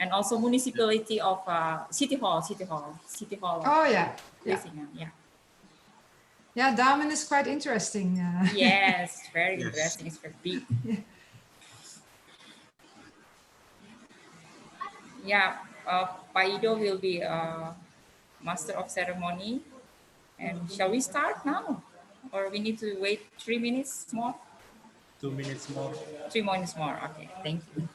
and also municipality of City Hall. Oh yeah. Yeah. Yeah, Damen is quite interesting. Yes, very interesting. It's very big. Yeah, Paido will be master of ceremony. And shall we start now? Or we need to wait 3 minutes more? 2 minutes more. 3 minutes more. Okay, thank you.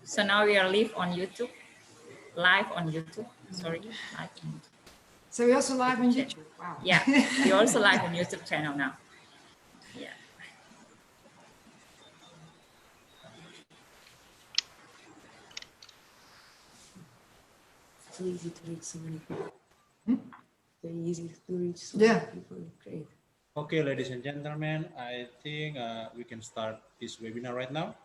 So now we are live on YouTube. Sorry, live on YouTube. So we also live on YouTube. Wow. Yeah, we also live on YouTube channel now. Yeah. It's easy to reach so many people. Very easy to reach so Yeah. many people. Great. Okay, ladies and gentlemen, I think we can start this webinar right now.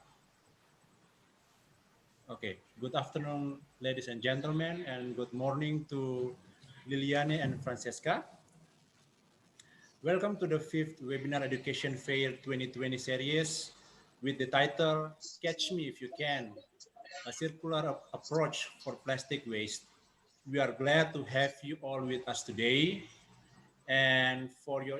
Okay, good afternoon, ladies and gentlemen, and good morning to Liliane and Francesca. Welcome to the 5th Webinar Education Fair 2020 series with the title, Catch Me If You Can, a circular approach for plastic waste. We are glad to have you all with us today. And for your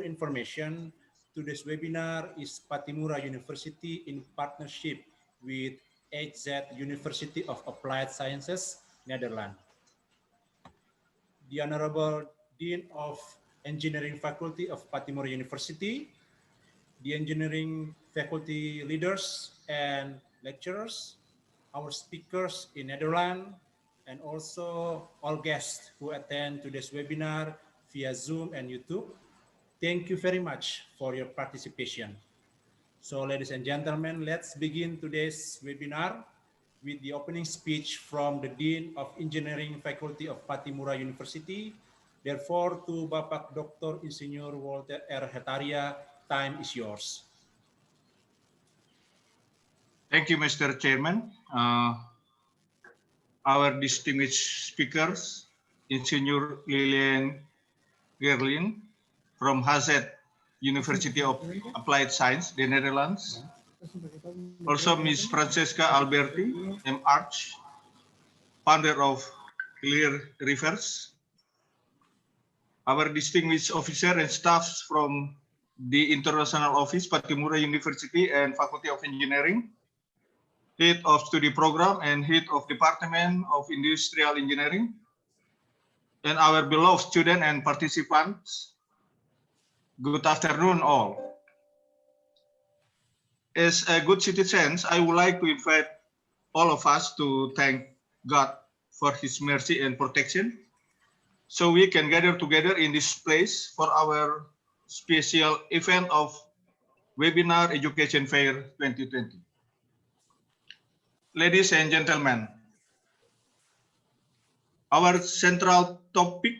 information, today's webinar is Pattimura University in partnership with HZ University of Applied Sciences, Netherlands. The Honorable Dean of Engineering Faculty of Pattimura University, the engineering faculty leaders and lecturers, our speakers in Netherlands, and also all guests who attend today's webinar via Zoom and YouTube. Thank you very much for your participation. So ladies and gentlemen, let's begin today's webinar with the opening speech from the Dean of Engineering Faculty of Pattimura University. Therefore, to Bapak Dr. Insinyur Walter R. Hetaria, time is yours. Thank you, Mr. Chairman. Our distinguished speakers, Insinyur Lilian Gerling from HZ University of Applied Science, the Netherlands. Also, Ms. Francesca Alberti, M.Arch, founder of Clear Rivers. Our distinguished officer and staffs from the International Office, Pattimura University and Faculty of Engineering, Head of Study Program and Head of Department of Industrial Engineering, and our beloved students and participants. Good afternoon, all. As a good citizens, I would like to invite all of us to thank God for His mercy and protection, so we can gather together in this place for our special event of Webinar Education Fair 2020. Ladies and gentlemen, our central topic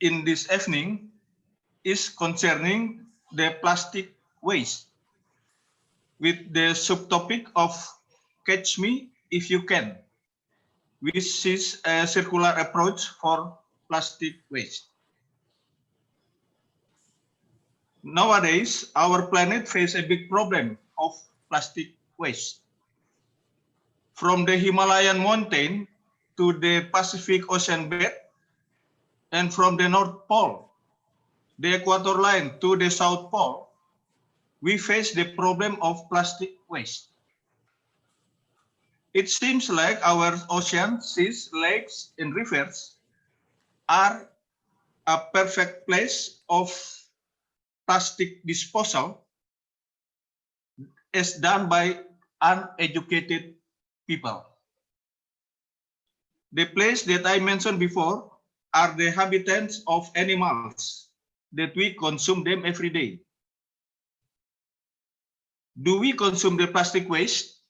in this evening is concerning the plastic waste, with the subtopic of Catch Me If You Can, which is a circular approach for plastic waste. Nowadays, our planet faces a big problem of plastic waste. From the Himalayan mountain to the Pacific Ocean bed, and from the North Pole, the equator line to the South Pole, we face the problem of plastic waste. It seems like our oceans, seas, lakes, and rivers are a perfect place of plastic disposal as done by uneducated people. The place that I mentioned before are the habitats of animals that we consume them every day. Do we consume the plastic waste?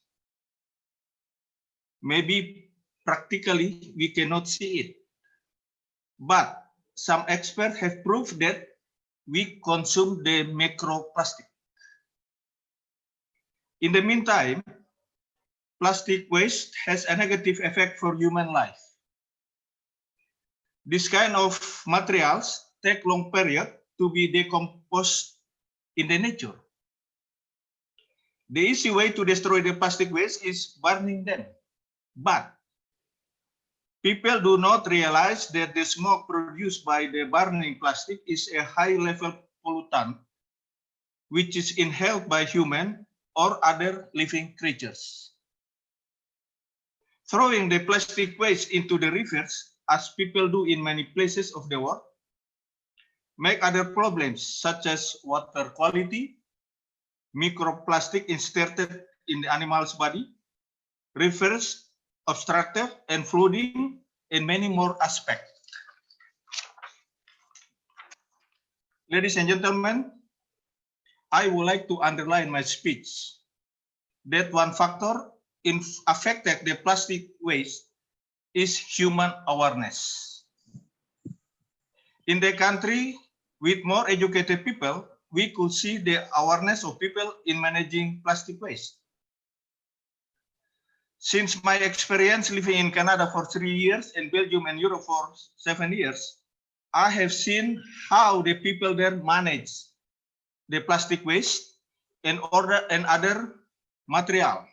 Maybe practically we cannot see it, but some experts have proved that we consume the microplastic. In the meantime, plastic waste has a negative effect for human life. This kind of materials take long period to be decomposed in the nature. The easy way to destroy the plastic waste is burning them. But people do not realize that the smoke produced by the burning plastic is a high-level pollutant, which is inhaled by human or other living creatures. Throwing the plastic waste into the rivers, as people do in many places of the world, make other problems such as water quality, microplastic inserted in the animal's body, rivers obstructed and flooding, and many more aspects. Ladies and gentlemen, I would like to underline my speech that one factor in affected the plastic waste is human awareness. In the country with more educated people, we could see the awareness of people in managing plastic waste. Since my experience living in Canada for 3 years and Belgium and Europe for 7 years, I have seen how the people there manage the plastic waste and other material.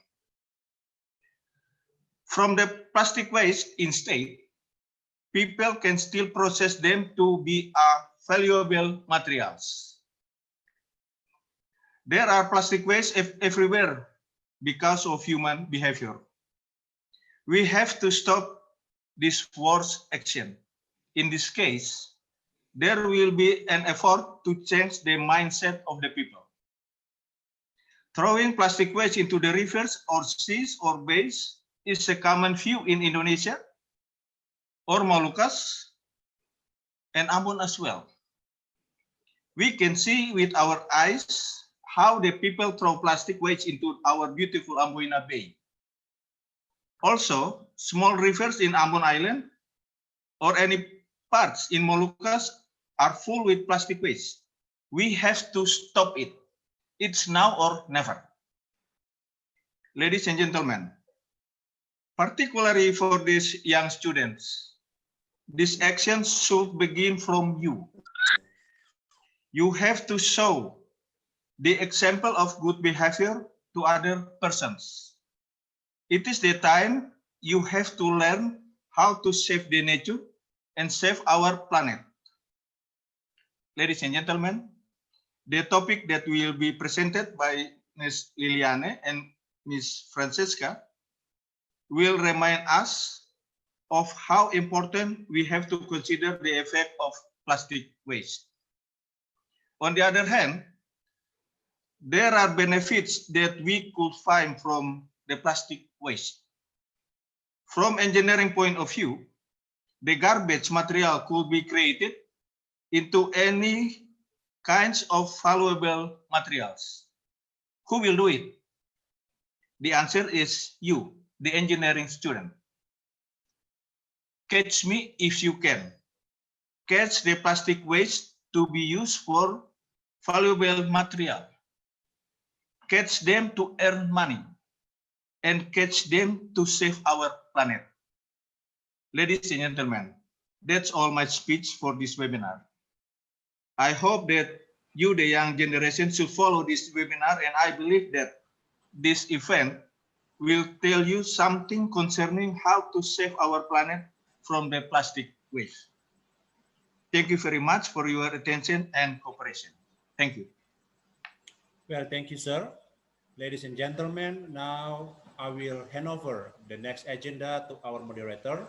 From the plastic waste instead, people can still process them to be valuable materials. There are plastic waste everywhere because of human behavior. We have to stop this worst action. In this case, there will be an effort to change the mindset of the people. Throwing plastic waste into the rivers or seas or bays is a common view in Indonesia or Moluccas and Ambon as well. We can see with our eyes how the people throw plastic waste into our beautiful Amboina Bay. Also, small rivers in Ambon Island or any parts in Moluccas are full with plastic waste. We have to stop it. It's now or never. Ladies and gentlemen, particularly for these young students, this action should begin from you. You have to show the example of good behavior to other persons. It is the time you have to learn how to save the nature and save our planet. Ladies and gentlemen, the topic that will be presented by Ms. Liliane and Ms. Francesca will remind us of how important we have to consider the effect of plastic waste. On the other hand, there are benefits that we could find from the plastic waste. From engineering point of view, the garbage material could be created into any kinds of valuable materials. Who will do it? The answer is you, the engineering student. Catch me if you can. Catch the plastic waste to be used for valuable material. Catch them to earn money and catch them to save our planet. Ladies and gentlemen, that's all my speech for this webinar. I hope that you, the young generation, should follow this webinar, and I believe that this event will tell you something concerning how to save our planet from the plastic waste. Thank you very much for your attention and cooperation. Thank you. Well, thank you, sir. Ladies and gentlemen, now I will hand over the next agenda to our moderator.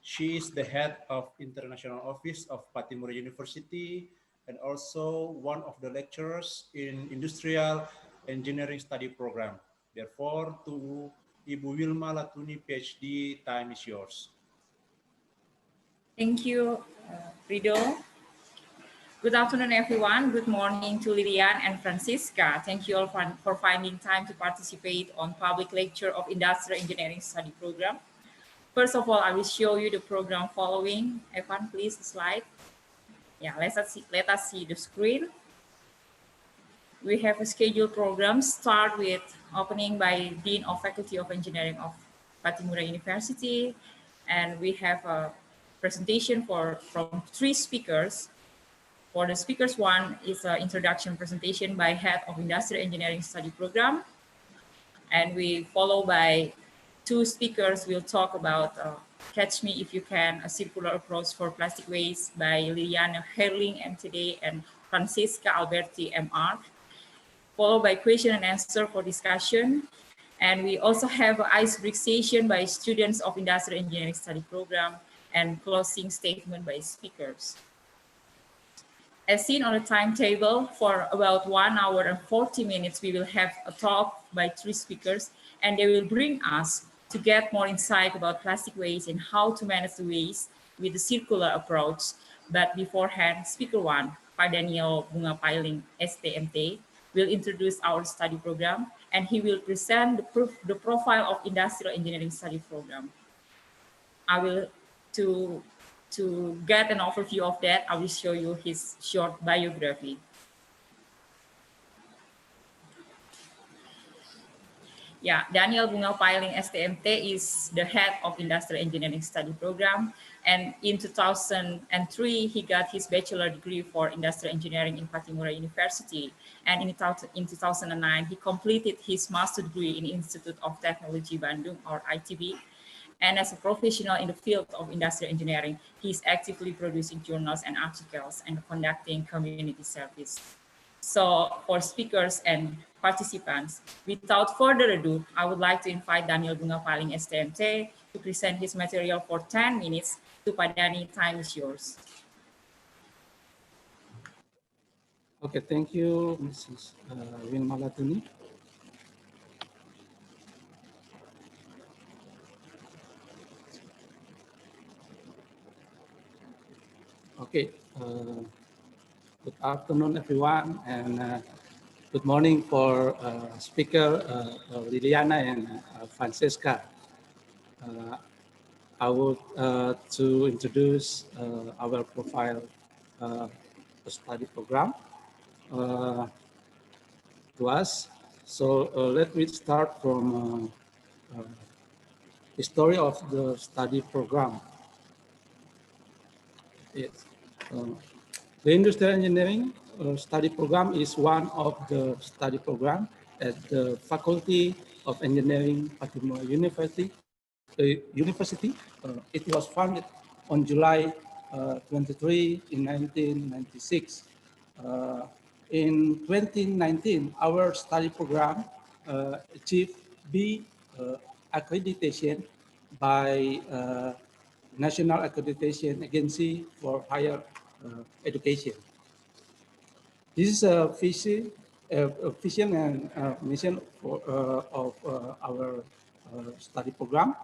She is the head of International Office of Pattimura University and also one of the lecturers in Industrial Engineering Study Program. Therefore, to Ibu Wilma Latuni, PhD, time is yours. Thank you, Rido. Good afternoon, everyone. Good morning to Lilian and Francisca. Thank you all for finding time to participate on public lecture of Industrial Engineering Study Program. First of all, I will show you the program following. Evan, please, slide. Yeah, let us see the screen. We have a scheduled program. Start with opening by Dean of Faculty of Engineering of Pattimura University. And we have a presentation from three speakers. For the speakers one is an introduction presentation by Head of Industrial Engineering Study Program. And we follow by two speakers will talk about Catch Me If You Can, a circular approach for plastic waste by Liliana Herling, MTD, and Francisca Alberti, MR, followed by question and answer for discussion. And we also have an icebreaker session by students of Industrial Engineering Study Program and closing statement by speakers. As seen on the timetable, for about 1 hour and 40 minutes, we will have a talk by three speakers, and they will bring us to get more insight about plastic waste and how to manage the waste with the circular approach. But beforehand, speaker one, Pak Daniel Bunga Pailing, STMT, will introduce our study program, and he will present the profile of Industrial Engineering Study Program. I will, to get an overview of that, I will show you his short biography. Yeah, Daniel Bunga Pailing STMT is the head of Industrial Engineering Study Program. And in 2003, he got his bachelor degree for Industrial Engineering in UNPATTI University. And in 2009, he completed his master degree in Institute of Technology Bandung, or ITB. And as a professional in the field of industrial engineering, he's actively producing journals and articles and conducting community service. So for speakers and participants, without further ado, I would like to invite Daniel Bunga Pailing STMT to present his material for 10 minutes. To Pak Dani, time is yours. Okay, thank you, Mrs. Wilma Latuni. Okay, good afternoon, everyone, and good morning for speaker Liliana and Francesca. I would to introduce our profile study program to us. So let me start from the story of the study program. Yes. The Industrial Engineering Study Program is one of the study programs at the Faculty of Engineering, UNPATTI University. It was founded on July 23 in 1996. In 2019, our study program achieved B accreditation by National Accreditation Agency for Higher Education. This is a vision and mission for, of our study program.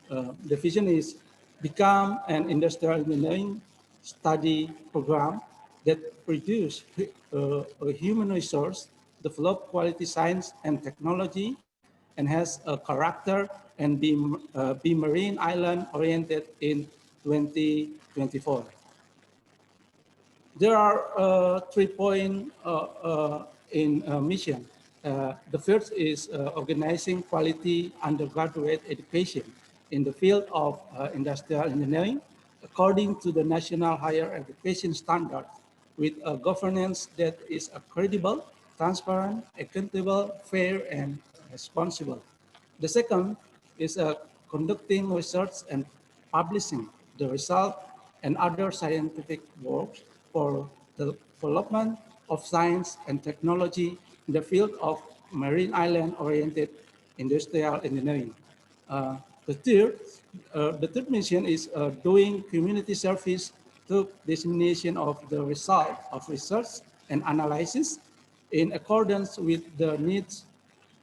The vision is become an industrial engineering study program that produce a human resource, develop quality science and technology, and has a character and be marine island oriented in 2024. There are 3 points in mission. The first is organizing quality undergraduate education in the field of industrial engineering according to the National Higher Education Standard with a governance that is credible, transparent, accountable, fair, and responsible. The second is conducting research and publishing the result and other scientific works for the development of science and technology in the field of marine island-oriented industrial engineering. The third mission is doing community service through dissemination of the result of research and analysis in accordance with the needs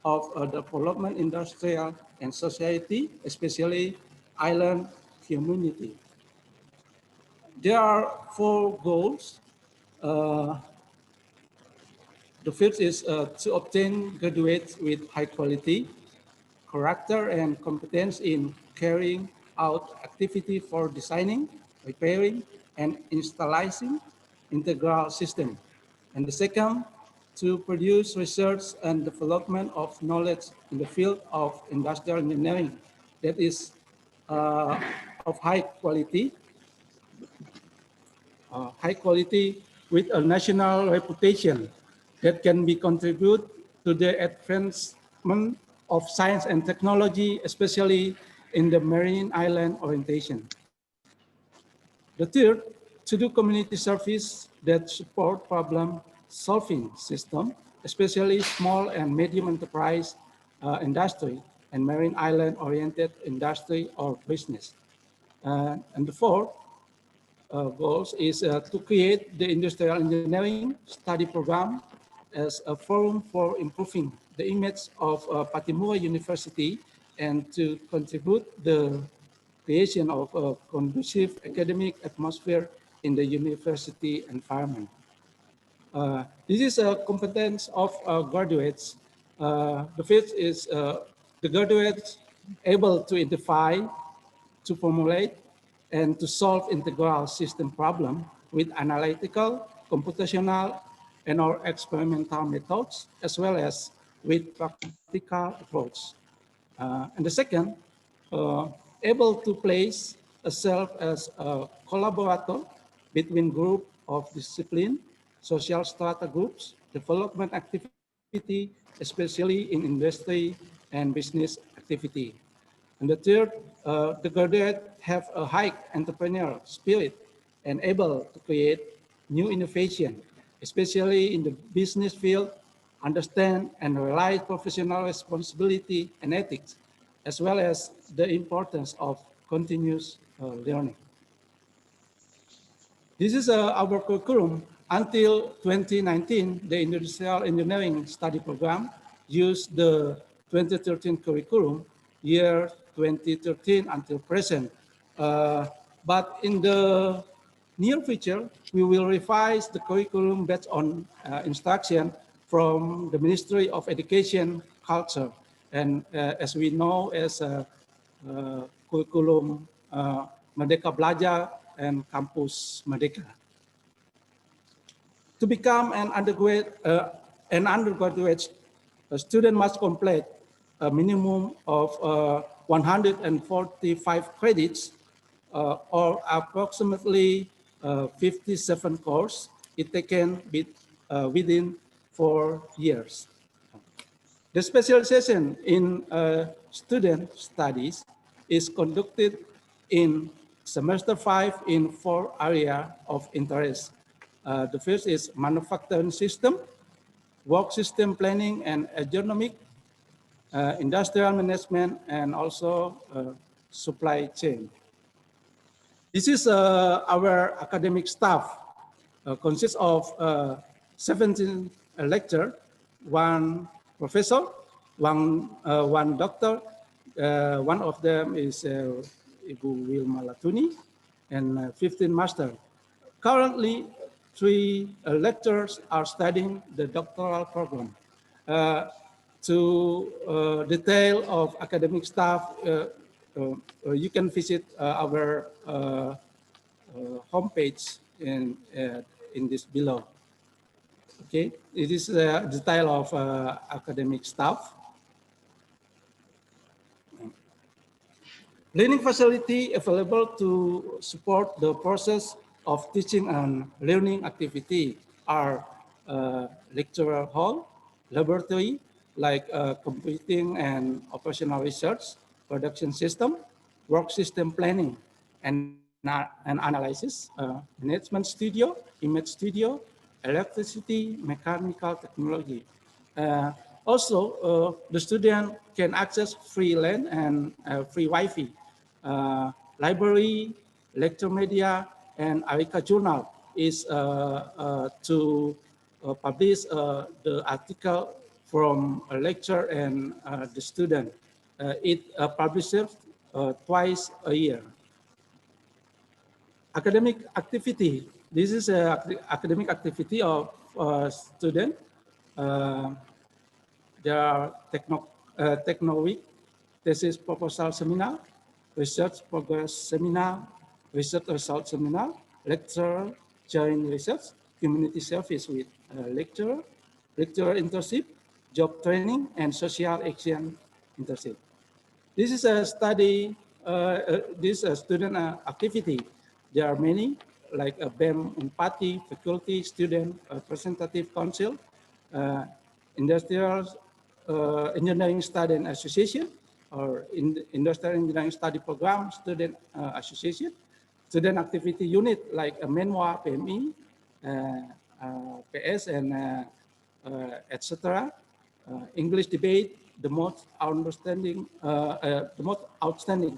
of the development industrial and society, especially island community. There are 4 goals. The first is to obtain graduates with high quality, character, and competence in carrying out activity for designing, repairing, and installing integral system. And the second, to produce research and development of knowledge in the field of industrial engineering that is of high quality, high quality with a national reputation that can be contribute to the advancement of science and technology, especially in the marine island orientation. The third, to do community service that support problem solving system, especially small and medium enterprise industry and marine island oriented industry or business. And the fourth goals is to create the industrial engineering study program as a forum for improving the image of Patimura University and to contribute the creation of a conducive academic atmosphere in the university environment. This is a competence of graduates. The fifth is the graduates able to identify, to formulate, and to solve integral system problem with analytical, computational, and or experimental methods, as well as with practical approach. And the second, able to place a self as a collaborator between group of discipline, social strata groups, development activity, especially in industry and business activity. And the third, the graduate have a high entrepreneurial spirit and able to create new innovation, especially in the business field, understand and realize professional responsibility and ethics, as well as the importance of continuous learning. This is our curriculum. Until 2019, the Industrial Engineering Study Program used the 2013 curriculum, year 2013 until present. But in the near future, we will revise the curriculum based on instruction from the Ministry of Education, Culture, and as we know as curriculum Merdeka Belajar and Campus Merdeka. To become an undergraduate student must complete a minimum of 145 credits or approximately 57 courses it taken within 4 years. The specialization in student studies is conducted in semester 5 in 4 areas of interest. The first is manufacturing system, work system planning and ergonomic, industrial management, and also supply chain. This is our academic staff. Consists of 17 lecturers, 1 professor, one doctor. One of them is Ibu Wilma Latuni, and 15 master. Currently, 3 lecturers are studying the doctoral program. To detail of academic staff, you can visit our homepage in this below. Okay, it is the detail of academic staff. Learning facility available to support the process of teaching and learning activity are lecture hall, laboratory, like computing and operational research, production system, work system planning and analysis, management studio, image studio, electricity, mechanical technology. Also, the student can access free LAN and free Wi-Fi, library, lecture media, and Arika Journal is to publish the article from a lecture and the student. It publishes twice a year. Academic activity. This is an academic activity of student. There are techno week, thesis proposal seminar, research progress seminar, research result seminar, lecture, joint research, community service with lecturer internship, job training, and social action internship. This is a study, this student activity. There are many. like a BEM UNPATTI, Faculty Student Representative Council, Industrial Engineering Student Association, or Industrial Engineering Study Program Student Association, Student Activity Unit like a MENWA, PME, PS, and etc. English debate, the most outstanding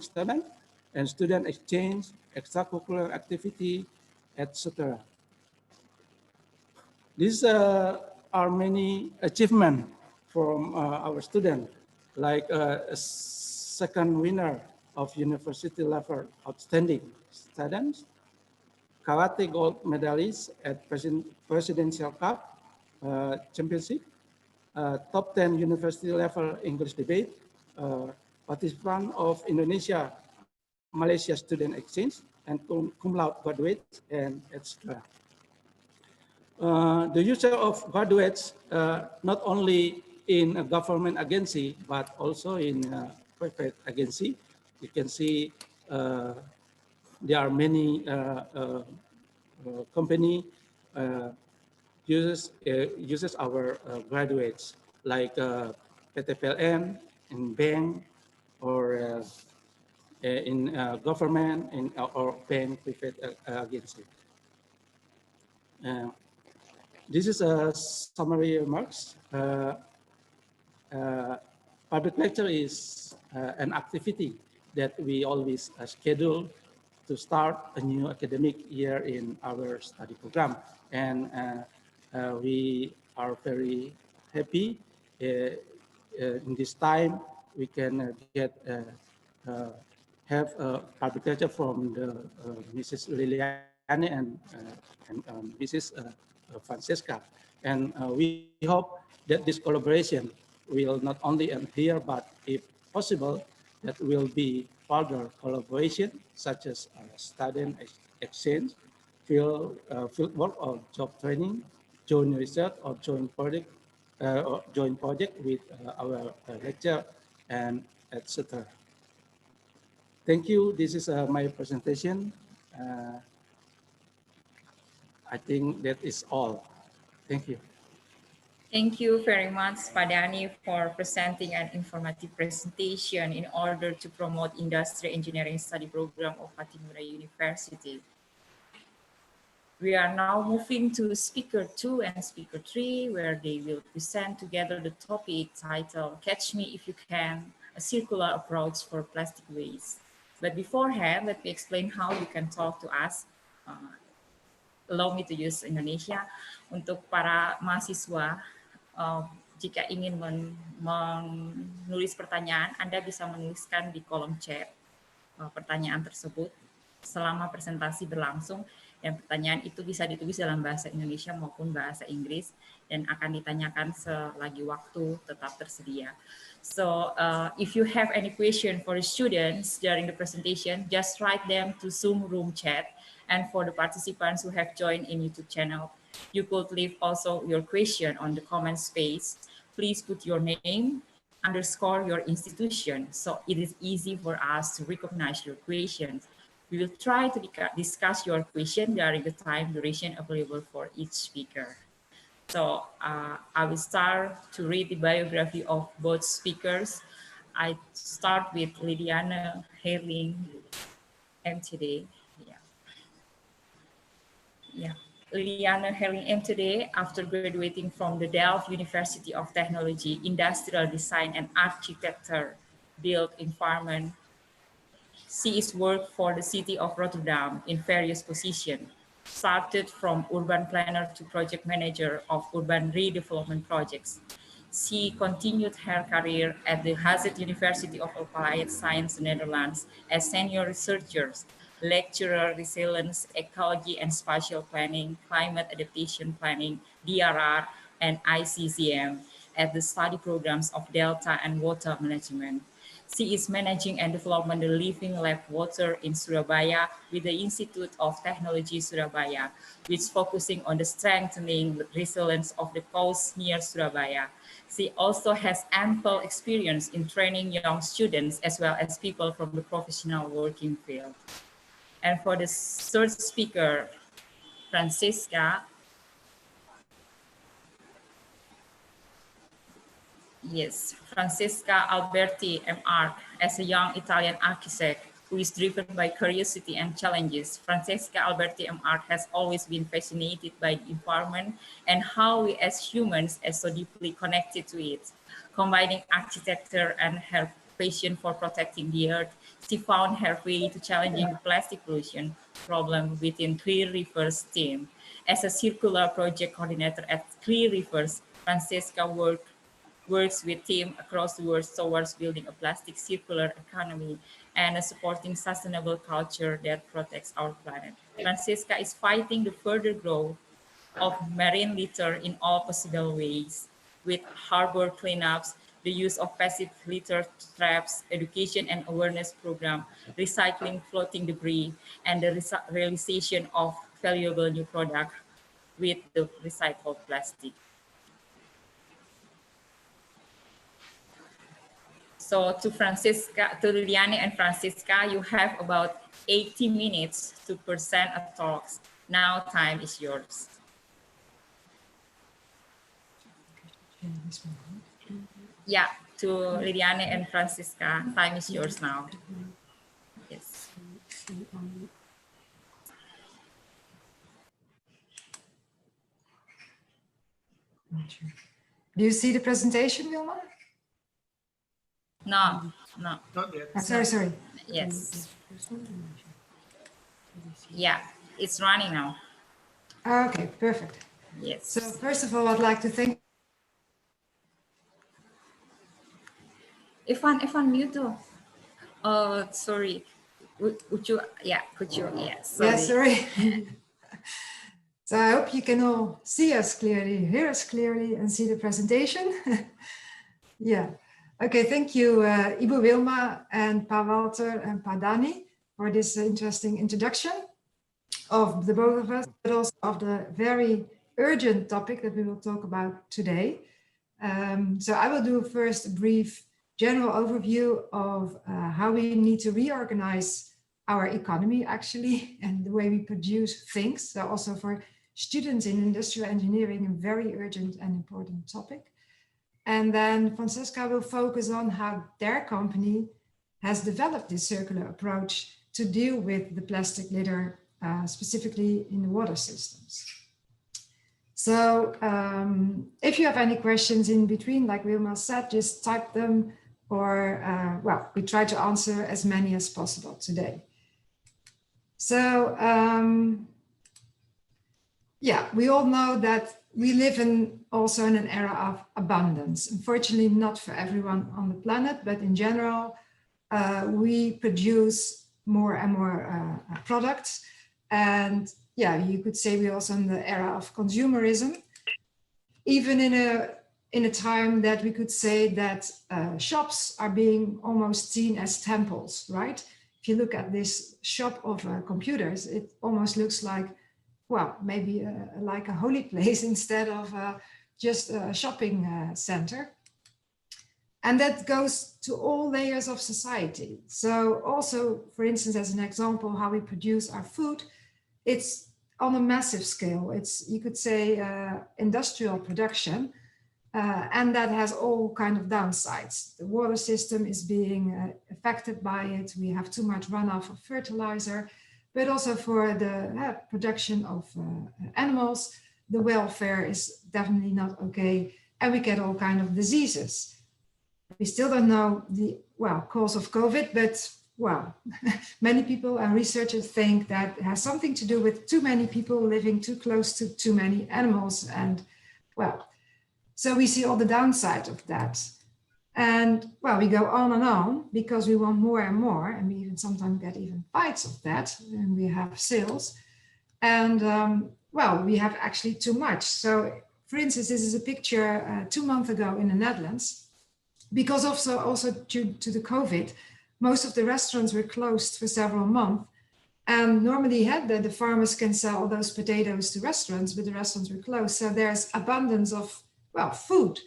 student, and student exchange, extracurricular activity, etc. These are many achievements from our students, like a second winner of university level outstanding students, karate gold medalist at Presidential Cup Championship, top 10 university level English debate, participant of Indonesia Malaysia student exchange, and cum laude graduates, and etc. The user of graduates not only in a government agency, but also in a private agency. You can see there are many company uses our graduates like PTPLN in bank or in government in or bank private agency. This is a summary remarks. Public lecture is an activity that we always schedule to start a new academic year in our study program. And we are very happy in this time we can have a public lecture from the Mrs. Liliane and Mrs. Francesca. And we hope that this collaboration will not only end here, but if possible, that will be further collaboration, such as student exchange, field work or job training, joint research or joint project with our lecture, and etc. Thank you. This is my presentation. I think that is all. Thank you. Thank you very much, Padani, for presenting an informative presentation in order to promote Industrial Engineering Study Program of Pattimura University. We are now moving to speaker 2 and speaker 3, where they will present together the topic titled Catch Me If You Can, a circular approach for plastic waste. But beforehand, let me explain how you can talk to us. Allow me to use Indonesia. Untuk para mahasiswa, jika ingin menulis pertanyaan, Anda bisa menuliskan di kolom chat pertanyaan tersebut selama presentasi berlangsung, dan pertanyaan itu bisa ditulis dalam bahasa Indonesia maupun bahasa Inggris dan akan ditanyakan selagi waktu tetap tersedia. So if you have any question for the students during the presentation, just write them to Zoom room chat. And for the participants who have joined in YouTube channel, you could leave also your question on the comment space. Please put your name, underscore your institution, so it is easy for us to recognize your questions. We will try to discuss your question during the time duration available for each speaker. So I will start to read the biography of both speakers. I start with Liliane Herling, MTD. Liliane Herling MTD, after graduating from the Delft University of Technology, Industrial Design and Architecture, Built Environment. She is worked for the city of Rotterdam in various positions, started from urban planner to project manager of urban redevelopment projects. She continued her career at the Hazet University of Applied Science, Netherlands, as senior researcher, lecturer, resilience, ecology and spatial planning, climate adaptation planning, DRR, and ICCM at the study programs of Delta and Water Management. She is managing and developing the Living Lab Water in Surabaya with the Institute of Technology Surabaya, which is focusing on the strengthening the resilience of the coast near Surabaya. She also has ample experience in training young students as well as people from the professional working field. And for the third speaker, Francesca. Yes, Francesca Alberti, MR, as a young Italian architect who is driven by curiosity and challenges. Francesca Alberti, MR, has always been fascinated by the environment and how we as humans are so deeply connected to it. Combining architecture and her passion for protecting the earth, she found her way to challenging the plastic pollution problem within Clear Rivers team. As a circular project coordinator at Clear Rivers, Francesca works with teams across the world towards building a plastic circular economy and supporting sustainable culture that protects our planet. Francesca is fighting the further growth of marine litter in all possible ways, with harbor cleanups, the use of passive litter traps, education and awareness program, recycling floating debris, and the realization of valuable new product with the recycled plastic. So to Liliane and Francisca, you have about 80 minutes to present a talk. Now time is yours. Yeah, to Liliane and Francisca, time is yours now. Yes. Do you see the presentation, Wilma? No, no. Not yet. Sorry. Yes. Yeah, it's running now. Okay, perfect. Yes. So first of all, I'd like to thank. Evan, mute. Oh, sorry. Would you? Yeah, could you? Yeah, sorry. Yeah, sorry. So I hope you can all see us clearly, hear us clearly, and see the presentation. Yeah. Okay, thank you, Ibu Wilma and Pa Walter and Pa Dani for this interesting introduction of the both of us, but also of the very urgent topic that we will talk about today. So I will do first a brief general overview of how we need to reorganize our economy actually and the way we produce things. So also for students in industrial engineering, a very urgent and important topic. And then Francesca will focus on how their company has developed this circular approach to deal with the plastic litter, specifically in the water systems. So if you have any questions in between, like Wilma said, just type them or, well, we try to answer as many as possible today. So, yeah, we all know that we live also in an era of abundance. Unfortunately, not for everyone on the planet, but in general, we produce more and more products. And yeah, you could say we're also in the era of consumerism, even in a time that we could say that shops are being almost seen as temples, right? If you look at this shop of computers, it almost looks like, well, maybe like a holy place instead of just a shopping center. And that goes to all layers of society. So also, for instance, as an example, how we produce our food, it's on a massive scale. It's, you could say, industrial production, and that has all kind of downsides. The water system is being affected by it. We have too much runoff of fertilizer, but also for the production of animals, the welfare is definitely not okay, and we get all kind of diseases. We still don't know the, well, cause of COVID, but well, many people and researchers think that it has something to do with too many people living too close to too many animals. And well, so we see all the downside of that. And well, we go on because we want more and more, and we even sometimes get even fights of that, and we have sales. And well, we have actually too much. So for instance, this is a picture 2 months ago in the Netherlands, because also due to the COVID, most of the restaurants were closed for several months. And normally the farmers can sell all those potatoes to restaurants, but the restaurants were closed. So there's abundance of, well, food.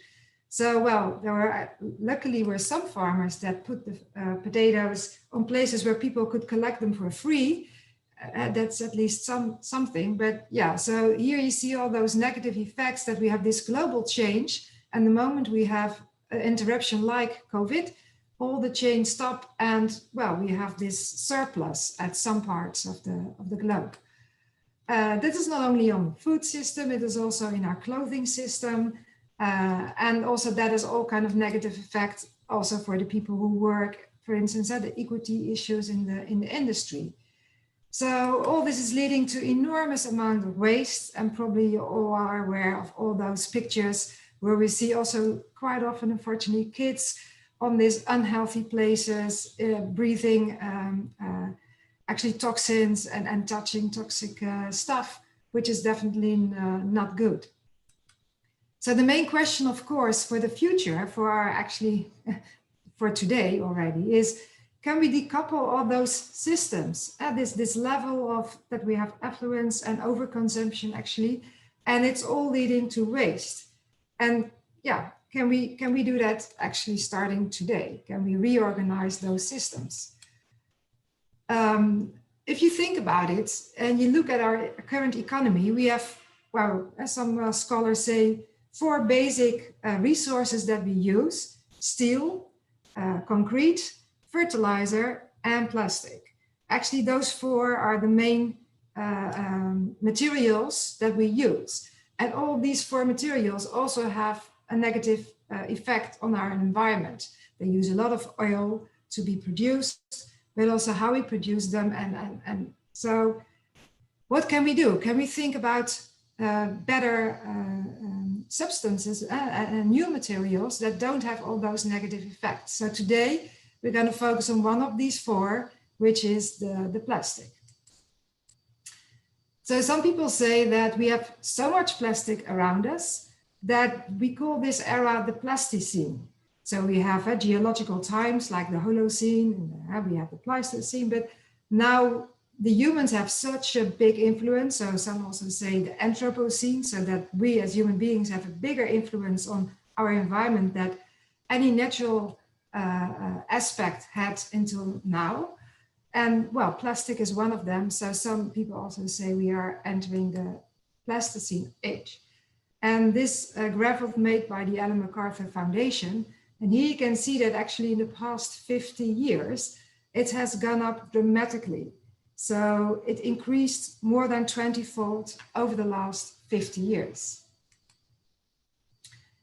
So, well, luckily were some farmers that put the potatoes on places where people could collect them for free. That's at least something. But yeah, so here you see all those negative effects that we have this global change. And the moment we have an interruption like COVID, all the chains stop, and well, we have this surplus at some parts of the globe. This is not only on the food system, it is also in our clothing system. And also that has all kind of negative effects also for the people who work, for instance, the equity issues in the industry. So all this is leading to enormous amount of waste, and probably you all are aware of all those pictures where we see also quite often, unfortunately, kids on these unhealthy places, breathing actually toxins and touching toxic stuff, which is definitely not good. So the main question, of course, for the future, for our actually for today already, is can we decouple all those systems at this level of that we have affluence and overconsumption actually, and it's all leading to waste. And yeah, can we do that actually starting today? Can we reorganize those systems? If you think about it and you look at our current economy, we have, well, as some scholars say, 4 basic resources that we use: steel, concrete, fertilizer, and plastic. Actually, those 4 are the main materials that we use. And all these 4 materials also have a negative effect on our environment. They use a lot of oil to be produced, but also how we produce them. And so what can we do? Can we think about better substances and new materials that don't have all those negative effects? So today we're going to focus on one of these 4, which is the plastic. So some people say that we have so much plastic around us that we call this era the Plasticine. So we have geological times like the Holocene, and we have the Pleistocene, but now the humans have such a big influence. So some also say the Anthropocene, so that we as human beings have a bigger influence on our environment that any natural aspect had until now. And well, plastic is one of them. So some people also say we are entering the Pleistocene age. And this graph was made by the Ellen MacArthur Foundation. And here you can see that actually in the past 50 years, it has gone up dramatically. So it increased more than 20-fold over the last 50 years.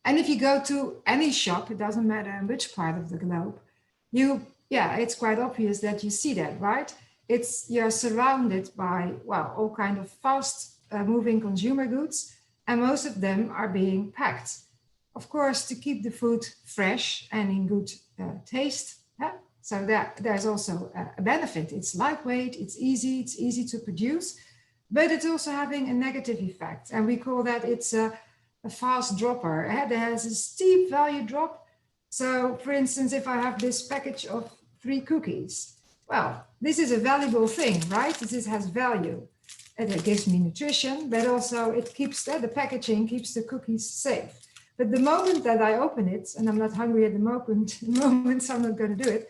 And if you go to any shop, it doesn't matter in which part of the globe, it's quite obvious that you see that, right? You're surrounded by, well, all kind of fast moving consumer goods, and most of them are being packed. Of course, to keep the food fresh and in good taste. Yeah? So there's also a benefit. It's lightweight, it's easy to produce, but it's also having a negative effect. And we call that it's a fast dropper. There has a steep value drop. So for instance, if I have this package of 3 cookies, well, this is a valuable thing, right? This has value. And it gives me nutrition, but also it keeps the packaging keeps the cookies safe. But the moment that I open it, and I'm not hungry at the moment, so I'm not going to do it,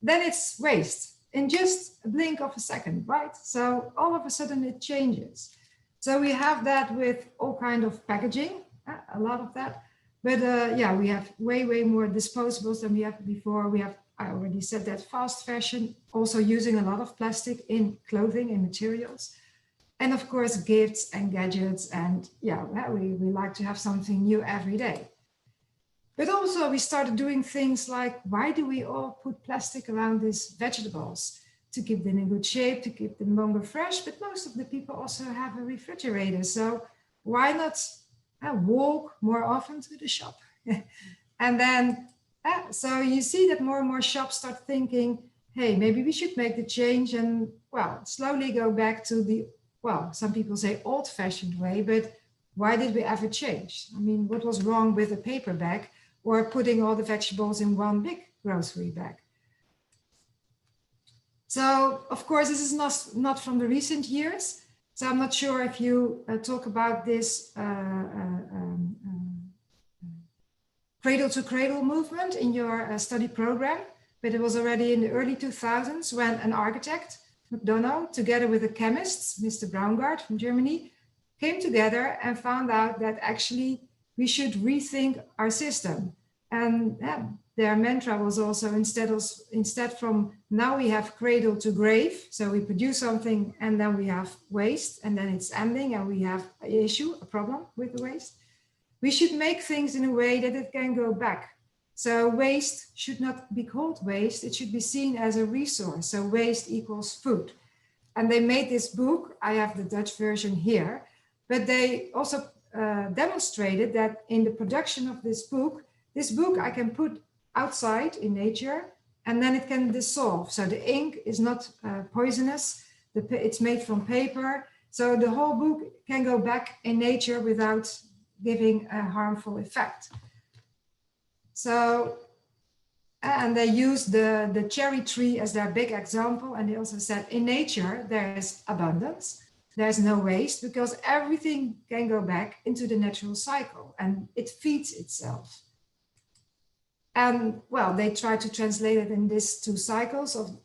then it's waste in just a blink of a second, right? So all of a sudden it changes. So we have that with all kind of packaging, a lot of that. But we have way more disposables than we have before. We have, I already said that, fast fashion, also using a lot of plastic in clothing and materials. And of course, gifts and gadgets. And we like to have something new every day. But also we started doing things like, why do we all put plastic around these vegetables? To keep them in good shape, to keep them longer fresh. But most of the people also have a refrigerator. So why not walk more often to the shop? And then, so you see that more and more shops start thinking, hey, maybe we should make the change and, well, slowly go back to the, well, some people say old-fashioned way, but why did we ever change? I mean, what was wrong with a paper bag or putting all the vegetables in one big grocery bag? So, of course, this is not from the recent years. So I'm not sure if you talk about this cradle to cradle movement in your study program, but it was already in the early 2000s when an architect, McDonald, together with the chemists, Mr. Braungart from Germany, came together and found out that actually we should rethink our system. And their mantra was also instead from now we have cradle to grave, so we produce something and then we have waste and then it's ending and we have an issue, a problem with the waste. We should make things in a way that it can go back. So waste should not be called waste, it should be seen as a resource. So waste equals food. And they made this book, I have the Dutch version here, but they also demonstrated that in the production of this book I can put outside in nature and then it can dissolve. So the ink is not poisonous, it's made from paper. So the whole book can go back in nature without giving a harmful effect. So, and they used the cherry tree as their big example. And they also said in nature, there is abundance, there's no waste because everything can go back into the natural cycle and it feeds itself. And well, they try to translate it in these two cycles of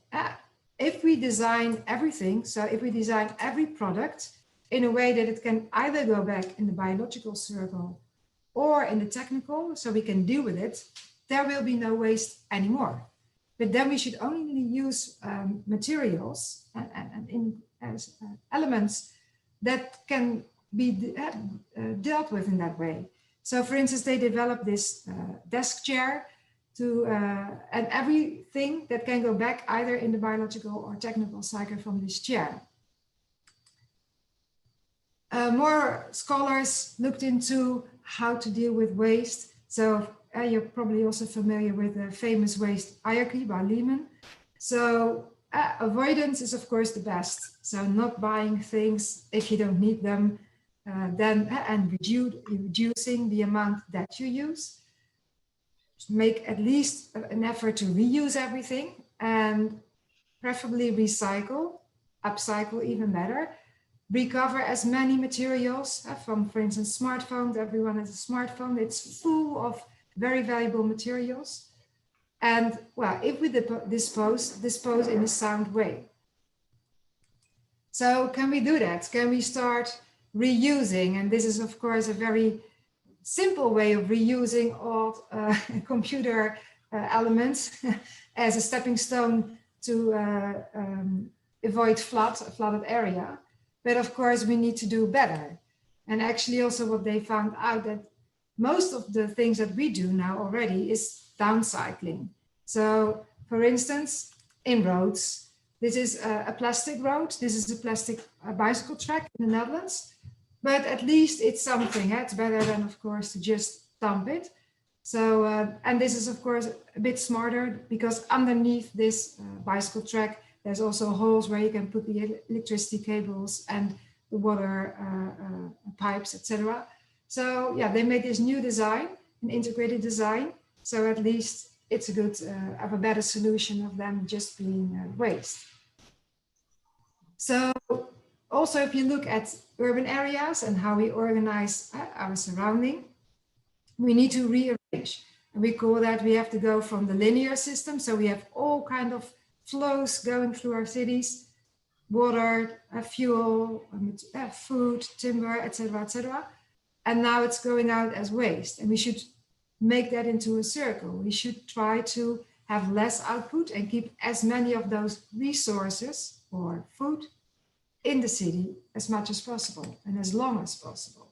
if we design everything, so if we design every product in a way that it can either go back in the biological circle or in the technical, so we can deal with it, there will be no waste anymore. But then we should only use materials and elements that can be dealt with in that way. So for instance, they developed this desk chair and everything that can go back either in the biological or technical cycle from this chair. More scholars looked into how to deal with waste. So you're probably also familiar with the famous waste hierarchy by Lehman. So avoidance is of course the best. So not buying things if you don't need them, and reducing the amount that you use. Make at least an effort to reuse everything and preferably recycle, upcycle even better. Recover as many materials from, for instance, smartphones. Everyone has a smartphone. It's full of very valuable materials. And well, if we dispose in a sound way. So can we do that? Can we start reusing? And this is, of course, a very simple way of reusing of computer elements as a stepping stone to avoid flooded area. But of course, we need to do better. And actually also what they found out that most of the things that we do now already is downcycling. So for instance, in roads, this is a plastic road. This is a plastic bicycle track in the Netherlands. But at least it's something. It's better than, of course, to just dump it. So, and this is, of course, a bit smarter because underneath this bicycle track, there's also holes where you can put the electricity cables and the water pipes, etc. So, yeah, they made this new design, an integrated design. So at least it's a good, have a better solution of them just being waste. So also, if you look at urban areas and how we organize our surrounding, we need to rearrange. And we call that we have to go from the linear system. So we have all kind of flows going through our cities, water, fuel, food, timber, etc., etc. And now it's going out as waste. And we should make that into a circle. We should try to have less output and keep as many of those resources or food in the city as much as possible and as long as possible.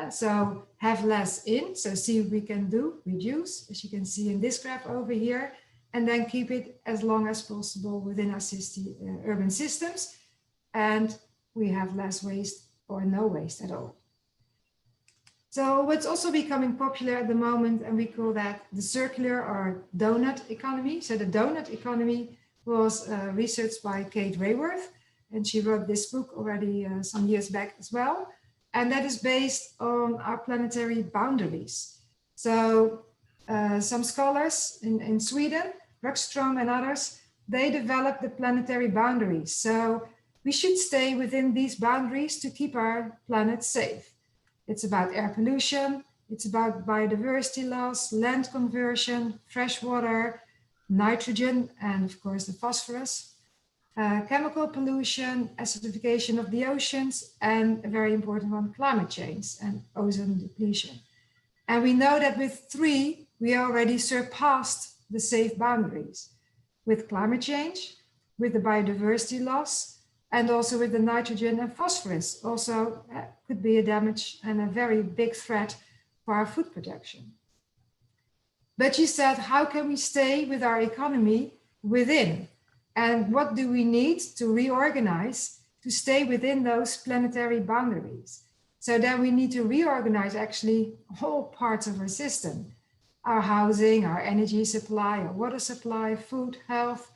So have less in, so see what we can do, reduce, as you can see in this graph over here, and then keep it as long as possible within our urban systems. And we have less waste or no waste at all. So what's also becoming popular at the moment, and we call that the circular or donut economy. So the donut economy was researched by Kate Raworth, and she wrote this book already some years back as well. And that is based on our planetary boundaries. So some scholars in Sweden, Ruckström and others, they developed the planetary boundaries. So we should stay within these boundaries to keep our planet safe. It's about air pollution, it's about biodiversity loss, land conversion, fresh water, nitrogen, and of course the phosphorus, chemical pollution, acidification of the oceans, and a very important one, climate change and ozone depletion. And we know that with 3, we already surpassed the safe boundaries with climate change, with the biodiversity loss, and also with the nitrogen and phosphorus. Also could be a damage and a very big threat for our food production. But she said, how can we stay with our economy within? And what do we need to reorganize to stay within those planetary boundaries? So then we need to reorganize actually whole parts of our system, our housing, our energy supply, our water supply, food, health,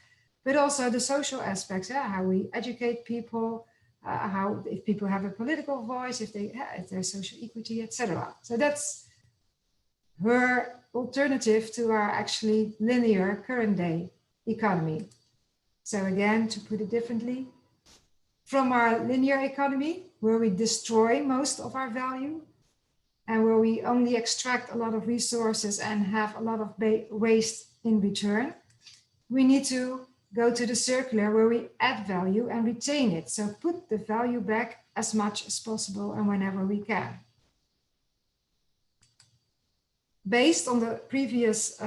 but also the social aspects, how we educate people, how if people have a political voice, if there's social equity, etc. So that's her alternative to our actually linear current day economy. So again, to put it differently, from our linear economy, where we destroy most of our value and where we only extract a lot of resources and have a lot of waste in return, we need to go to the circular where we add value and retain it. So put the value back as much as possible and whenever we can. Based on the previous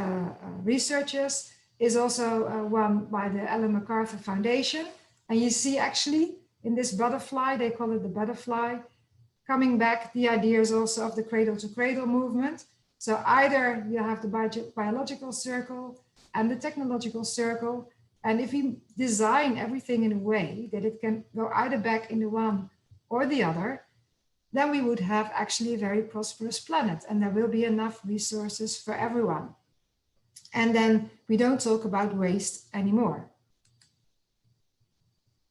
researchers is also one by the Ellen MacArthur Foundation. And you see actually in this butterfly, they call it the butterfly, coming back the ideas also of the cradle to cradle movement. So either you have the biological circle and the technological circle. And if we design everything in a way that it can go either back in the one or the other, then we would have actually a very prosperous planet and there will be enough resources for everyone. And then we don't talk about waste anymore.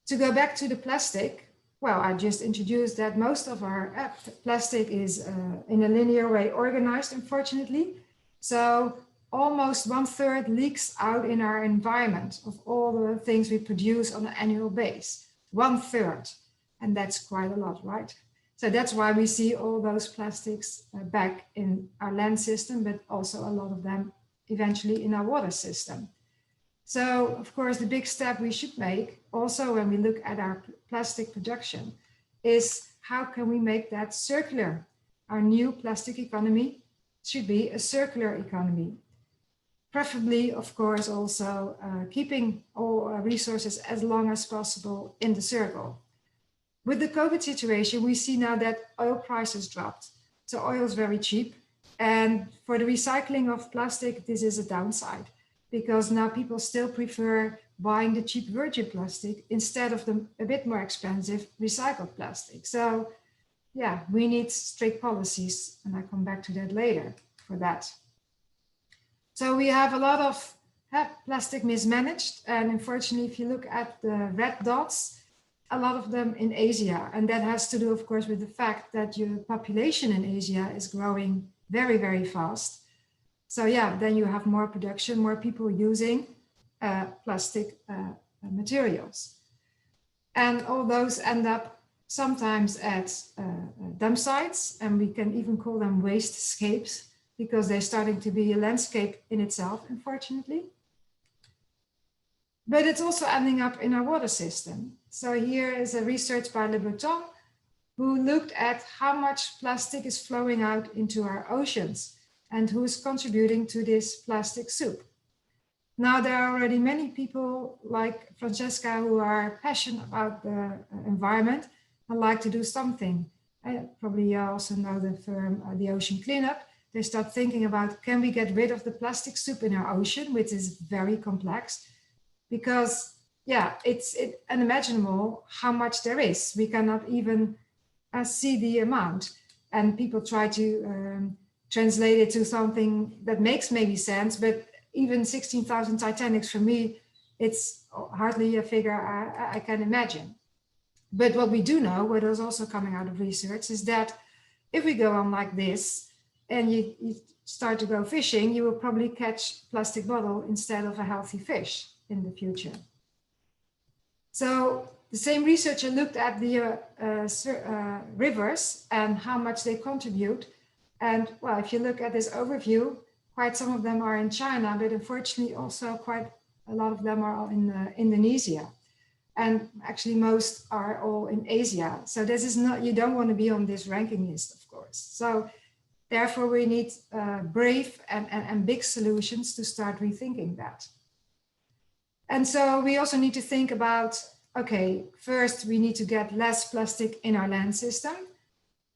To go back to the plastic, well, I just introduced that most of our plastic is in a linear way organized, unfortunately. So almost 1/3 leaks out in our environment of all the things we produce on an annual basis. 1/3, and that's quite a lot, right? So that's why we see all those plastics back in our land system, but also a lot of them eventually in our water system. So of course, the big step we should make also when we look at our plastic production is how can we make that circular? Our new plastic economy should be a circular economy. Preferably, of course, also keeping all resources as long as possible in the circle. With the COVID situation, we see now that oil prices dropped. So oil is very cheap. And for the recycling of plastic, this is a downside because now people still prefer buying the cheap virgin plastic instead of the a bit more expensive recycled plastic. So yeah, we need strict policies and I come back to that later for that. So we have a lot of plastic mismanaged. And unfortunately, if you look at the red dots, a lot of them in Asia. And that has to do, of course, with the fact that your population in Asia is growing very, very fast. So yeah, then you have more production, more people using plastic materials. And all those end up sometimes at dump sites, and we can even call them wastescapes because they're starting to be a landscape in itself, unfortunately. But it's also ending up in our water system. So here is a research by Le Breton, who looked at how much plastic is flowing out into our oceans and who is contributing to this plastic soup. Now, there are already many people like Francesca who are passionate about the environment and like to do something. Probably you also know the firm, the Ocean Cleanup. They start thinking about, can we get rid of the plastic soup in our ocean, which is very complex, because yeah, it's unimaginable how much there is. We cannot even see the amount, and people try to translate it to something that makes maybe sense, but even 16,000 Titanics for me, it's hardly a figure I can imagine. But what we do know, what is also coming out of research, is that if we go on like this and you start to go fishing, you will probably catch plastic bottle instead of a healthy fish in the future. So the same researcher looked at the rivers and how much they contribute. And well, if you look at this overview, quite some of them are in China, but unfortunately also quite a lot of them are in Indonesia. And actually most are all in Asia. So this is not, you don't want to be on this ranking list, of course. So therefore we need brave and big solutions to start rethinking that. And so we also need to think about, okay, first we need to get less plastic in our land system.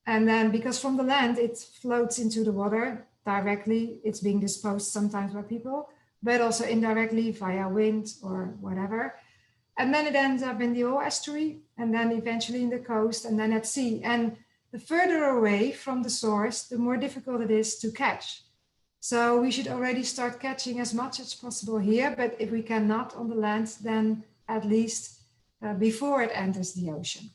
And then because from the land, it floats into the water directly, it's being disposed sometimes by people, but also indirectly via wind or whatever. And then it ends up in the whole estuary and then eventually in the coast and then at sea. And the further away from the source, the more difficult it is to catch. So we should already start catching as much as possible here, but if we cannot on the land, then at least before it enters the ocean.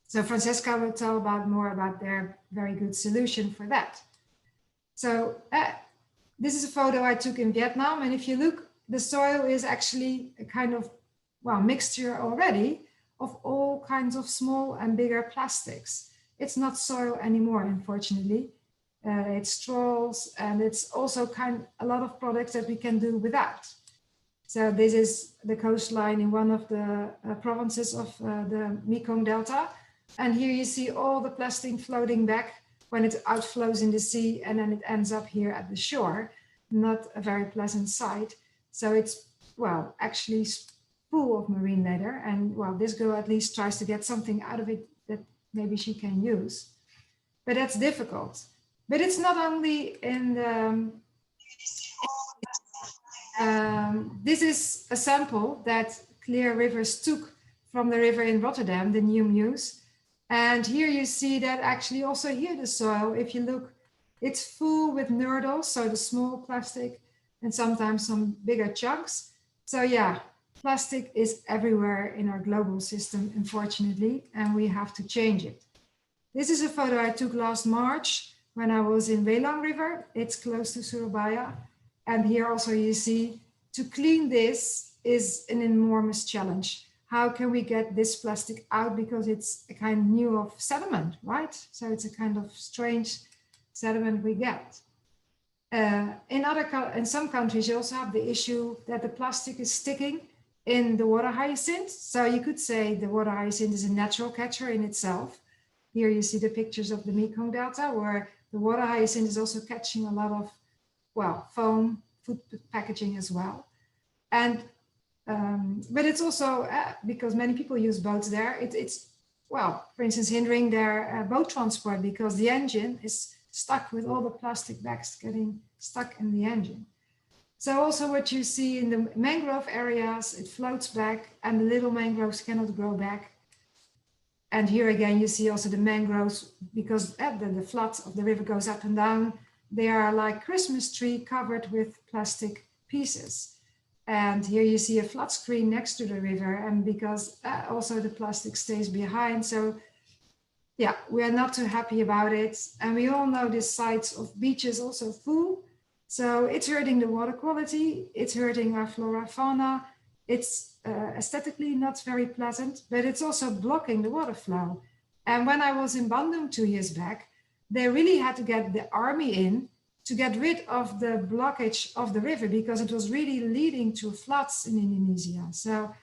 So Francesca will tell more about their very good solution for that. So this is a photo I took in Vietnam. And if you look, the soil is actually a kind of, well, mixture already of all kinds of small and bigger plastics. It's not soil anymore, unfortunately. It's straws, and it's also a lot of products that we can do without. So this is the coastline in one of the provinces of the Mekong Delta. And here you see all the plastic floating back when it outflows in the sea, and then it ends up here at the shore. Not a very pleasant sight. So it's, well, actually full of marine litter. And well, this girl at least tries to get something out of it that maybe she can use. But that's difficult. But it's not only in the, this is a sample that Clear Rivers took from the river in Rotterdam, the New Meuse. And here you see that actually also here the soil, if you look, it's full with nurdles, so the small plastic and sometimes some bigger chunks. So yeah, plastic is everywhere in our global system, unfortunately, and we have to change it. This is a photo I took last March when I was in Welang River. It's close to Surabaya. And here also you see, to clean this is an enormous challenge. How can we get this plastic out? Because it's a kind new of sediment, right? So it's a kind of strange sediment we get. In some countries, you also have the issue that the plastic is sticking in the water hyacinth. So you could say the water hyacinth is a natural catcher in itself. Here you see the pictures of the Mekong Delta, where the water hyacinth is also catching a lot of, well, foam, food packaging as well. And but it's also because many people use boats there, it's, well, for instance, hindering their boat transport because the engine is stuck with all the plastic bags getting stuck in the engine. So also what you see in the mangrove areas, it floats back and the little mangroves cannot grow back. And here again, you see also the mangroves, because the flood of the river goes up and down. They are like Christmas tree covered with plastic pieces. And here you see a flood screen next to the river, and because also the plastic stays behind. So yeah, we are not too happy about it. And we all know the sites of beaches also full. So it's hurting the water quality, it's hurting our flora, fauna. It's aesthetically not very pleasant, but it's also blocking the water flow. And when I was in Bandung 2 years back, they really had to get the army in to get rid of the blockage of the river because it was really leading to floods in Indonesia. So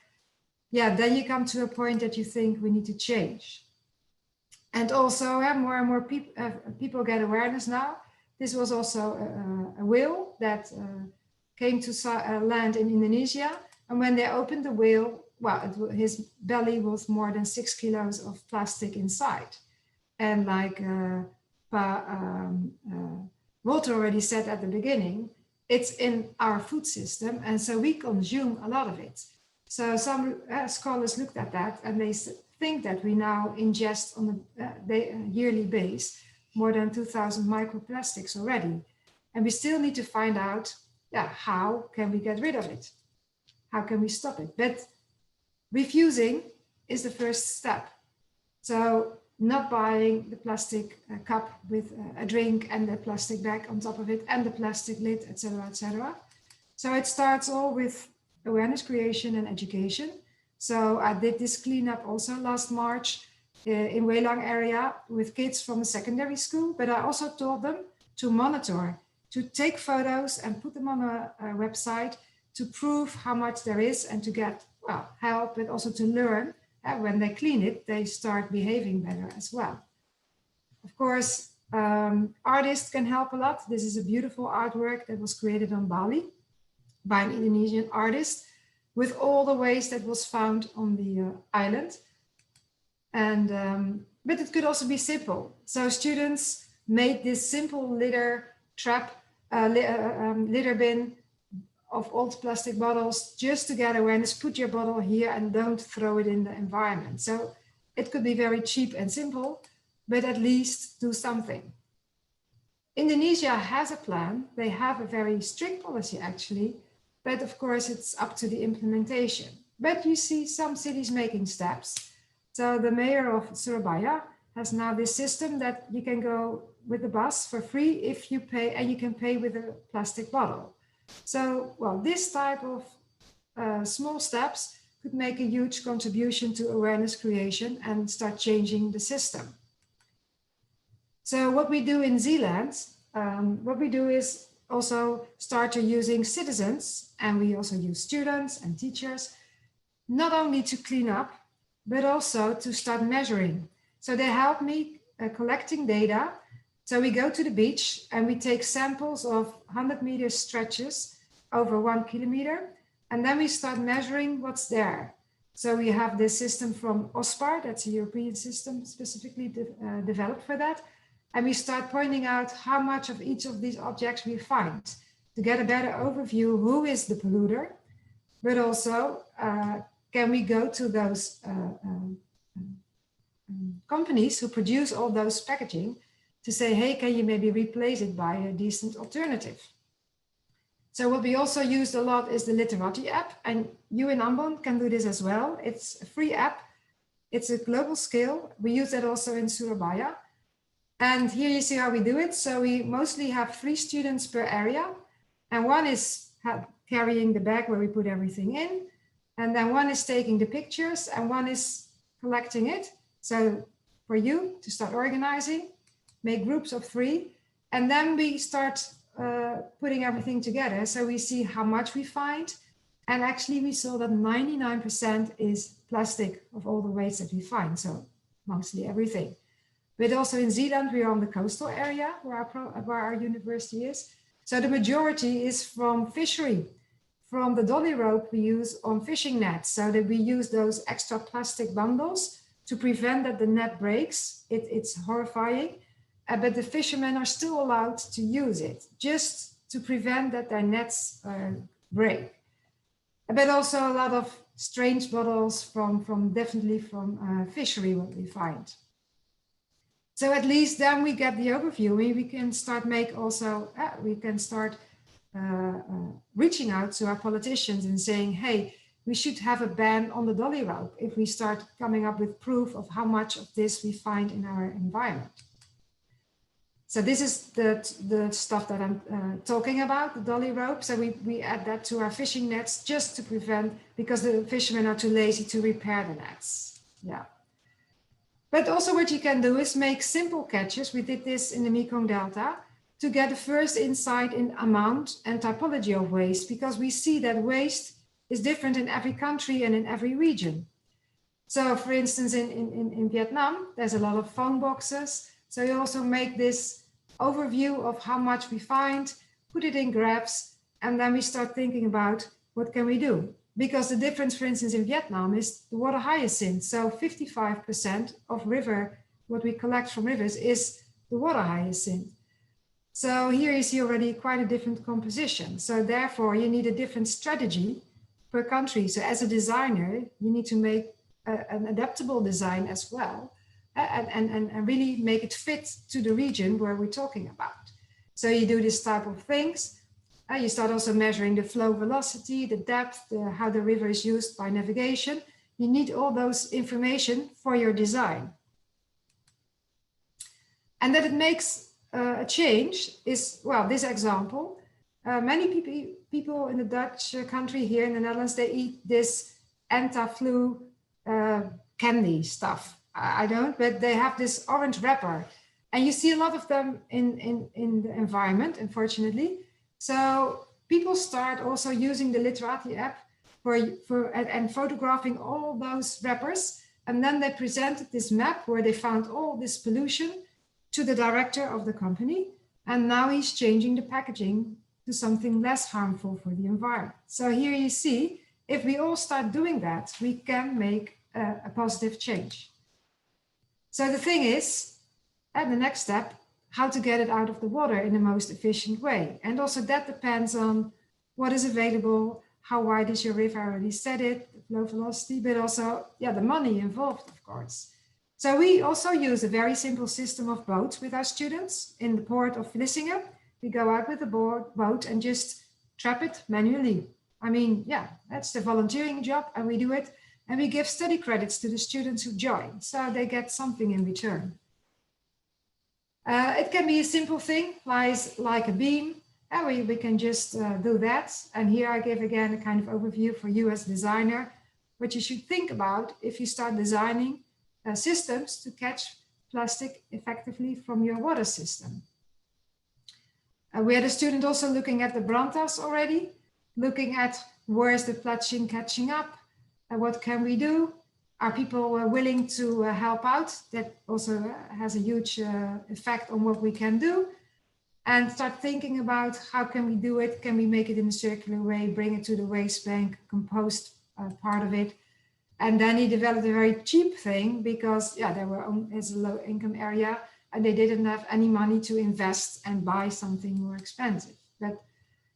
yeah, then you come to a point that you think we need to change. And also more and more people get awareness now. This was also a whale that came to land in Indonesia. And when they opened the whale, well, his belly was more than 6 kilos of plastic inside. And like Walter already said at the beginning, it's in our food system. And so we consume a lot of it. So some scholars looked at that and they think that we now ingest on a yearly base more than 2,000 microplastics already. And we still need to find out, how can we get rid of it? How can we stop it? But refusing is the first step. So not buying the plastic cup with a drink and the plastic bag on top of it and the plastic lid, etc., etc. So it starts all with awareness creation and education. So I did this cleanup also last March in Welang area with kids from a secondary school, but I also told them to monitor, to take photos and put them on a website to prove how much there is and to get well, help, but also to learn. When they clean it, they start behaving better as well. Of course, artists can help a lot. This is a beautiful artwork that was created on Bali by an Indonesian artist with all the waste that was found on the island. And but it could also be simple. So students made this simple litter trap, litter bin of old plastic bottles just to get awareness. Put your bottle here and don't throw it in the environment. So it could be very cheap and simple, but at least do something. Indonesia has a plan. They have a very strict policy actually, but of course it's up to the implementation. But you see some cities making steps. So the mayor of Surabaya has now this system that you can go with the bus for free if you pay, and you can pay with a plastic bottle. So, well, this type of small steps could make a huge contribution to awareness creation and start changing the system. So what we do in Zealand, what we do is also start to using citizens, and we also use students and teachers, not only to clean up, but also to start measuring. So they help me collecting data. So we go to the beach and we take samples of 100-meter stretches over 1 kilometer, and then we start measuring what's there. So we have this system from OSPAR, that's a European system specifically developed for that. And we start pointing out how much of each of these objects we find to get a better overview, who is the polluter, but also can we go to those companies who produce all those packaging to say, hey, can you maybe replace it by a decent alternative? So what we also used a lot is the Literati app, and you in Ambon can do this as well. It's a free app. It's a global scale. We use that also in Surabaya. And here you see how we do it. So we mostly have 3 students per area, and one is carrying the bag where we put everything in. And then one is taking the pictures and one is collecting it. So for you to start organizing, make groups of 3, and then we start putting everything together. So we see how much we find. And actually we saw that 99% is plastic of all the waste that we find. So mostly everything. But also in Zealand, we are on the coastal area where our university is. So the majority is from fishery. From the dolly rope we use on fishing nets, so that we use those extra plastic bundles to prevent that the net breaks. It's horrifying, but the fishermen are still allowed to use it just to prevent that their nets break. But also a lot of strange bottles definitely from fishery, what we find. So at least then we get the overview. We can start reaching out to our politicians and saying, hey, we should have a ban on the dolly rope if we start coming up with proof of how much of this we find in our environment. So this is the stuff that I'm talking about, the dolly rope. So we add that to our fishing nets just to prevent, because the fishermen are too lazy to repair the nets. Yeah. But also what you can do is make simple catches. We did this in the Mekong Delta to get the first insight in amount and typology of waste, because we see that waste is different in every country and in every region. So for instance, in Vietnam, there's a lot of phone boxes. So you also make this overview of how much we find, put it in graphs, and then we start thinking about what can we do? Because the difference, for instance, in Vietnam is the water hyacinth. So 55% of what we collect from rivers is the water hyacinth. So here you see already quite a different composition. So therefore you need a different strategy per country. So as a designer, you need to make an adaptable design as well, and really make it fit to the region where we're talking about. So you do this type of things. You start also measuring the flow velocity, the depth, how the river is used by navigation. You need all those information for your design. And that it makes a change is, well, this example. Many people in the Dutch country here in the Netherlands, they eat this anti-flu candy stuff. I don't, but they have this orange wrapper. And you see a lot of them in the environment, unfortunately. So people start also using the Literati app and photographing all those wrappers. And then they presented this map where they found all this pollution to the director of the company. And now he's changing the packaging to something less harmful for the environment. So here you see, if we all start doing that, we can make a positive change. So the thing is, at the next step, how to get it out of the water in the most efficient way. And also that depends on what is available, how wide is your river, I already said it, the flow velocity, but also, yeah, the money involved, of course. So we also use a very simple system of boats with our students in the port of Vlissingen. We go out with the boat and just trap it manually. I mean, yeah, that's the volunteering job, and we do it. And we give study credits to the students who join, so they get something in return. It can be a simple thing, like a beam, and we can just do that. And here I give again a kind of overview for you as designer, what you should think about if you start designing systems to catch plastic effectively from your water system. We had a student also looking at the Brantas already, looking at where's the plastic catching up, and what can we do? Are people willing to help out? That also has a huge effect on what we can do. And start thinking about how can we do it? Can we make it in a circular way, bring it to the waste bank, compost part of it? And then he developed a very cheap thing because, yeah, they were as a low income area and they didn't have any money to invest and buy something more expensive. But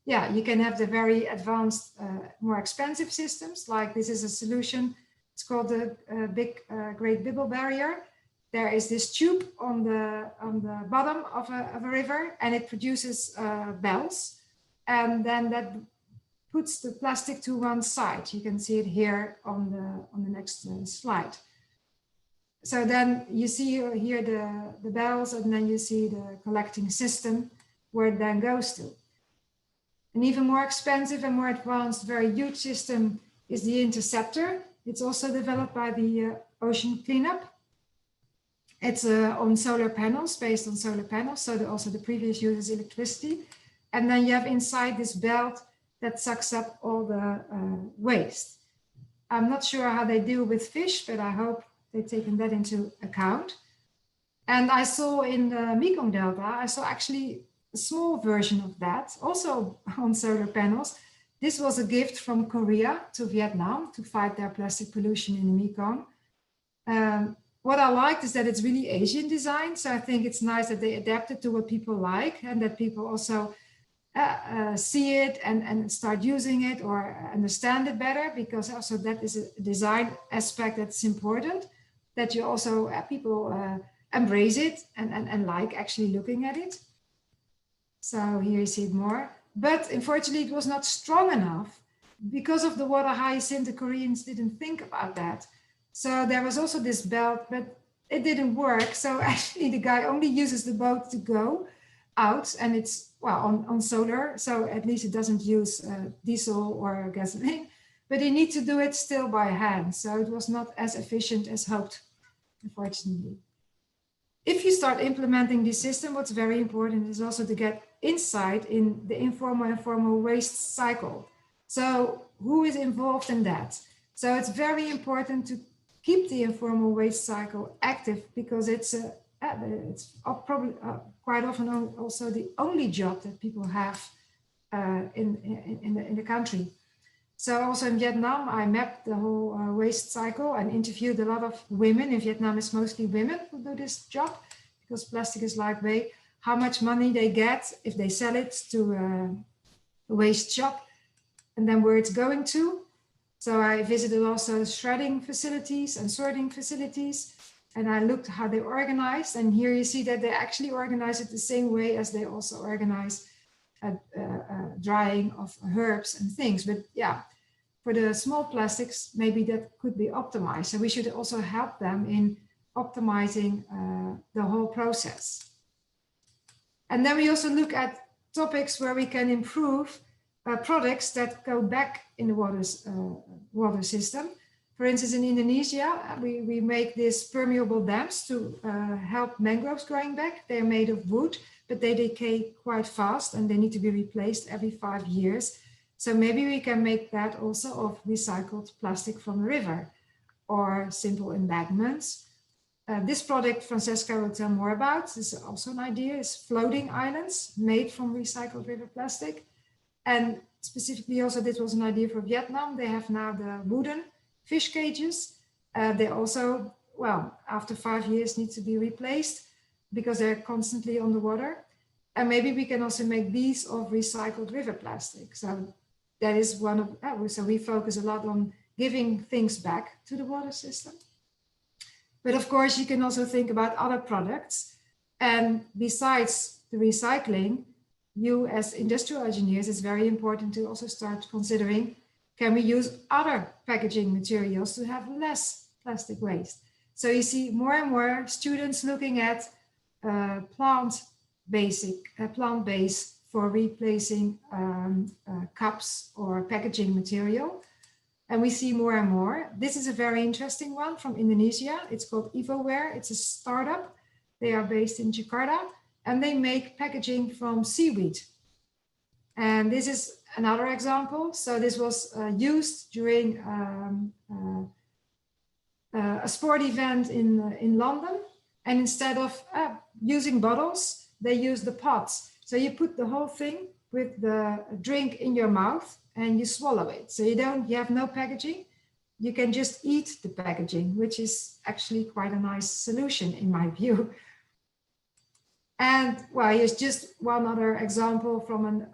yeah, you can have the very advanced, more expensive systems. Like this is a solution. It's called the Great Bibble Barrier. There is this tube on the bottom of a river, and it produces bells, and then that puts the plastic to one side. You can see it here on the next slide. So then you see here the bells, and then you see the collecting system where it then goes to. An even more expensive and more advanced, very huge system is the interceptor. It's also developed by the Ocean Cleanup. It's on solar panels, based on solar panels. So also the previous uses electricity. And then you have inside this belt that sucks up all the waste. I'm not sure how they deal with fish, but I hope they've taken that into account. And I saw in the Mekong Delta, I saw actually a small version of that, also on solar panels. This was a gift from Korea to Vietnam to fight their plastic pollution in the Mekong. What I liked is that it's really Asian design. So I think it's nice that they adapted to what people like and that people also see it and start using it or understand it better, because also that is a design aspect that's important, that you also people embrace it and like actually looking at it. So here you see it more. But unfortunately, it was not strong enough because of the water hyacinth. The Koreans didn't think about that. So there was also this belt, but it didn't work. So actually the guy only uses the boat to go out, and it's, well, on solar. So at least it doesn't use diesel or gasoline, but you need to do it still by hand. So it was not as efficient as hoped, unfortunately. If you start implementing this system, what's very important is also to get insight in the informal and formal waste cycle. So who is involved in that? So it's very important to keep the informal waste cycle active, because it's probably quite often also the only job that people have in the country. So also in Vietnam, I mapped the whole waste cycle and interviewed a lot of women. In Vietnam, it's mostly women who do this job because plastic is lightweight. How much money they get if they sell it to a waste shop, and then where it's going to. So I visited also shredding facilities and sorting facilities, and I looked how they organized. And here you see that they actually organize it the same way as they also organize drying of herbs and things. But yeah, for the small plastics, maybe that could be optimized. So we should also help them in optimizing the whole process. And then we also look at topics where we can improve products that go back in the water system. For instance, in Indonesia, we make these permeable dams to help mangroves growing back. They're made of wood, but they decay quite fast and they need to be replaced every 5 years. So maybe we can make that also of recycled plastic from the river or simple embankments. This project Francesca will tell more about. This is also an idea, is floating islands made from recycled river plastic. And specifically also this was an idea for Vietnam. They have now the wooden fish cages. They also, well, after 5 years need to be replaced because they're constantly on the water. And maybe we can also make these of recycled river plastic. So that is one of, so we focus a lot on giving things back to the water system. But of course, you can also think about other products. And besides the recycling, you as industrial engineers, it's very important to also start considering, can we use other packaging materials to have less plastic waste? So you see more and more students looking at plant-based for replacing cups or packaging material. And we see more and more. This is a very interesting one from Indonesia. It's called EvoWare. It's a startup. They are based in Jakarta and they make packaging from seaweed. And this is another example. So this was used during a sport event in London. And instead of using bottles, they use the pots. So you put the whole thing with the drink in your mouth and you swallow it. So you have no packaging. You can just eat the packaging, which is actually quite a nice solution in my view. And well, here's just one other example from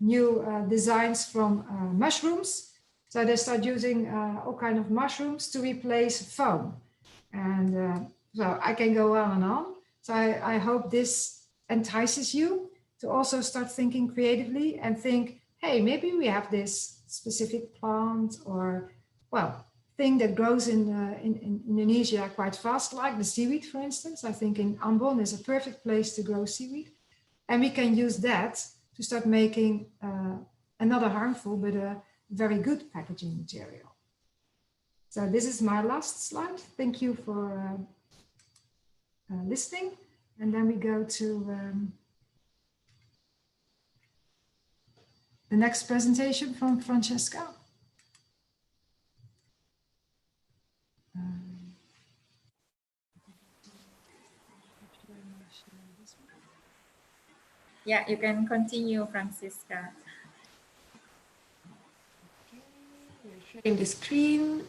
new designs from mushrooms. So they start using all kinds of mushrooms to replace foam. And so I can go on and on. So I hope this entices you to also start thinking creatively and think, hey, maybe we have this specific plant or, well, thing that grows in Indonesia quite fast, like the seaweed, for instance. I think in Ambon is a perfect place to grow seaweed. And we can use that to start making another harmful, but a very good packaging material. So this is my last slide. Thank you for listening. And then we go to the next presentation from Francesca. Yeah, you can continue, Francisca. Sharing the screen.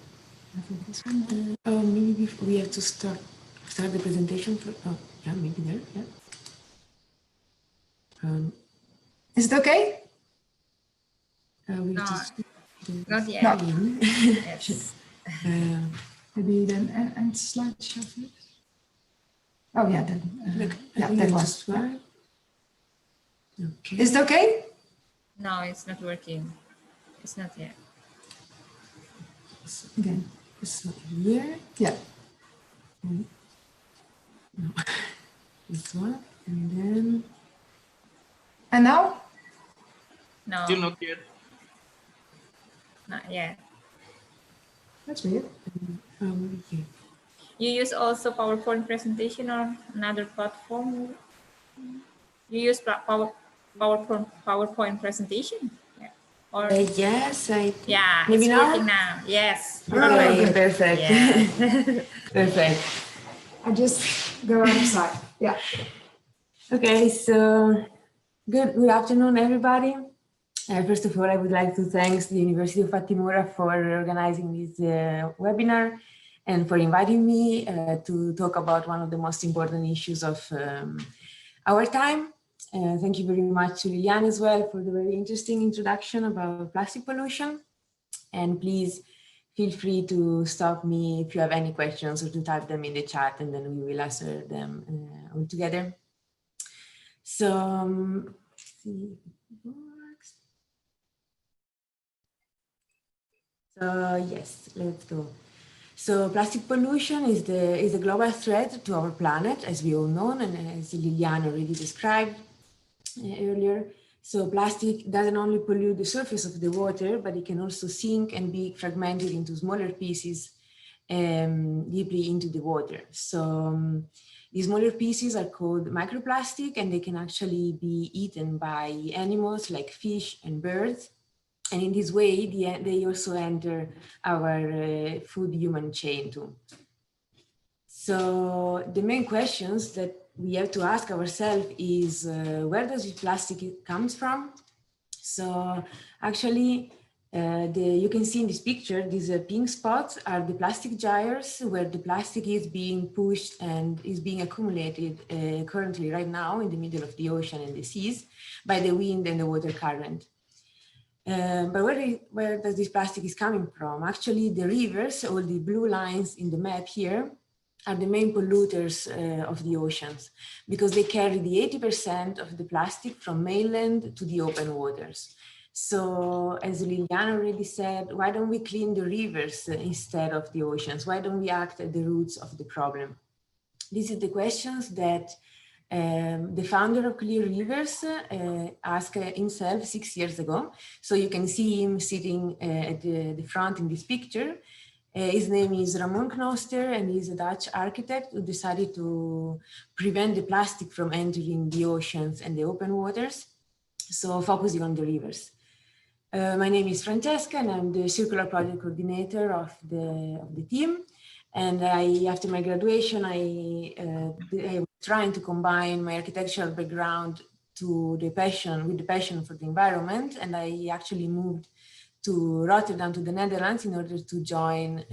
Maybe we have to start the presentation. Yeah, maybe there. Yeah. Is it okay? We No, just not yet. No. Yes. Maybe then end slideshow first. Oh yeah, then. yeah, that was fine. Okay. Is it okay? No, it's not working. It's not yet. Again. It's not here. Yeah. No. This one, and then. And now? No, Still not yet. not yet. That's weird. Okay. You use also PowerPoint presentation or another platform? You use PowerPoint presentation? Yeah. Or Yes, yeah, maybe it's now? working now. Yes. Okay, perfect. Yeah. Perfect. I just go outside. Yeah. Okay, so good afternoon, everybody. First of all, I would like to thank the University of Fatimura for organizing this webinar and for inviting me to talk about one of the most important issues of our time. Thank you very much to Liliane as well for the very interesting introduction about plastic pollution. And please feel free to stop me if you have any questions or to type them in the chat and then we will answer them all together. So, let's see if it works. So yes, let's go. So plastic pollution is the global threat to our planet, as we all know, and as Liliane already described earlier. So plastic doesn't only pollute the surface of the water, but it can also sink and be fragmented into smaller pieces deeply into the water. So These smaller pieces are called microplastic, and they can actually be eaten by animals like fish and birds. And in this way, they also enter our food human chain too. So the main questions that we have to ask ourselves is where does this plastic comes from? So actually, you can see in this picture, these pink spots are the plastic gyres where the plastic is being pushed and is being accumulated currently right now in the middle of the ocean and the seas by the wind and the water current. But where does this plastic is coming from? Actually, the rivers, all the blue lines in the map here, are the main polluters of the oceans because they carry the 80% of the plastic from mainland to the open waters. So as Liliana already said, why don't we clean the rivers instead of the oceans? Why don't we act at the roots of the problem? These are the questions that the founder of Clear Rivers asked himself 6 years ago. So you can see him sitting at the front in this picture. His name is Ramon Knoster, and he's a Dutch architect who decided to prevent the plastic from entering the oceans and the open waters, so focusing on the rivers. My name is Francesca, and I'm the circular project coordinator of the team. And after my graduation, I was trying to combine my architectural background with the passion for the environment, and I actually moved to Rotterdam, to the Netherlands, in order to join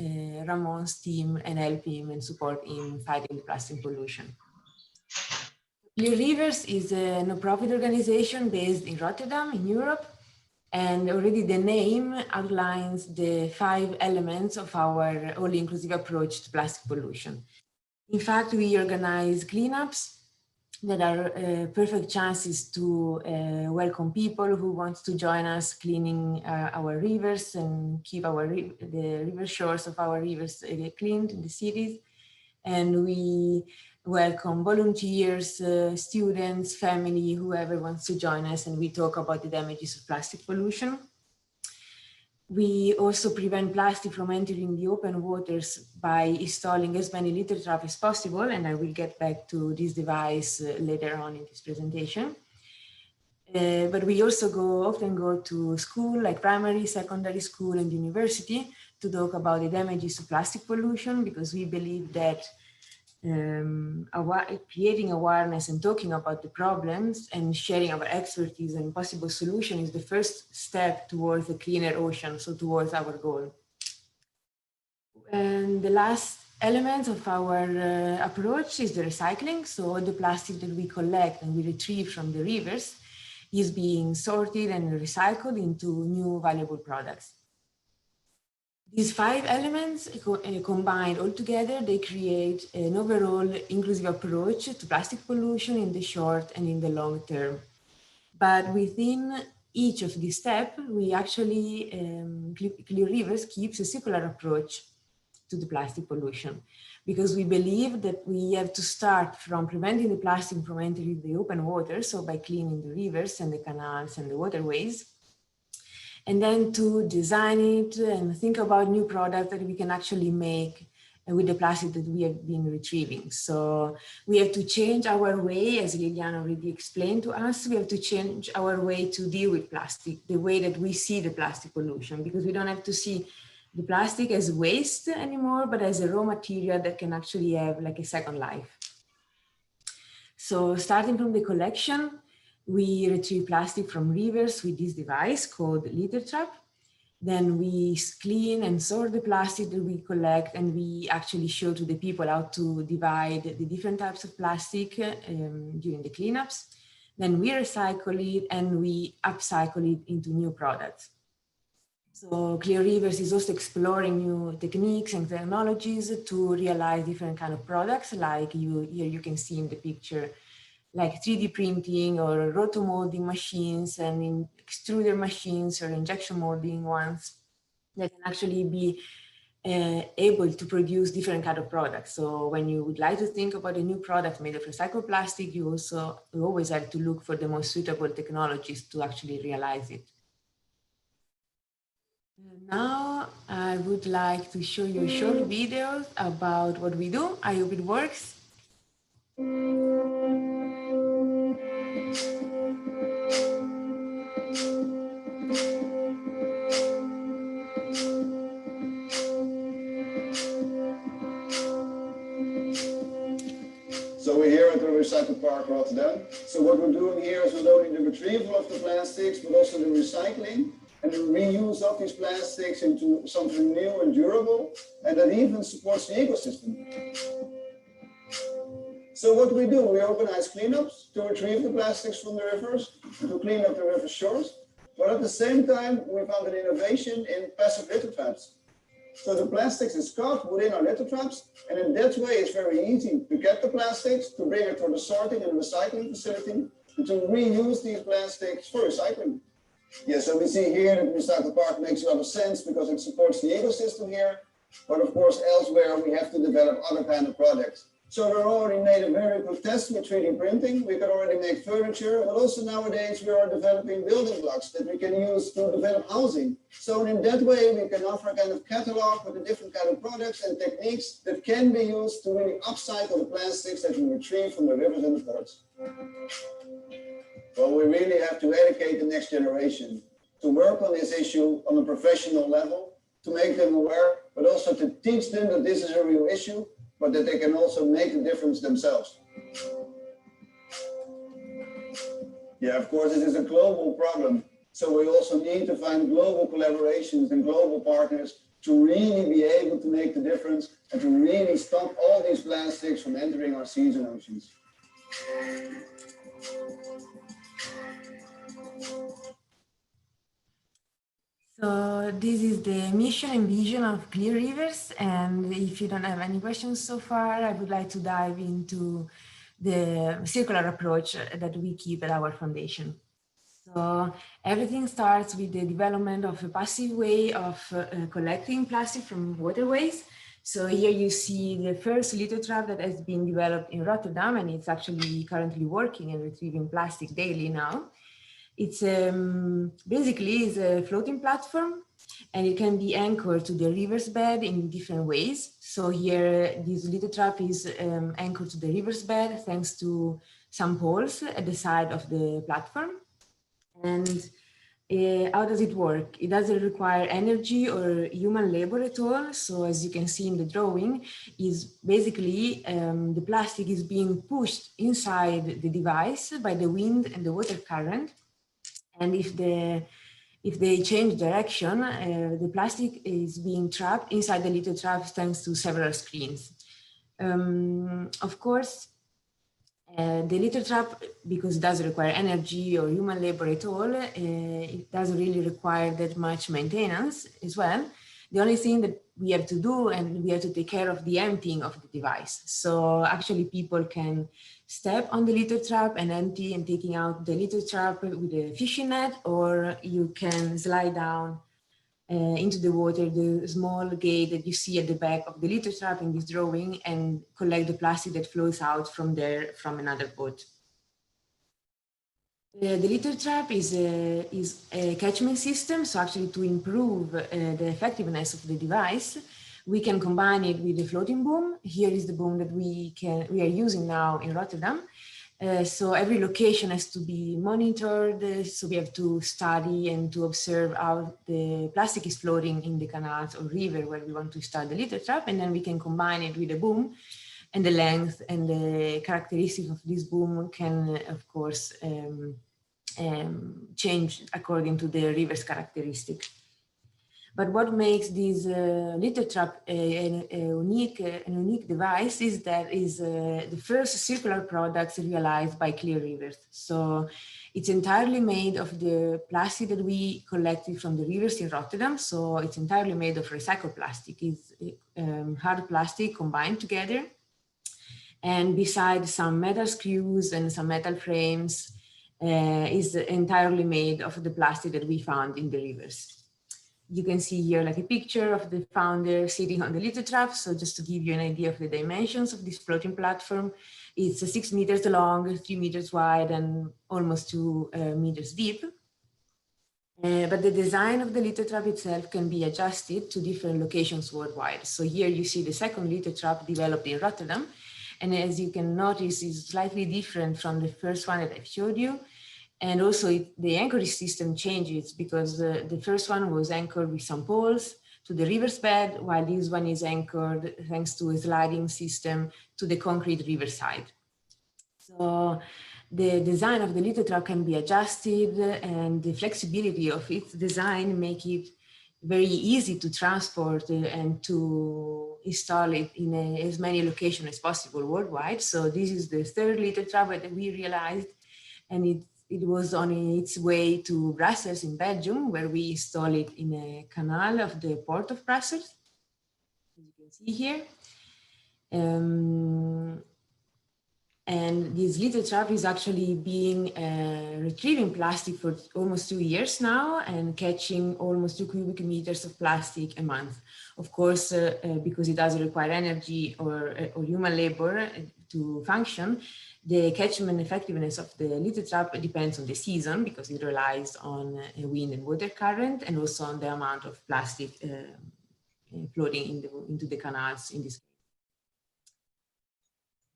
Ramon's team and help him and support him fighting the plastic pollution. Clear Rivers is a no-profit organization based in Rotterdam, in Europe, and already the name outlines the 5 elements of our all-inclusive approach to plastic pollution. In fact, we organize cleanups that are perfect chances to welcome people who want to join us cleaning our rivers and keep the river shores of our rivers cleaned in the cities. And we welcome volunteers, students, family, whoever wants to join us, and we talk about the damages of plastic pollution. We also prevent plastic from entering the open waters by installing as many litter traps as possible, and I will get back to this device later on in this presentation. But we also often go to school, like primary, secondary school, and university, to talk about the damages of plastic pollution, because we believe that creating awareness and talking about the problems and sharing our expertise and possible solution is the first step towards a cleaner ocean, so towards our goal. And the last element of our approach is the recycling. So all the plastic that we collect and we retrieve from the rivers is being sorted and recycled into new valuable products. These 5 elements combined all together, they create an overall inclusive approach to plastic pollution in the short and in the long term. But within each of these steps, we actually, Clear Rivers keeps a circular approach to the plastic pollution, because we believe that we have to start from preventing the plastic from entering the open water, so by cleaning the rivers and the canals and the waterways, and then to design it and think about new products that we can actually make with the plastic that we have been retrieving. So we have to change our way, as Liliana already explained to us, we have to change our way to deal with plastic, the way that we see the plastic pollution, because we don't have to see the plastic as waste anymore, but as a raw material that can actually have like a second life. So starting from the collection, we retrieve plastic from rivers with this device called litter trap. Then we clean and sort the plastic that we collect, and we actually show to the people how to divide the different types of plastic during the cleanups. Then we recycle it and we upcycle it into new products. So Clear Rivers is also exploring new techniques and technologies to realize different kind of products, like here you can see in the picture, like 3D printing or rotomolding machines and in extruder machines or injection molding ones that can actually be able to produce different kind of products. So when you would like to think about a new product made of recycled plastic, you always have to look for the most suitable technologies to actually realize it. Now I would like to show you a short video about what we do. I hope it works. So we're here at the Recycle Park Rotterdam. So what we're doing here is not only the retrieval of the plastics, but also the recycling and the reuse of these plastics into something new and durable, and that even supports the ecosystem. So what do? We organize cleanups to retrieve the plastics from the rivers, to clean up the river shores. But at the same time, we found an innovation in passive litter traps. So the plastics is caught within our litter traps, and in that way it's very easy to get the plastics, to bring it to the sorting and recycling facility, and to reuse these plastics for recycling. Yeah, so we see here that Recycle Park makes a lot of sense because it supports the ecosystem here, but of course elsewhere we have to develop other kind of products. So we already made a very good test with 3D printing. We can already make furniture, but also nowadays we are developing building blocks that we can use to develop housing. So in that way we can offer a kind of catalog with the different kind of products and techniques that can be used to really upcycle the plastics that we retrieve from the rivers and the ports. Well, we really have to educate the next generation to work on this issue on a professional level, to make them aware, but also to teach them that this is a real issue, but that they can also make a difference themselves. Yeah, of course, this is a global problem. So we also need to find global collaborations and global partners to really be able to make the difference and to really stop all these plastics from entering our seas and oceans. So this is the mission and vision of Clear Rivers, and if you don't have any questions so far, I would like to dive into the circular approach that we keep at our foundation. So everything starts with the development of a passive way of collecting plastic from waterways. So here you see the first litter trap that has been developed in Rotterdam, and it's actually currently working and retrieving plastic daily now. It's basically is a floating platform, and it can be anchored to the river's bed in different ways. So here, this litter trap is anchored to the river's bed thanks to some poles at the side of the platform. And how does it work? It doesn't require energy or human labor at all. So as you can see in the drawing, is basically the plastic is being pushed inside the device by the wind and the water current. And if they change direction, the plastic is being trapped inside the litter trap thanks to several screens. Of course, the litter trap, because it doesn't require energy or human labor at all, it doesn't really require that much maintenance as well. The only thing that we have to do, and we have to take care of the emptying of the device. So actually people can step on the litter trap and empty and taking out the litter trap with a fishing net, or you can slide down into the water, the small gate that you see at the back of the litter trap in this drawing, and collect the plastic that flows out from there from another boat. The litter trap is a catchment system. So actually to improve the effectiveness of the device, we can combine it with a floating boom. Here is the boom that we are using now in Rotterdam. So every location has to be monitored. So we have to study and to observe how the plastic is floating in the canals or river where we want to start the litter trap. And then we can combine it with a boom, and the length and the characteristics of this boom can, of course, change according to the river's characteristic. But what makes this litter trap a unique device is that is the first circular products realized by Clear Rivers. So it's entirely made of the plastic that we collected from the rivers in Rotterdam. So it's entirely made of recycled plastic. It's hard plastic combined together. And besides some metal screws and some metal frames, is entirely made of the plastic that we found in the rivers. You can see here like a picture of the founder sitting on the litter trap. So just to give you an idea of the dimensions of this floating platform, it's 6 meters long, 3 meters wide, and almost 2 meters deep. But the design of the litter trap itself can be adjusted to different locations worldwide. So here you see the second litter trap developed in Rotterdam. And as you can notice, it's slightly different from the first one that I showed you. And also the anchorage system changes because the first one was anchored with some poles to the river's bed, while this one is anchored thanks to a sliding system to the concrete riverside. So the design of the lithotrap can be adjusted, and the flexibility of its design make it very easy to transport and to install it in as many locations as possible worldwide. So this is the third lithotrap that we realized, and it was on its way to Brussels in Belgium, where we installed it in a canal of the port of Brussels, as you can see here. And this lithotrap is actually being retrieving plastic for almost 2 years now and catching almost 2 cubic meters of plastic a month. Of course, because it doesn't require energy or human labor to function, the catchment effectiveness of the lithotrap depends on the season because it relies on wind and water current, and also on the amount of plastic floating into the canals in this case.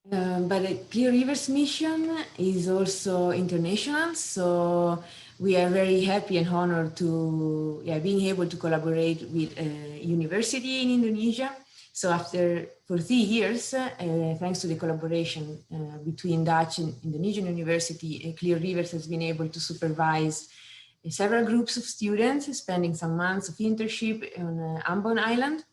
But the Clear Rivers mission is also international, so we are very happy and honored to being able to collaborate with a university in Indonesia. So for 3 years, thanks to the collaboration between Dutch and Indonesian university, Clear Rivers has been able to supervise several groups of students, spending some months of internship on Ambon Island.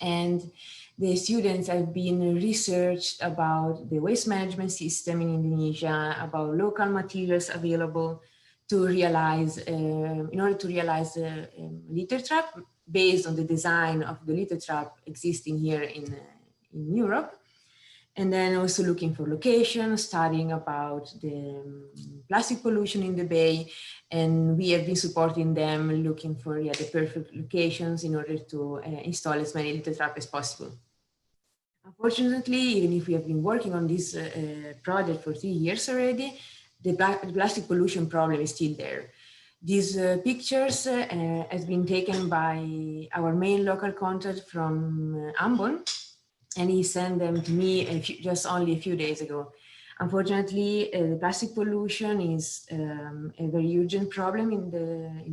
And the students have been researched about the waste management system in Indonesia, about local materials available to realize, in order to realize a lithotrap based on the design of the lithotrap existing here in Europe. And then also looking for locations, studying about the plastic pollution in the bay. And we have been supporting them looking for the perfect locations in order to install as many lithotrap as possible. Unfortunately, even if we have been working on this project for 3 years already, the plastic pollution problem is still there. These pictures has been taken by our main local contact from Ambon, and he sent them to me just only a few days ago. Unfortunately, the plastic pollution is a very urgent problem in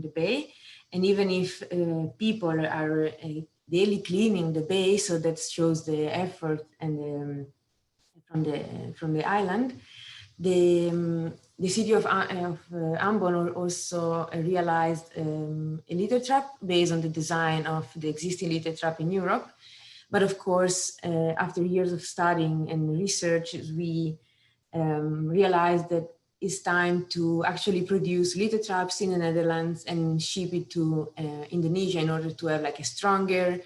the bay, and even if people are daily cleaning the bay, so that shows the effort and from the island. The city of Ambon also realized a lithotrap based on the design of the existing lithotrap in Europe. But of course, after years of studying and research, we realized that it's time to actually produce lithotraps in the Netherlands and ship it to Indonesia in order to have like a stronger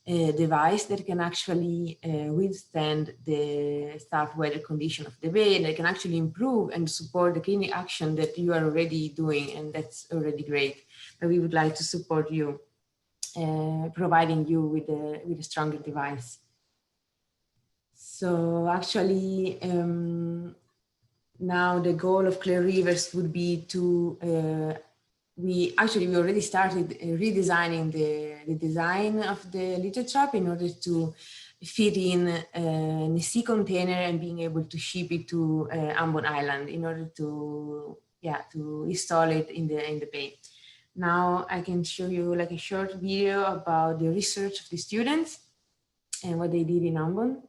device that can actually withstand the tough weather condition of the bay, and that can actually improve and support the cleaning action that you are already doing, and that's already great. But we would like to support you, providing you with a stronger device. So actually, now the goal of Clear Rivers would be to we already started redesigning the design of the lithotrap in order to fit in a sea container and being able to ship it to Ambon Island in order to install it in the bay. Now I can show you like a short video about the research of the students and what they did in Ambon.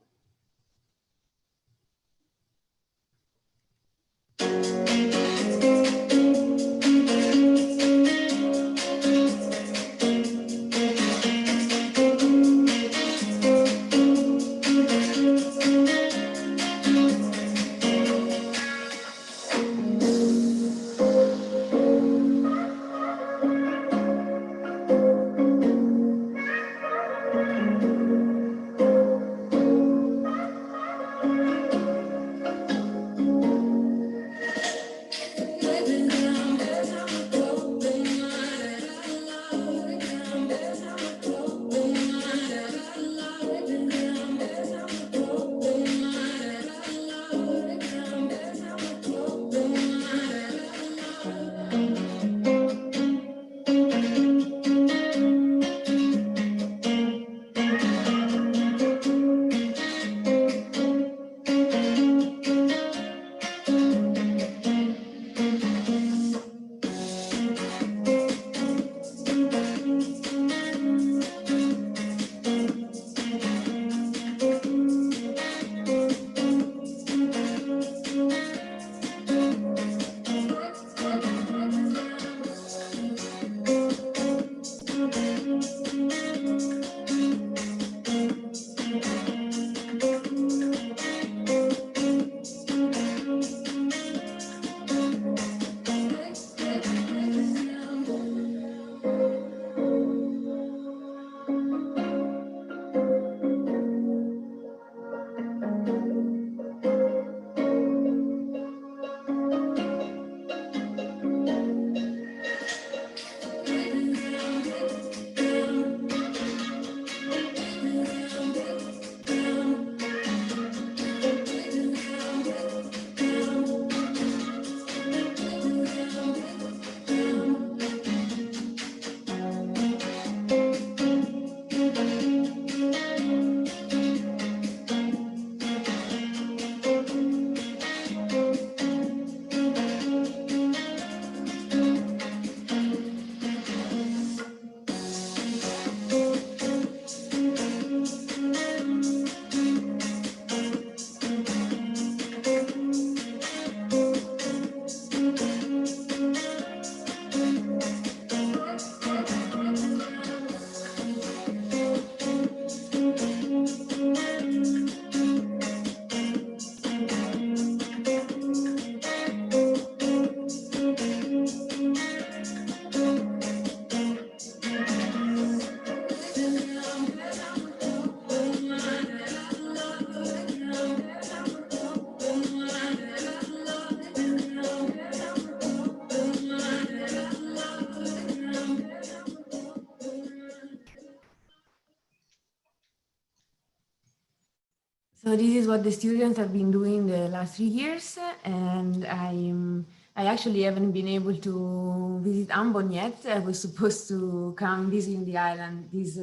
So this is what the students have been doing the last 3 years, and I actually haven't been able to visit Ambon yet. I was supposed to come visiting the island this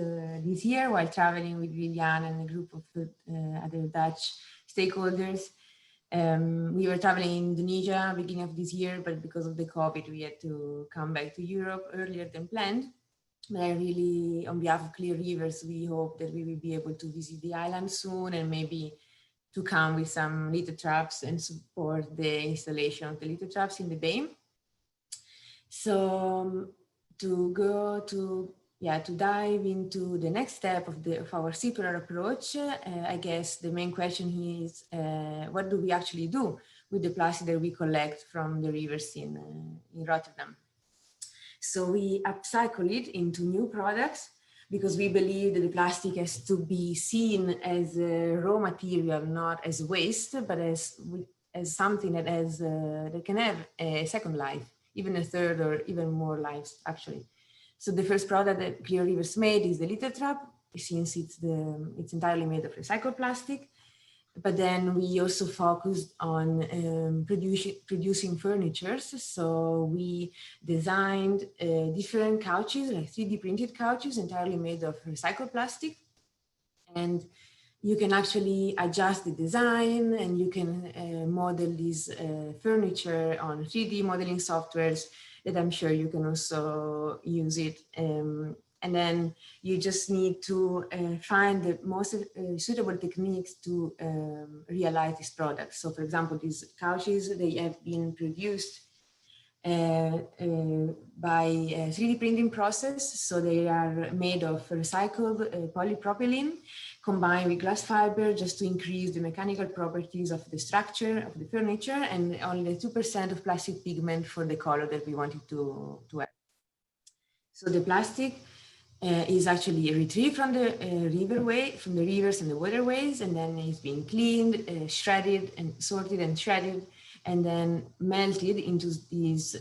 year while traveling with Vivian and a group of other Dutch stakeholders. We were traveling in Indonesia beginning of this year, but because of the COVID, we had to come back to Europe earlier than planned. But I really, on behalf of Clear Rivers, we hope that we will be able to visit the island soon and maybe to come with some little traps and support the installation of the little traps in the bay. So to dive into the next step of our circular approach, I guess the main question here is what do we actually do with the plastic that we collect from the rivers in Rotterdam? So we upcycle it into new products because we believe that the plastic has to be seen as a raw material, not as waste, but as something that that can have a second life, even a third or even more lives actually. So the first product that Clear Rivers made is the litter trap, since it's entirely made of recycled plastic. But then we also focused on producing furniture. So we designed different couches, like 3D printed couches, entirely made of recycled plastic. And you can actually adjust the design, and you can model this furniture on 3D modeling softwares that I'm sure you can also use it. And then you just need to find the most suitable techniques to realize this product. So for example, these couches, they have been produced by a 3D printing process. So they are made of recycled polypropylene combined with glass fiber just to increase the mechanical properties of the structure of the furniture, and only 2% of plastic pigment for the color that we wanted to have. So the plastic is actually retrieved from the from the rivers and the waterways, and then it's been cleaned, shredded and sorted and shredded, and then melted into these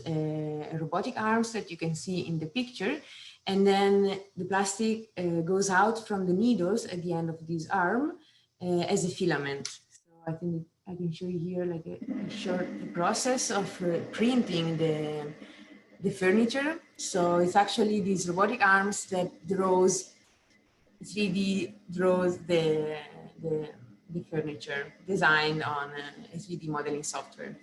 robotic arms that you can see in the picture. And then the plastic goes out from the needles at the end of this arm as a filament. So I think I can show you here like a short process of printing the furniture. So it's actually these robotic arms that 3D draws the furniture designed on a 3D modeling software.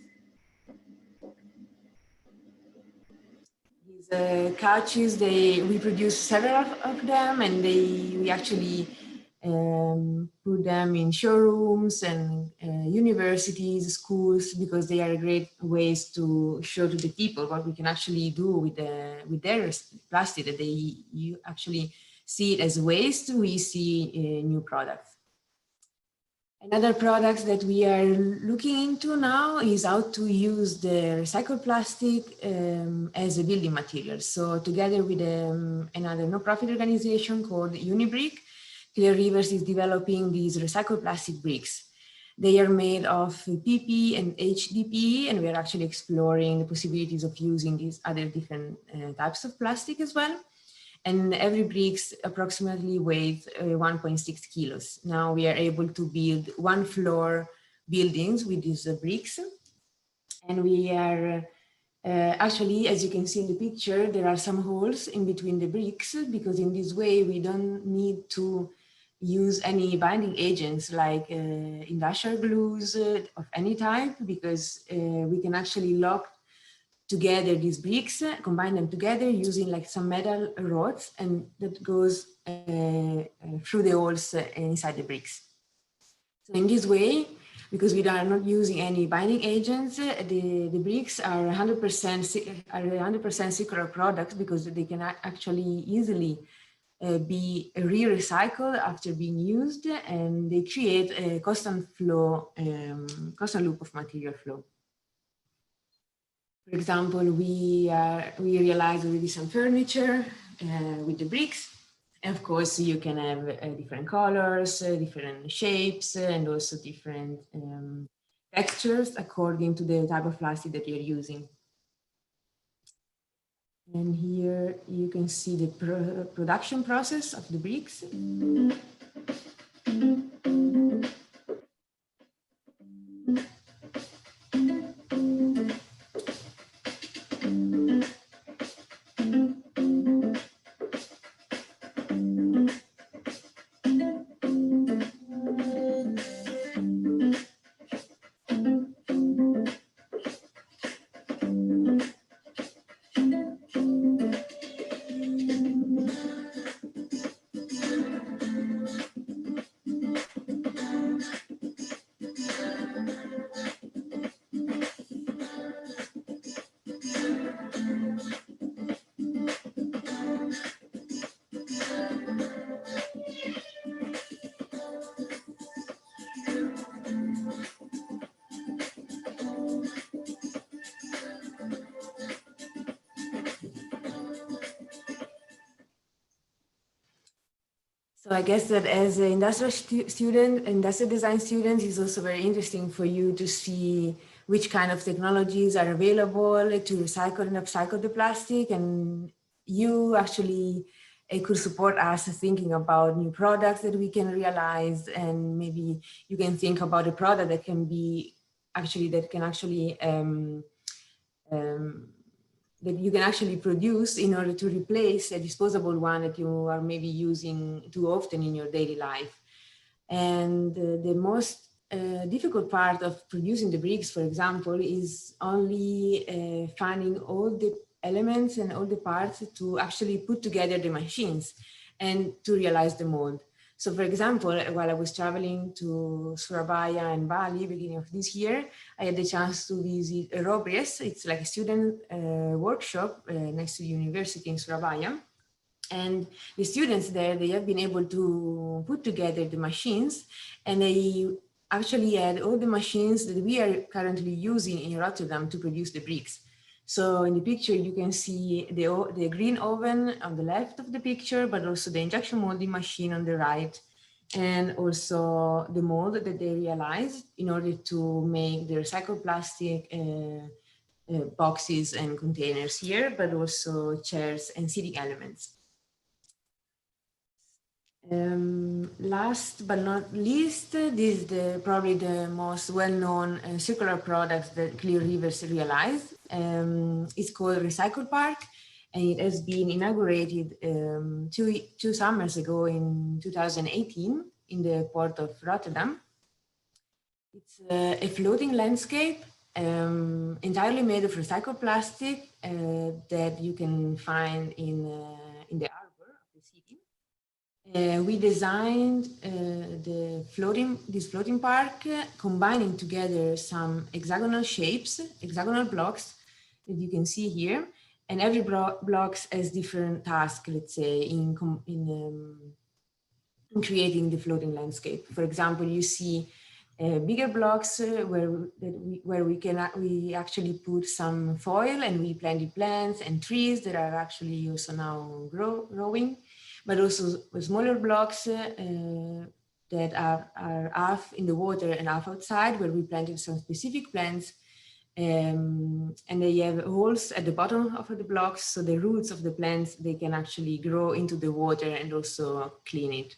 These couches, we produce several of them, and we actually put them in showrooms and universities, schools, because they are great ways to show to the people what we can actually do with their plastic, that you actually see it as waste, we see new products. Another product that we are looking into now is how to use the recycled plastic as a building material. So together with another no-profit organization called UniBrick, Clear Rivers is developing these recycled plastic bricks. They are made of PP and HDPE, and we are actually exploring the possibilities of using these other different types of plastic as well. And every brick approximately weighs 1.6 kilos. Now we are able to build one floor buildings with these bricks. And we are actually, as you can see in the picture, there are some holes in between the bricks, because in this way we don't need to use any binding agents like industrial glues of any type, because we can actually lock together these bricks, combine them together using like some metal rods, and that goes through the holes inside the bricks. So in this way, because we are not using any binding agents, the bricks are 100% circular products, because they can actually easily be re-recycled after being used, and they create a constant flow, constant loop of material flow. For example, we realized already some furniture with the bricks. And of course, you can have different colors, different shapes, and also different textures according to the type of plastic that you're using. And here you can see the production process of the bricks. So I guess that as an industrial design student, it's also very interesting for you to see which kind of technologies are available to recycle and upcycle the plastic. And you actually could support us thinking about new products that we can realize. And maybe you can think about a product that can that you can actually produce in order to replace a disposable one that you are maybe using too often in your daily life. And the most difficult part of producing the bricks, for example, is only finding all the elements and all the parts to actually put together the machines and to realize the mold. So for example, while I was traveling to Surabaya and Bali beginning of this year, I had the chance to visit Robres. It's like a student workshop next to the university in Surabaya. And the students there, they have been able to put together the machines, and they actually had all the machines that we are currently using in Rotterdam to produce the bricks. So in the picture, you can see the green oven on the left of the picture, but also the injection molding machine on the right, and also the mold that they realized in order to make the recycled plastic boxes and containers here, but also chairs and seating elements. Last but not least, this is probably the most well-known circular product that Clear Rivers realized. It's called Recycle Park, and it has been inaugurated two summers ago in 2018 in the port of Rotterdam. It's a floating landscape entirely made of recycled plastic that you can find in the harbor of the city. We designed this floating park, combining together some hexagonal shapes, hexagonal blocks that you can see here, and every block has different tasks, let's say, in creating the floating landscape. For example, you see bigger blocks where we actually put some foil, and we planted plants and trees that are actually also now growing. But also smaller blocks that are half in the water and half outside, where we planted some specific plants. And they have holes at the bottom of the blocks, so the roots of the plants, they can actually grow into the water and also clean it.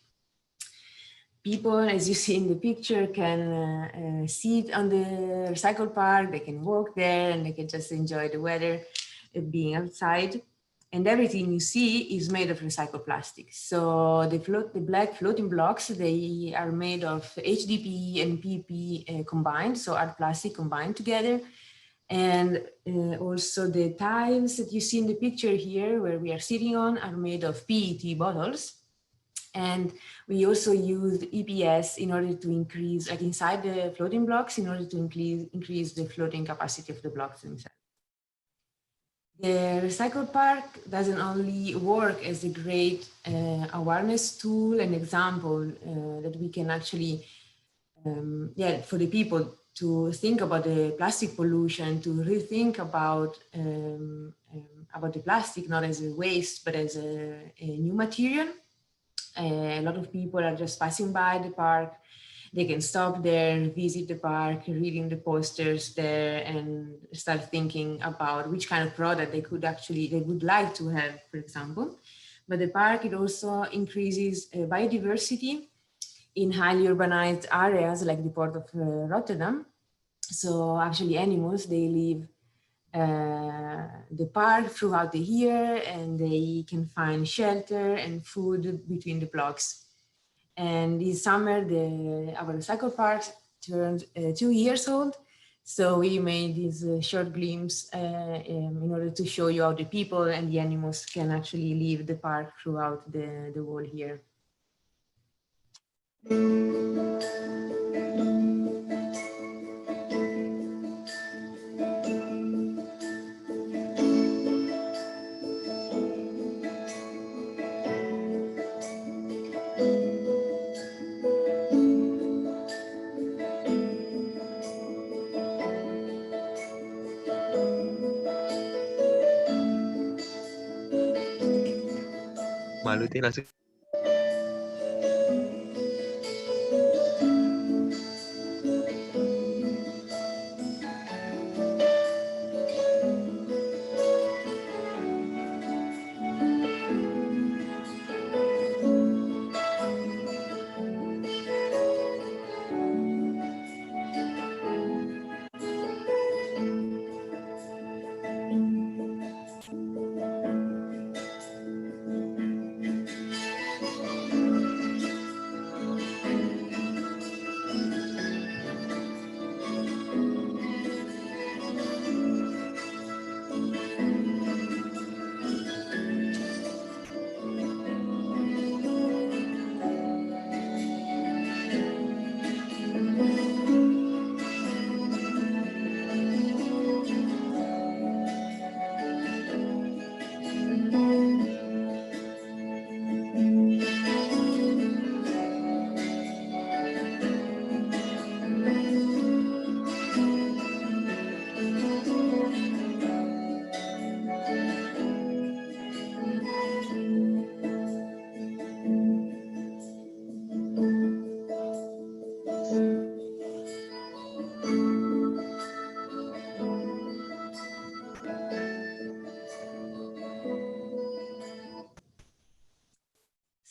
People, as you see in the picture, can sit on the recycle park, they can walk there, and they can just enjoy the weather being outside. And everything you see is made of recycled plastic. So the black floating blocks, they are made of HDPE and PP combined, so hard plastic combined together. And also the tiles that you see in the picture here, where we are sitting on, are made of PET bottles. And we also used EPS in order to increase, like inside the floating blocks, in order to increase the floating capacity of the blocks themselves. The Recycle Park doesn't only work as a great awareness tool and example that we can actually, for the people to think about the plastic pollution, to rethink about the plastic, not as a waste, but as a new material. A lot of people are just passing by the park. They can stop there, visit the park, reading the posters there, and start thinking about which kind of product they would like to have, for example. But the park, it also increases biodiversity in highly urbanized areas like the port of Rotterdam. So actually animals, they live the park throughout the year, and they can find shelter and food between the blocks. And this summer, our recycle park turned 2 years old. So we made this short glimpse in order to show you how the people and the animals can actually leave the park throughout the whole year. Maluti langsung.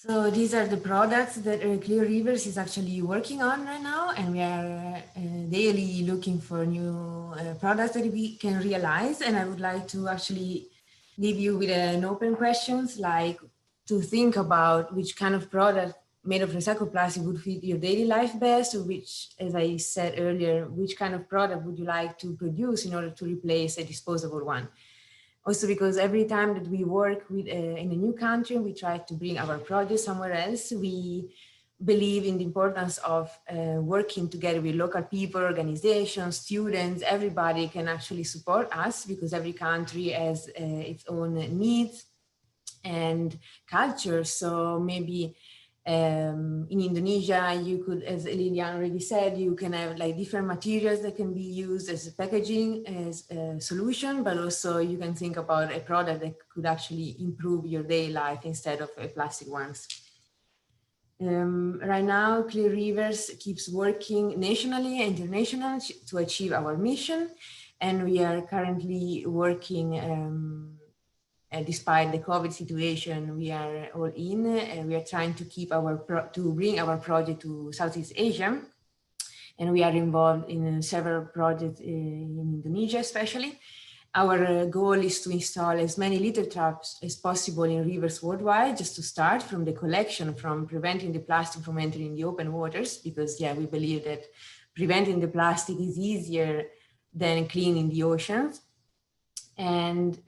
So these are the products that Clear Rivers is actually working on right now, and we are daily looking for new products that we can realize. And I would like to actually leave you with an open questions, like to think about which kind of product made of recycled plastic would fit your daily life best, or which, as I said earlier, which kind of product would you like to produce in order to replace a disposable one? Also, because every time that we work with in a new country, we try to bring our project somewhere else. We believe in the importance of working together with local people, organizations, students. Everybody can actually support us because every country has its own needs and culture. So maybe in Indonesia, you could, as Lilian already said, you can have like different materials that can be used as a packaging, as a solution, but also you can think about a product that could actually improve your daily life instead of plastic ones. Right now, Clear Rivers keeps working nationally and internationally to achieve our mission. And we are currently working despite the COVID situation, we are all in. We are trying to keep to bring our project to Southeast Asia, and we are involved in several projects in Indonesia, especially. Our goal is to install as many litter traps as possible in rivers worldwide, just to start from the collection, from preventing the plastic from entering the open waters, because we believe that preventing the plastic is easier than cleaning the oceans. And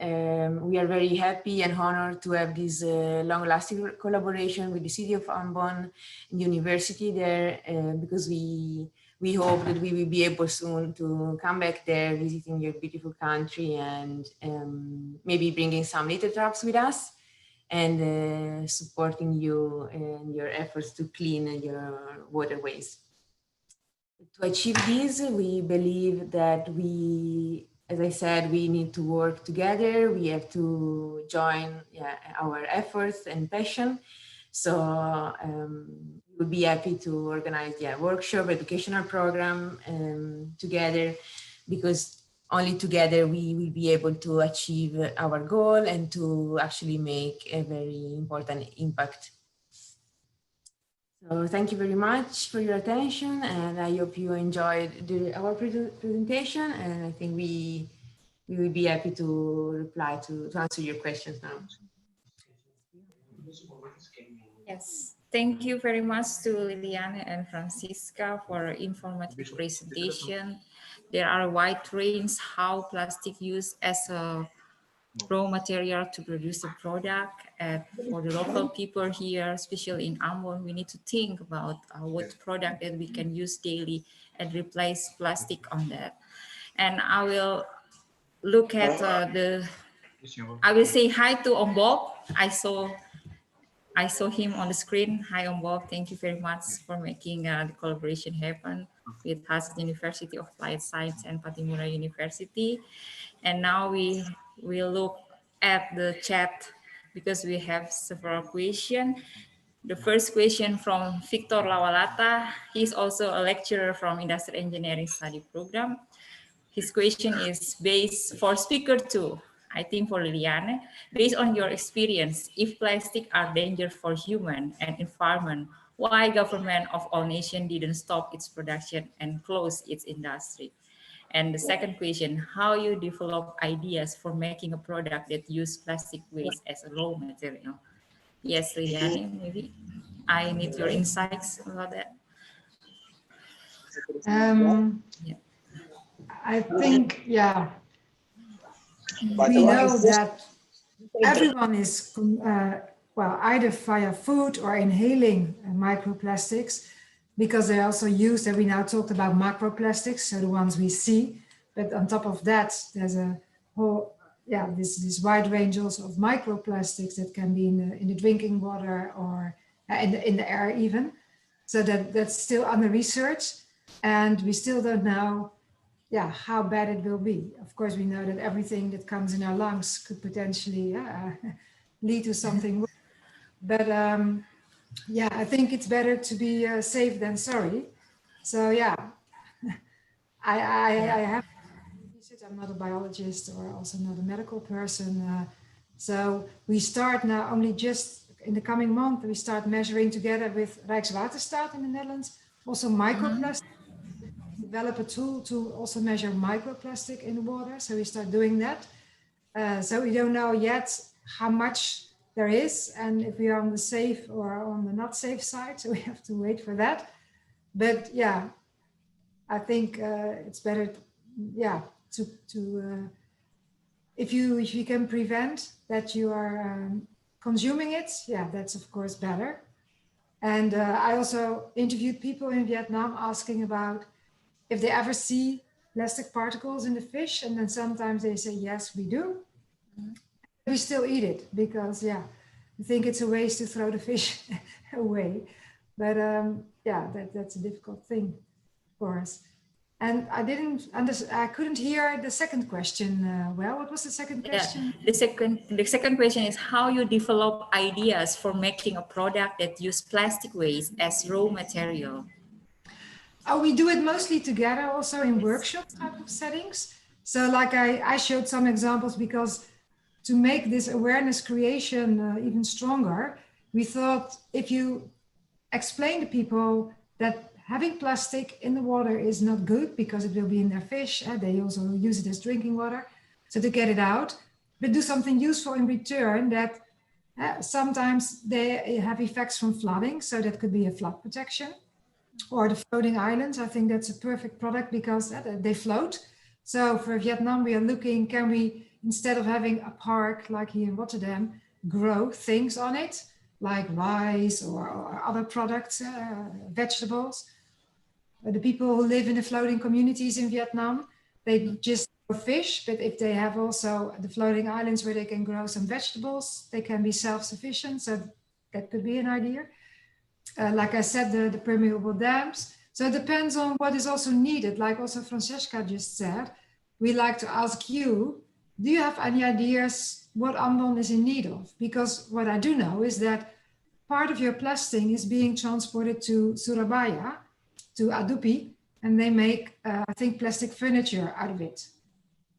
we are very happy and honored to have this long-lasting collaboration with the city of Ambon and the university there, because we hope that we will be able soon to come back there, visiting your beautiful country, and maybe bringing some litter traps with us and supporting you in your efforts to clean your waterways. To achieve this, we believe that as I said, we need to work together. We have to join our efforts and passion. So we'll be happy to organize a workshop, educational program together, because only together we will be able to achieve our goal and to actually make a very important impact. So thank you very much for your attention, and I hope you enjoyed our presentation, and I think we will be happy to reply to answer your questions now. Yes, thank you very much to Liliana and Francisca for informative presentation. There are a wide range how plastic used as a raw material to produce a product. And for the local people here, especially in Ambon, we need to think about what product that we can use daily and replace plastic on that. And I will look at I will say hi to Om Bob. I saw him on the screen. Hi, Om Bob. Thank you very much for making the collaboration happen with Hazard University of Applied Science and Patimura University. And now we will look at the chat because we have several questions. The first question from Victor Lawalata. He's also a lecturer from Industrial Engineering Study Program. His question is based for speaker two, I think for Liliane. Based on your experience, if plastic are danger for human and environment, why government of all nations didn't stop its production and close its industry? And the second question, how you develop ideas for making a product that use plastic waste as a raw material? Yes, Liliane, maybe I need your insights about that. Yeah. I think, we know that everyone is, either via food or inhaling microplastics, because they're also used, and we now talked about macroplastics, so the ones we see, but on top of that, there's a whole, this wide range also of microplastics that can be in the drinking water or in the air even. So that's still under research, and we still don't know how bad it will be. Of course, we know that everything that comes in our lungs could potentially lead to something. But I think it's better to be safe than sorry. So I have research. I'm not a biologist or also not a medical person. So we start now only just in the coming month, we start measuring together with Rijkswaterstaat in the Netherlands, also microplastic. Develop a tool to also measure microplastic in the water. So we start doing that. So we don't know yet how much there is and if we are on the safe or on the not safe side. So we have to wait for that. But yeah, I think it's better, if you can prevent that you are consuming it, yeah, that's of course better. And I also interviewed people in Vietnam asking about if they ever see plastic particles in the fish, and then sometimes they say, yes, we do. We still eat it because, yeah, I think it's a waste to throw the fish away. But yeah, that's a difficult thing for us. And I couldn't hear the second question well. What was the second question? The second question is how you develop ideas for making a product that use plastic waste as raw material. Oh, we do it mostly together also in workshop type of settings. So like I showed some examples because to make this awareness creation even stronger, we thought if you explain to people that having plastic in the water is not good because it will be in their fish, they also use it as drinking water. So to get it out, but do something useful in return that sometimes they have effects from flooding. So that could be a flood protection. Or the floating islands, I think that's a perfect product because they float. So for Vietnam, we are looking, can we, instead of having a park like here in Rotterdam, grow things on it, like rice or other products, vegetables. The people who live in the floating communities in Vietnam, they just grow fish, but if they have also the floating islands where they can grow some vegetables, they can be self-sufficient. So that could be an idea. Like I said, the permeable dams. So it depends on what is also needed. Like also Francesca just said, we like to ask you, do you have any ideas what Ambon is in need of? Because what I do know is that part of your plastic is being transported to Surabaya, to Adupi, and they make, I think, plastic furniture out of it.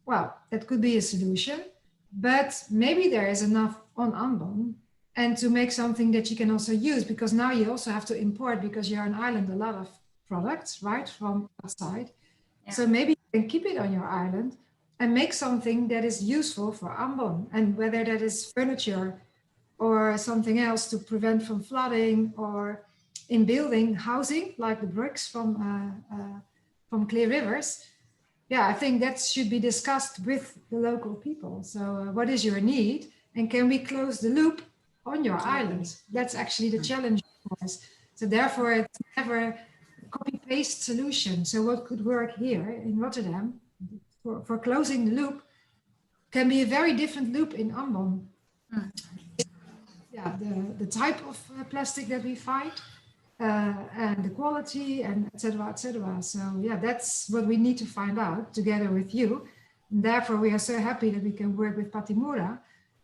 Well, that could be a solution, but maybe there is enough on Ambon and to make something that you can also use, because now you also have to import, because you're an island, a lot of products, right, from outside. Yeah. So maybe you can keep it on your island and make something that is useful for Ambon, and whether that is furniture or something else to prevent from flooding, or in building housing, like the bricks from Clear Rivers. Yeah, I think that should be discussed with the local people. So what is your need, and can we close the loop on your island? That's actually the challenge for us. So therefore, it's never a copy-paste solution. So what could work here in Rotterdam for closing the loop can be a very different loop in Ambon. Yeah, the type of plastic that we find, and the quality, and etc., etc. So yeah, that's what we need to find out together with you. And therefore, we are so happy that we can work with Pattimura,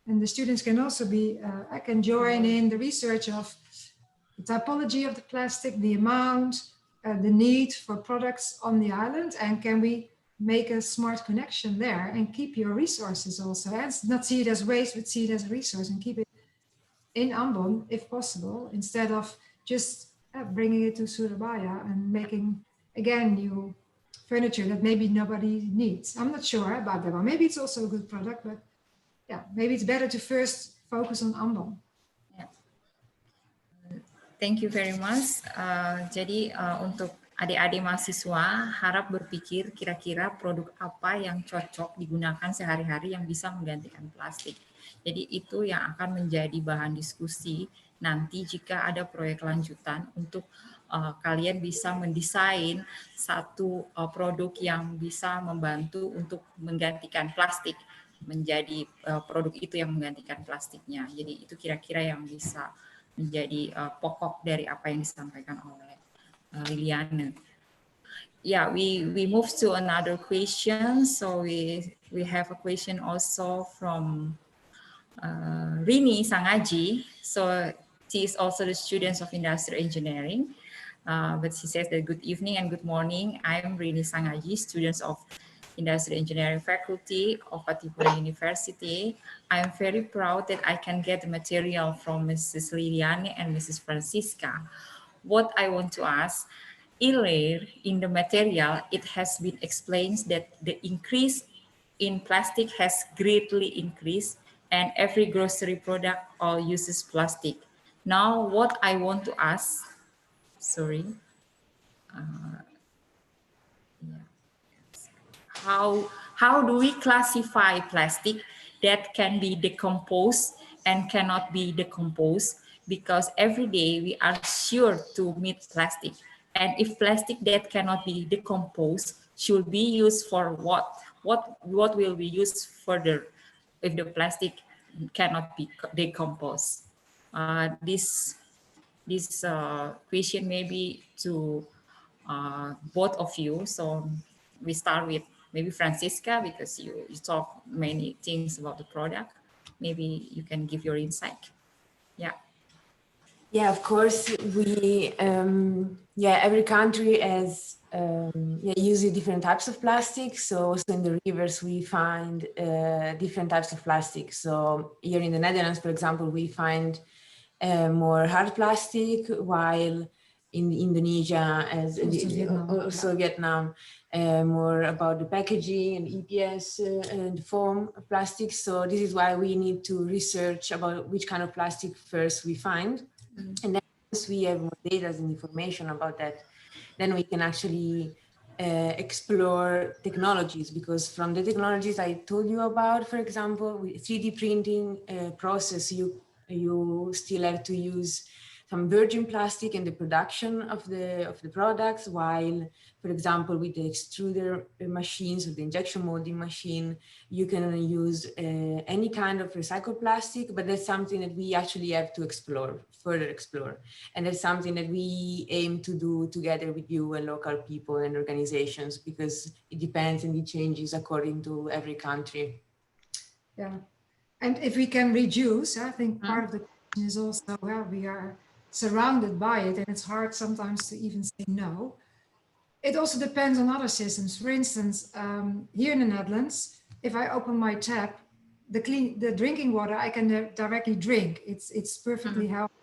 and the students can also be, I can join in the research of the typology of the plastic, the amount, the need for products on the island, and can we make a smart connection there and keep your resources also, and not see it as waste, but see it as a resource and keep it in Ambon if possible, instead of just bringing it to Surabaya and making, again, new furniture that maybe nobody needs. I'm not sure about that one. Maybe it's also a good product, but yeah, maybe it's better to first focus on Ambon. Yeah. Thank you very much. Jadi untuk adik-adik mahasiswa harap berpikir kira-kira produk apa yang cocok digunakan sehari-hari yang bisa menggantikan plastik. Jadi itu yang akan menjadi bahan diskusi nanti jika ada proyek lanjutan untuk kalian bisa mendesain satu produk yang bisa membantu untuk menggantikan plastik menjadi produk itu yang menggantikan plastiknya. Jadi itu kira-kira yang bisa menjadi pokok dari apa yang disampaikan oleh Liliane. Yeah, we move to another question. So we have a question also from Rini Sangaji. So she is also the student of industrial engineering. But she says that good evening and good morning. I am Rini Sangaji, student of Industrial Engineering Faculty of Patipura University. I'm very proud that I can get the material from Mrs. Liliane and Mrs. Francisca. What I want to ask, earlier in the material, it has been explained that the increase in plastic has greatly increased and every grocery product all uses plastic. Now, what I want to ask, sorry, how do we classify plastic that can be decomposed and cannot be decomposed? Because every day we are sure to meet plastic. And if plastic that cannot be decomposed should be used for what? What will we use further if the plastic cannot be decomposed? This question maybe to both of you. So we start with maybe Francisca, because you talk many things about the product. Maybe you can give your insight. Yeah. Yeah, of course, we, every country has uses different types of plastic. So also in the rivers, we find different types of plastic. So here in the Netherlands, for example, we find more hard plastic, while in Indonesia, as also Vietnam, more about the packaging and EPS and foam of plastic. So this is why we need to research about which kind of plastic first we find. And then once we have more data and information about that, then we can actually explore technologies, because from the technologies I told you about, for example, with 3D printing process, you still have to use some virgin plastic in the production of the products, while, for example, with the extruder machines or the injection molding machine, you can use any kind of recycled plastic. But that's something that we actually have to further explore. And that's something that we aim to do together with you and local people and organizations, because it depends and it changes according to every country. Yeah. And if we can reduce, I think part of the question is also, well, we are surrounded by it and it's hard sometimes to even say no. It also depends on other systems. For instance, here in the Netherlands, if I open my tap, the drinking water I can directly drink. It's perfectly healthy.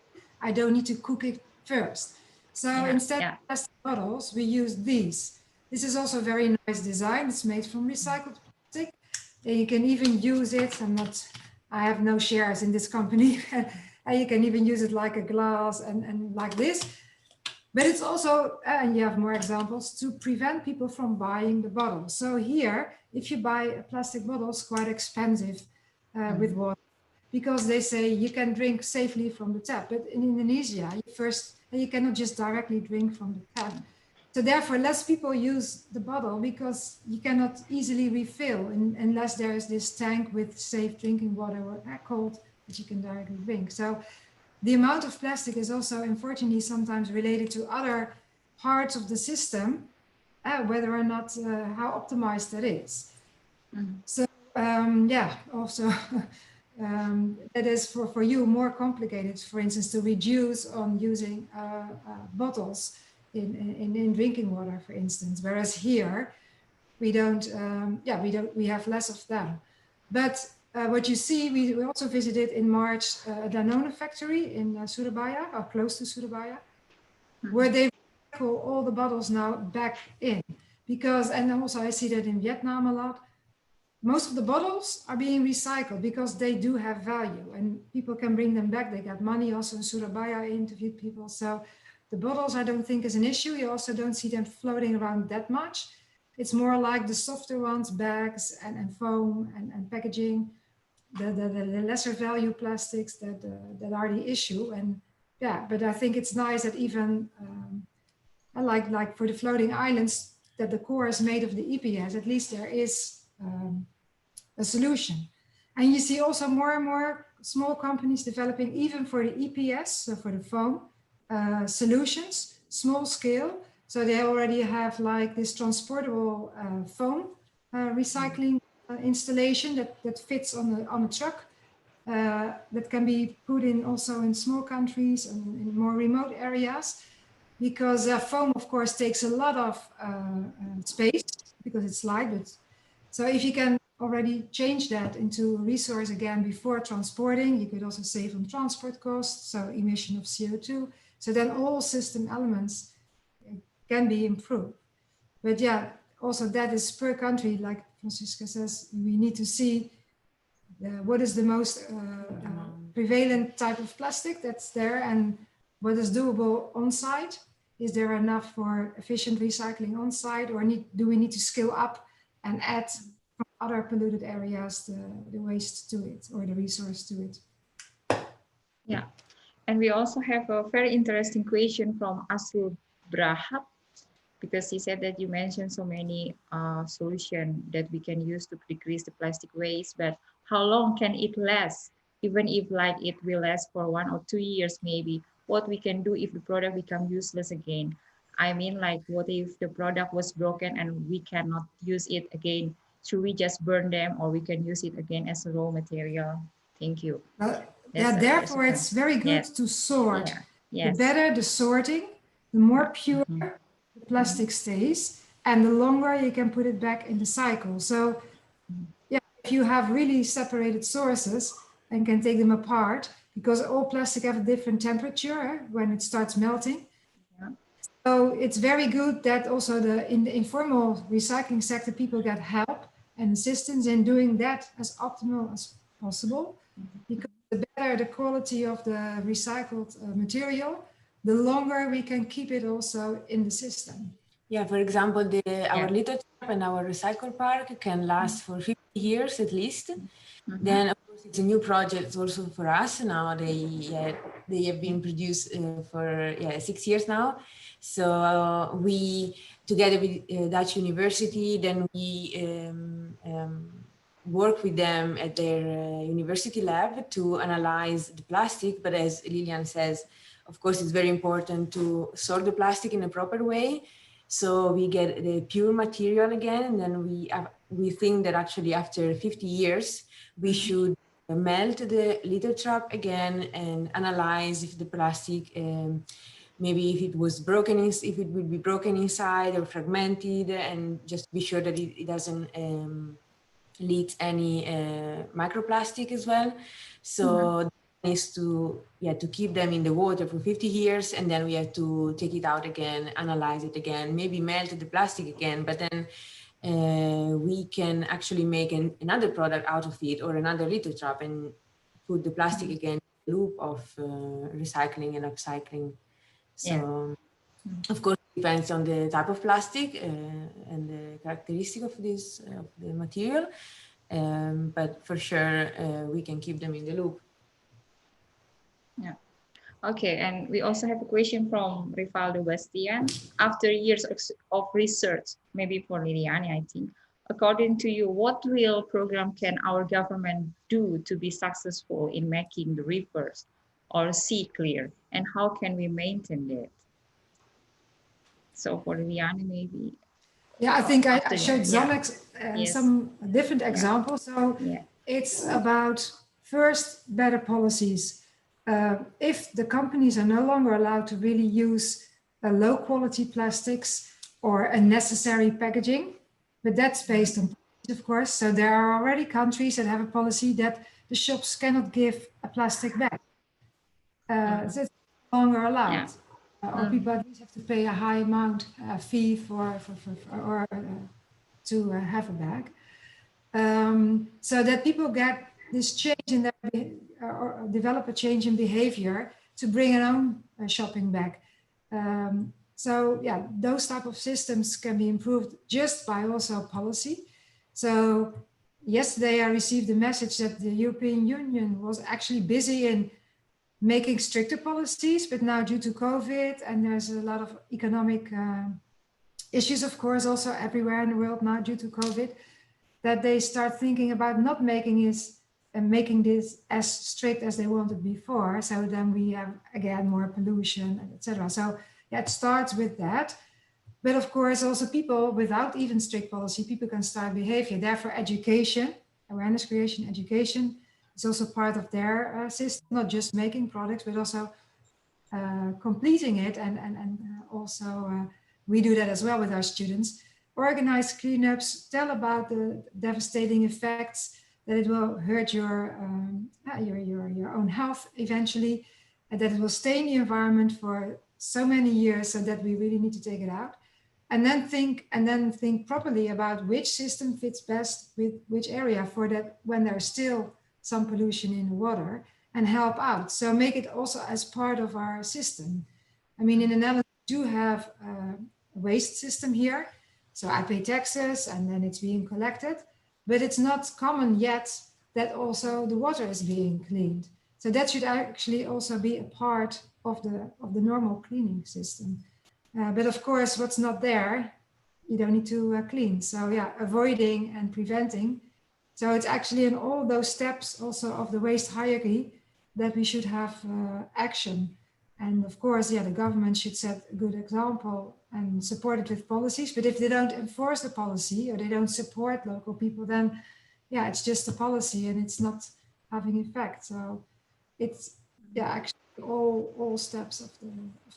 I don't need to cook it first. So instead of plastic bottles, we use these. This is also a very nice design. It's made from recycled plastic. And you can even use it. I have no shares in this company. And you can even use it like a glass and like this. But it's also, and you have more examples, to prevent people from buying the bottle. So here, if you buy a plastic bottle, it's quite expensive with water, because they say you can drink safely from the tap. But in Indonesia, you cannot just directly drink from the tap. So therefore, less people use the bottle because you cannot easily refill unless there is this tank with safe drinking water or cold that you can directly drink. So the amount of plastic is also, unfortunately, sometimes related to other parts of the system, whether or not how optimized that is. So also that is for you more complicated, for instance, to reduce on using bottles in drinking water, for instance, whereas here we have less of them. But what you see, we also visited in March a Danone factory in Surabaya, or close to Surabaya, where they recycle all the bottles now back in. Because, and also I see that in Vietnam a lot, most of the bottles are being recycled because they do have value and people can bring them back. They got money. Also in Surabaya, I interviewed people. So the bottles I don't think is an issue. You also don't see them floating around that much. It's more like the softer ones, bags and foam and packaging, the lesser value plastics that are the issue. And yeah, but I think it's nice that even I like for the floating islands that the core is made of the EPS. At least there is a solution. And you see also more and more small companies developing even for the EPS, so for the foam solutions, small scale. So they already have like this transportable foam recycling installation that fits on a truck that can be put in also in small countries and in more remote areas, because foam of course takes a lot of space because it's light, but So if you can already change that into a resource again before transporting, you could also save on transport costs, so emission of CO2. So then all system elements can be improved. But yeah, also that is per country, like Francisca says, we need to see what is the most prevalent type of plastic that's there and what is doable on site. Is there enough for efficient recycling on site, or do we need to scale up and add from other polluted areas the waste to it or the resource to it? Yeah, and we also have a very interesting question from Asul Brahab, because he said that you mentioned so many solutions that we can use to decrease the plastic waste, but how long can it last? Even if like it will last for 1 or 2 years, maybe, what we can do if the product become useless again? I mean, like, what if the product was broken and we cannot use it again? Should we just burn them, or we can use it again as a raw material? Thank you. Yeah, therefore it's very good to sort. Yeah. The Yes. better the sorting, the more pure Mhm. the plastic stays, and the longer you can put it back in the cycle. So yeah, if you have really separated sources and can take them apart, because all plastic have a different temperature when it starts melting. Yeah. So it's very good that also in the informal recycling sector, people get help and assistance in doing that as optimal as possible. Because the better the quality of the recycled material, the longer we can keep it also in the system. Yeah, for example, our little trap and our recycle park can last for 50 years at least. Then, of course, it's a new project also for us. Now they have been produced for 6 years now. So we, together with Dutch University, then we work with them at their university lab to analyze the plastic. But as Lilian says, of course, it's very important to sort the plastic in a proper way. So we get the pure material again, and then we think that actually after 50 years, we should melt the little trap again and analyze if the plastic, maybe if it was broken, if it would be broken inside or fragmented, and just be sure that it doesn't leak any microplastic as well. So is to keep them in the water for 50 years, and then we have to take it out again, analyze it again, maybe melt the plastic again, but then we can actually make another product out of it, or another little trap, and put the plastic again in the loop of recycling and upcycling. So of course it depends on the type of plastic and the characteristic of this of the material, but for sure we can keep them in the loop. Yeah. Okay, and we also have a question from Rivaldo Bastian. After years of research, maybe for Liliane, I think, according to you, what real program can our government do to be successful in making the rivers or sea clear, and how can we maintain that? So for Liliane, maybe. Yeah, I think I showed some different examples. So it's about first better policies. If the companies are no longer allowed to really use low quality plastics or unnecessary packaging, but that's based on, of course. So there are already countries that have a policy that the shops cannot give a plastic bag. So it's no longer allowed. Or people at least have to pay a high amount fee to have a bag. So that people get this change in their or develop a change in behavior to bring an own shopping bag. So yeah, those type of systems can be improved just by also policy. So yesterday I received a message that the European Union was actually busy in making stricter policies, but now due to COVID, and there's a lot of economic issues, of course, also everywhere in the world now due to COVID, that they start thinking about not making this as strict as they wanted before. So then we have again more pollution, etc. So yeah, it starts with that. But of course, also people without even strict policy, people can start behavior. Therefore, education, awareness creation, education is also part of their system, not just making products, but also completing it. And also we do that as well with our students. organize cleanups, tell about the devastating effects that it will hurt your own health eventually, and that it will stay in the environment for so many years, so that we really need to take it out. And then think properly about which system fits best with which area for that when there's still some pollution in the water, and help out. So make it also as part of our system. I mean, in the Netherlands, we do have a waste system here. So I pay taxes and then it's being collected, but it's not common yet that also the water is being cleaned. So that should actually also be a part of the normal cleaning system. But of course, what's not there, you don't need to clean. So yeah, avoiding and preventing. So it's actually in all those steps also of the waste hierarchy that we should have action. And of course, yeah, the government should set a good example and support it with policies. But if they don't enforce the policy or they don't support local people, then yeah, it's just a policy and it's not having effect. So it's yeah, actually all steps of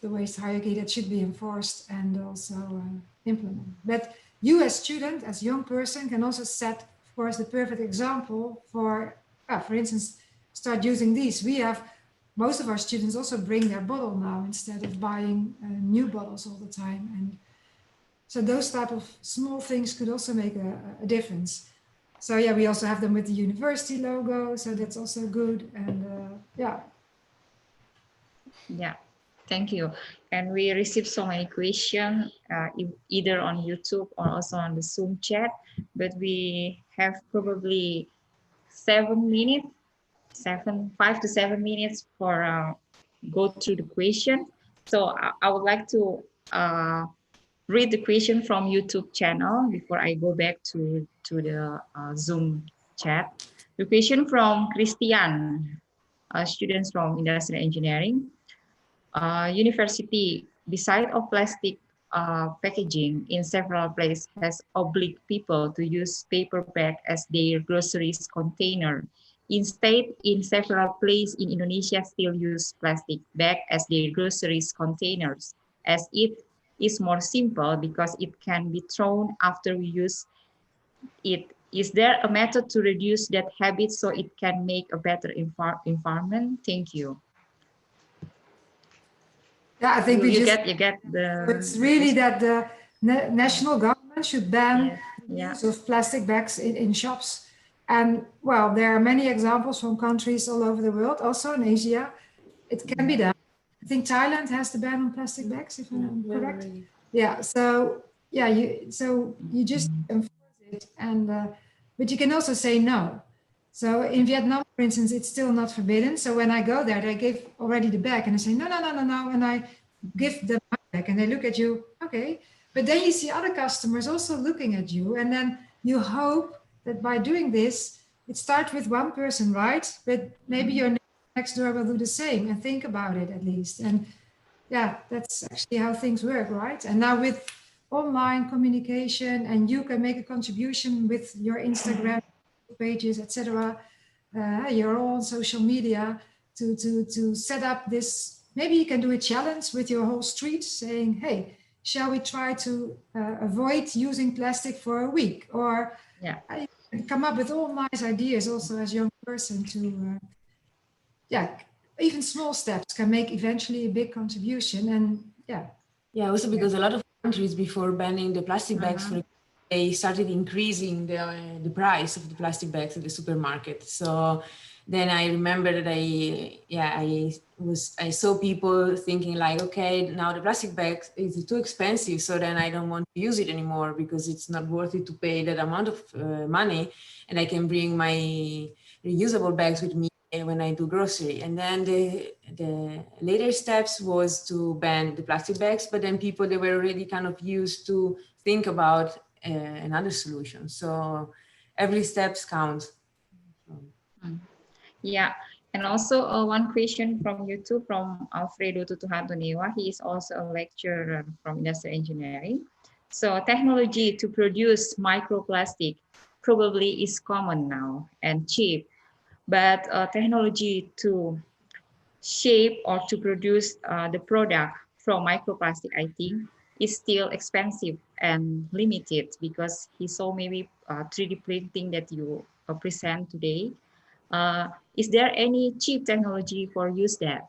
the waste hierarchy that should be enforced and also implemented. But you as student, as young person, can also set, of course, the perfect example for instance, start using these. We have most of our students also bring their bottle now instead of buying new bottles all the time. And so those type of small things could also make a difference. So yeah, we also have them with the university logo, so that's also good. And yeah. Yeah, thank you. And we received so many questions, either on YouTube or also on the Zoom chat, but we have probably 5 to 7 minutes for go through the question. So I would like to read the question from YouTube channel before I go back to the Zoom chat. The question from Christian, students from industrial engineering. University, beside of plastic packaging in several places, has obliged people to use paper bag as their groceries container. Instead, in several places in Indonesia still use plastic bag as their groceries containers, as it is more simple because it can be thrown after we use it. Is there a method to reduce that habit so it can make a better environment? Thank you. Yeah, I think you get the. It's really that the national government should ban the Yeah. use of plastic bags in shops. And well, there are many examples from countries all over the world, also in Asia. It can be done. I think Thailand has the ban on plastic bags, if I'm correct. Yeah. So yeah, you just enforce it, and but you can also say no. So in Vietnam, for instance, it's still not forbidden. So when I go there, they give already the bag, and I say no, no, no, no, no, and I give them back, and they look at you, okay. But then you see other customers also looking at you, and then you hope that by doing this, it starts with one person, right? But maybe your next door will do the same, and think about it at least. And yeah, that's actually how things work, right? And now with online communication, and you can make a contribution with your Instagram pages, etc. You're all on social media to set up this. Maybe you can do a challenge with your whole street, saying, "Hey, shall we try to avoid using plastic for a week?" Or come up with all nice ideas, also as a young person, to even small steps can make eventually a big contribution. And also because a lot of countries, before banning the plastic bags, they started increasing the price of the plastic bags at the supermarket. So then I remember that I saw people thinking like, okay, now the plastic bag is too expensive, so then I don't want to use it anymore because it's not worth it to pay that amount of money, and I can bring my reusable bags with me when I do grocery. And then the later steps was to ban the plastic bags, but then people, they were already kind of used to think about another solution. So every steps counts. Yeah, and also one question from YouTube from Alfredo Tutuhantonewa. He is also a lecturer from industrial engineering. So technology to produce microplastic probably is common now and cheap, but technology to shape or to produce the product from microplastic, I think, is still expensive and limited because he saw maybe 3D printing that you present today. Is there any cheap technology for use that?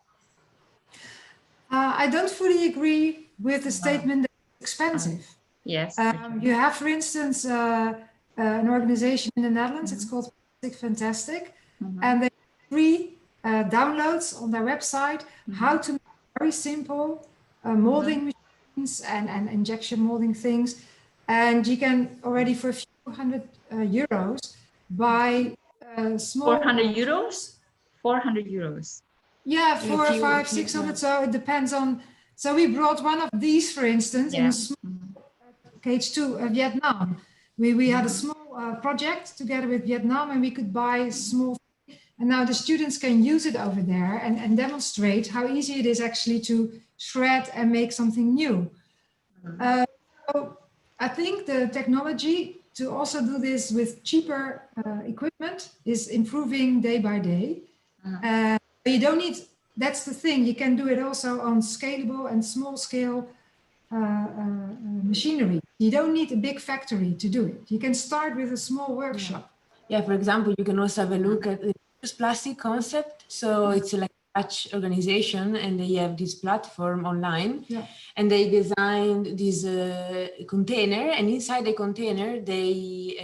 I don't fully agree with the statement that it's expensive. Yes. You have, for instance, an organization in the Netherlands, it's called Plastic Fantastic, and they have free downloads on their website how to make very simple molding machines and injection molding things. And you can already for a few €100 buy small. 400 euros? 400 euros. Yeah, 400, 500, 600. So it depends on. So we brought one of these, for instance, in a small KH2 Vietnam. We had a small project together with Vietnam, and we could buy small. And now the students can use it over there and demonstrate how easy it is actually to shred and make something new. So I think the technology to also do this with cheaper equipment is improving day by day. You don't need, that's the thing, you can do it also on scalable and small scale machinery. You don't need a big factory to do it. You can start with a small workshop. Yeah, for example, you can also have a look at the plastic concept. So it's like a Dutch organization, and they have this platform online, and they designed this container, and inside the container, they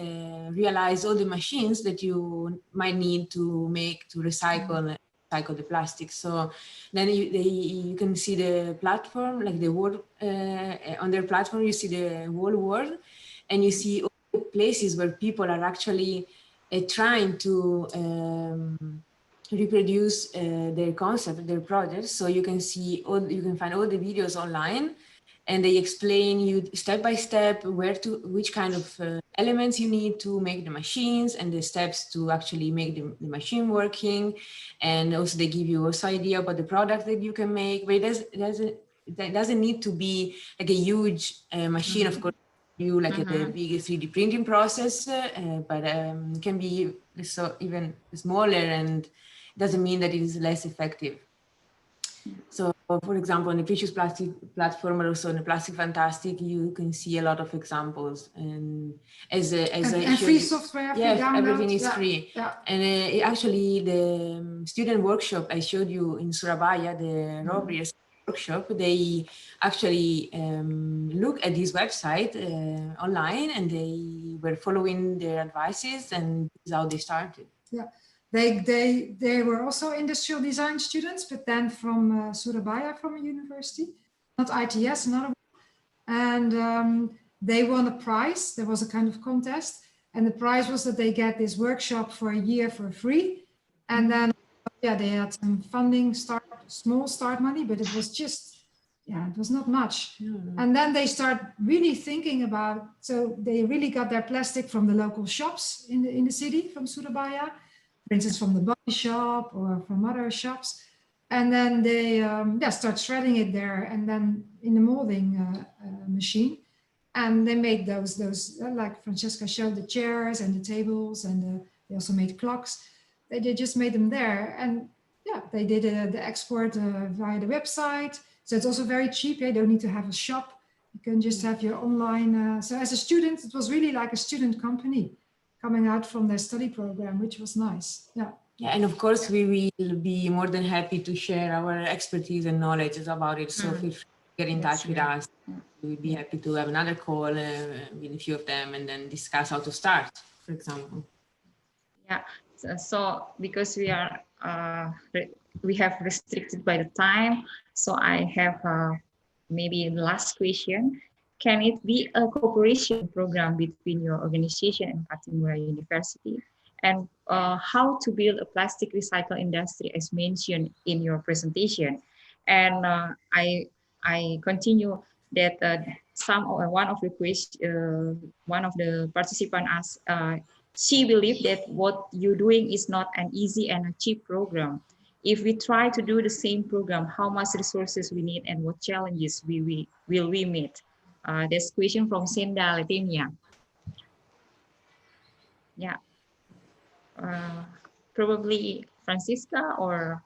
realize all the machines that you might need to make to recycle the plastic. So then you can see the platform, like the world on their platform, you see the whole world, and you see all the places where people are actually trying to reproduce their concept, their projects. So you can see you can find all the videos online, and they explain you step by step which kind of elements you need to make the machines and the steps to actually make the machine working. And also they give you also idea about the product that you can make, but it doesn't need to be like a huge machine, of course, you like a big 3D printing process, but it can be so even smaller, and it doesn't mean that it is less effective. So, for example, on the Precious Plastic platform, or also on the Plastic Fantastic, you can see a lot of examples, and and free software, free download. Everything is free. And actually, the student workshop I showed you in Surabaya, the Robriers workshop, they actually look at this website online, and they were following their advices, and this is how they started. Yeah. They were also industrial design students, but then from Surabaya, from a university, not ITS, another one. And they won a prize. There was a kind of contest, and the prize was that they get this workshop for a year for free. And then, they had some funding, small start money, but it was just, it was not much. And then they start really thinking about, so they really got their plastic from the local shops in the city, from Surabaya. For instance, from the body shop or from other shops. And then they start shredding it there, and then in the molding machine. And they made those like Francesca showed, the chairs and the tables, and they also made clocks. They just made them there. And they did the export via the website. So it's also very cheap. You don't need to have a shop. You can just have your online. So as a student, it was really like a student company coming out from their study program, which was nice. Yeah, and of course we will be more than happy to share our expertise and knowledge about it. So feel free to get in touch with us. We would be happy to have another call with a few of them, and then discuss how to start, for example. Yeah. So because we are we have restricted by the time, so I have maybe the last question. Can it be a cooperation program between your organization and Pattimura University? And how to build a plastic recycle industry, as mentioned in your presentation? And I continue that one of the participants asked, she believed that what you're doing is not an easy and a cheap program. If we try to do the same program, how much resources we need and what challenges will we meet? This question from Senda Latemia. Yeah. Probably Francisca or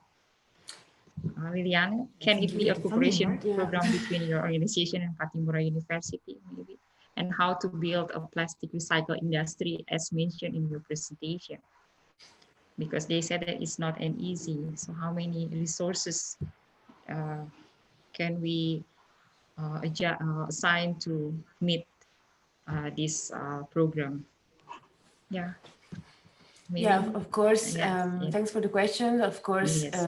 Liliane. Can it be a cooperation program between your organization and Pattimura University, maybe? and how to build a plastic recycle industry as mentioned in your presentation. Because they said that it's not an easy. So how many resources can we assign to meet this program? Yeah. Maybe. Yeah, of course. Yes, yes. Thanks for the question. Of course, Yes.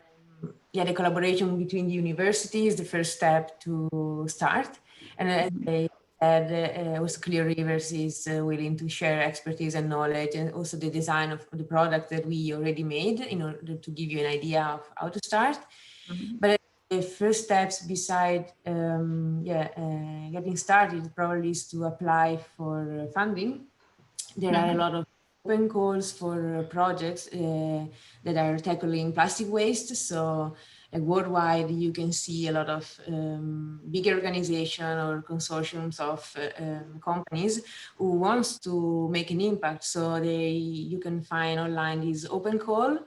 yeah, the collaboration between the university is the first step to start. And as I said, also Clear Rivers is willing to share expertise and knowledge, and also the design of the product that we already made in order to give you an idea of how to start. But the first steps beside getting started probably is to apply for funding. There are a lot of open calls for projects that are tackling plastic waste. So like worldwide, you can see a lot of bigger organization or consortiums of companies who wants to make an impact. So you can find online this open call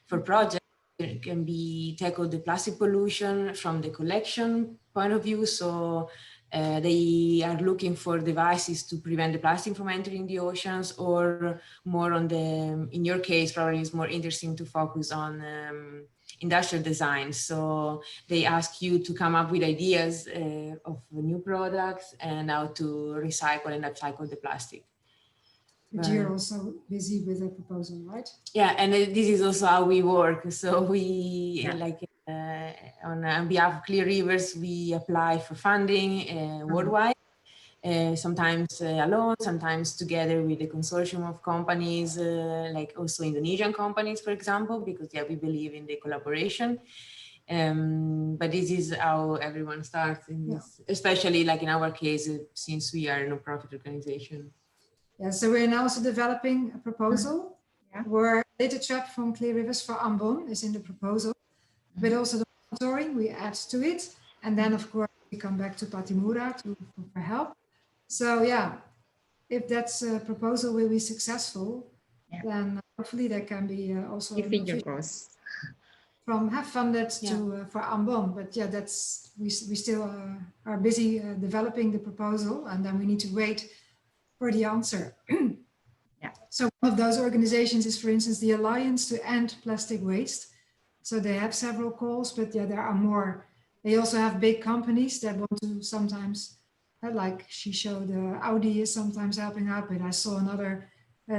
for projects. It can be tackled the plastic pollution from the collection point of view. So they are looking for devices to prevent the plastic from entering the oceans, or more on the, in your case, probably it's more interesting to focus on industrial design. So they ask you to come up with ideas of new products and how to recycle and upcycle the plastic. But you're also busy with a proposal, right? Yeah, and this is also how we work. So we on behalf of Clear Rivers, we apply for funding worldwide. Sometimes alone, sometimes together with a consortium of companies, like also Indonesian companies, for example, because yeah, we believe in the collaboration. But this is how everyone starts in this, especially like in our case, since we are a non-profit organization. Yeah, so we're now also developing a proposal where data trap from Clear Rivers for Ambon is in the proposal, but also the monitoring we add to it. And then of course we come back to Pattimura for help. So yeah, if that's a proposal will be successful, then hopefully there can be also finger crossed from have funded to for Ambon. But yeah, that's we still are busy developing the proposal, and then we need to wait for the answer. So one of those organizations is, for instance, the Alliance to End Plastic Waste. So they have several calls, but yeah, there are more. They also have big companies that want to sometimes, like she showed, Audi is sometimes helping out, but I saw another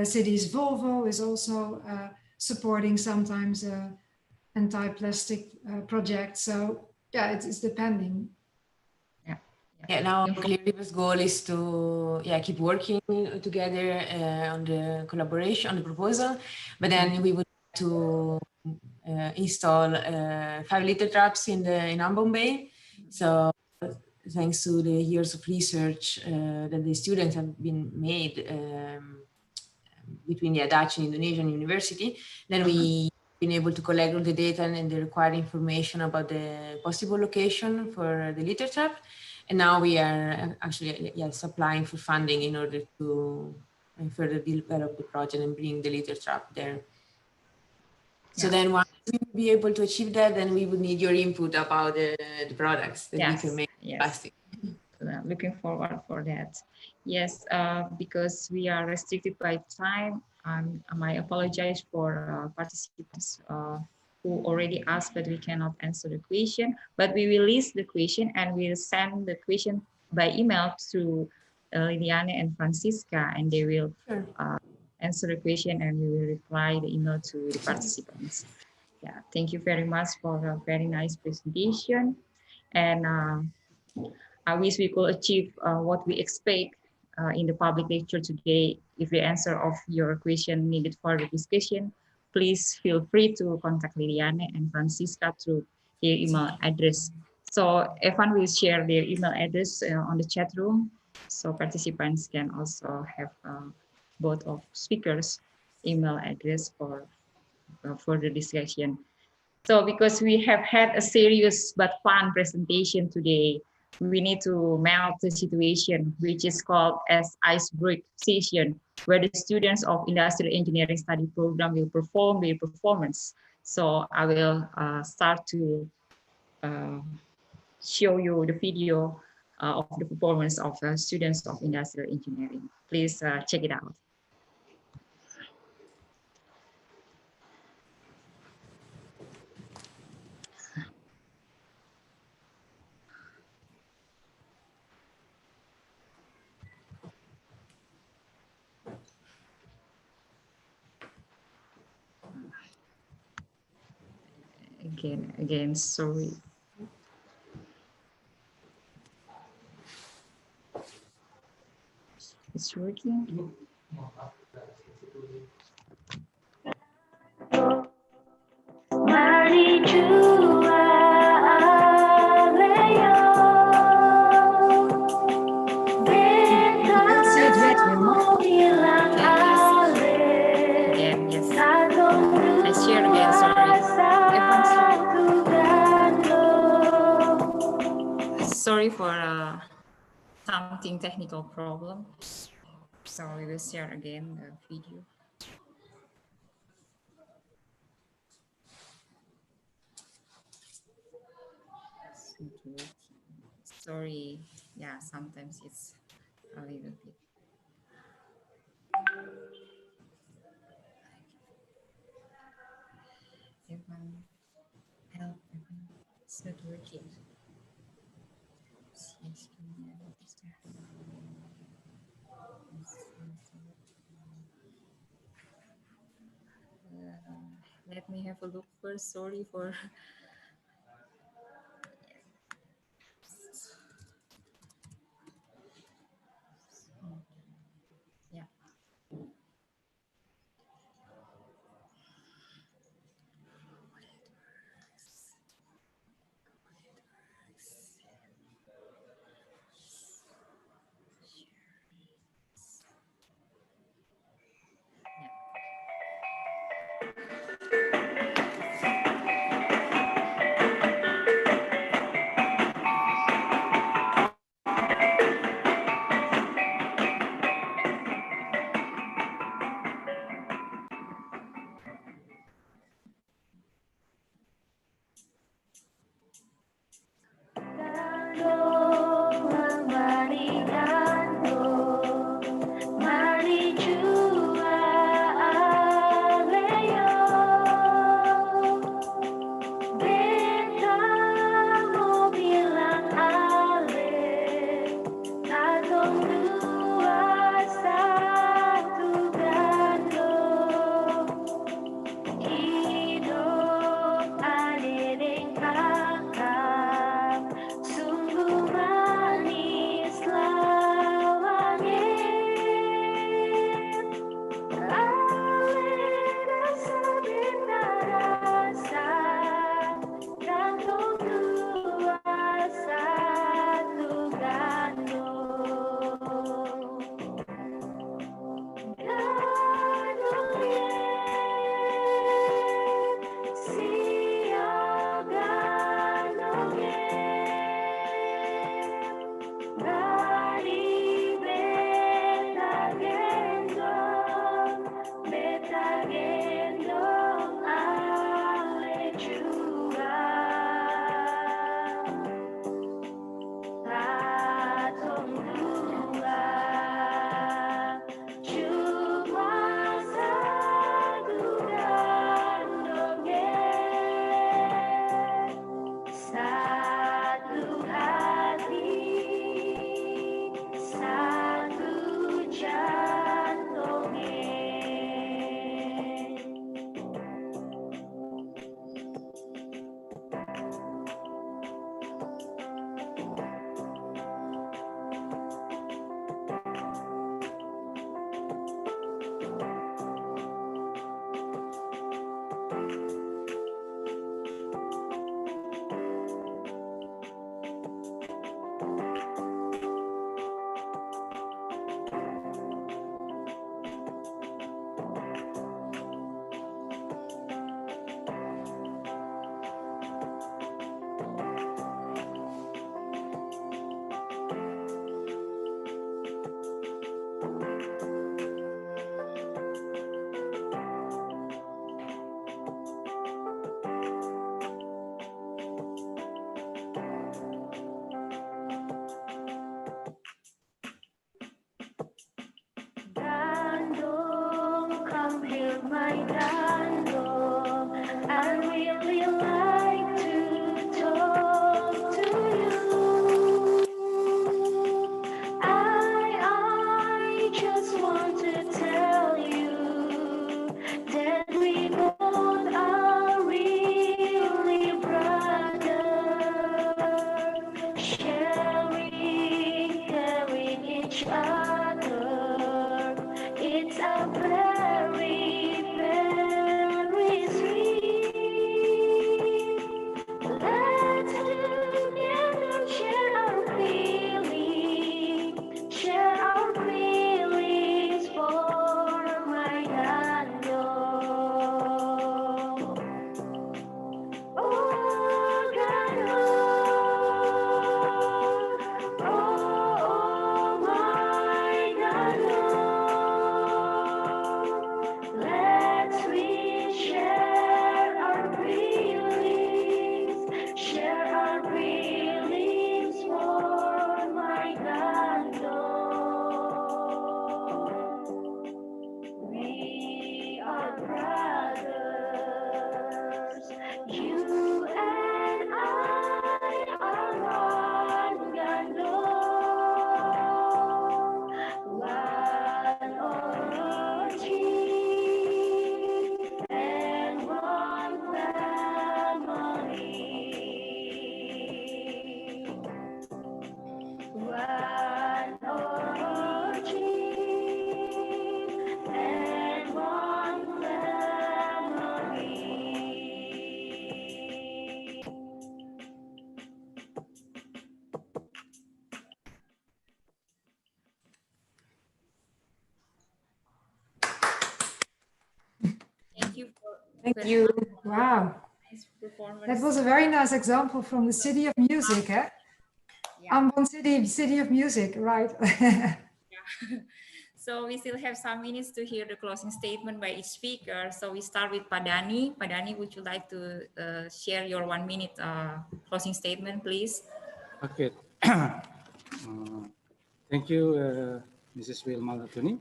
cities, Volvo is also supporting sometimes anti-plastic projects. So yeah, it's depending. Yeah, now Clear Rivers' goal is to keep working together on the collaboration, on the proposal, but then we would like to install 5-liter traps in Ambon Bay. So thanks to the years of research that the students have been made between the Dutch and Indonesian university, then we been able to collect all the data and the required information about the possible location for the litter trap. And now we are actually applying for funding in order to further develop the project and bring the litter trap there. So then once we will be able to achieve that, then we would need your input about the products that we can make plastic. Looking forward for that. Yes, because we are restricted by time, I apologize for participants who already asked, but we cannot answer the question. But we will list the question and we'll send the question by email to Liliane and Francisca, and they will answer the question and we will reply the email to the participants. Yeah, thank you very much for a very nice presentation. And I wish we could achieve what we expect in the public lecture today. If the answer of your question needed further discussion, please feel free to contact Liliane and Francisca through their email address. So Evan will share their email address on the chat room, so participants can also have both of speakers' email address for further discussion. So because we have had a serious but fun presentation today, we need to melt the situation, which is called as icebreak session, where the students of industrial engineering study program will perform their performance. So I will start to show you the video of the performance of students of industrial engineering. Please check it out. Again, sorry. It's working. Let's see it yet, Wilma. Again, yes. I share again, sorry. Sorry for something technical problem. So we will share again the video. Sorry, yeah, sometimes it's a little bit. Evan, help, Evan. It's not working. Yes, let me have a look first. Sorry for. Yeah. Hidup adedeng kakak, sungguh my Dando, I really like to talk to you. I just want to tell you that we both are really brothers, caring each other. It's a very, very sweet. Let's together share our feelings for my Dando. Oh, Dando. Oh, my Dando. Let's we share our feelings for my Dando. We are brothers, you and I are one Dando, one origin and one family. One origin and one family. Thank you for Thank you. Wow, nice performance. that was a very nice example from the City of Music, eh? Yeah. Ambon City of Music, right? So we still have some minutes to hear the closing statement by each speaker. So we start with Padani. Padani, would you like to share your 1 minute closing statement, please? Okay. Thank you, Mrs. Wilma Latuni.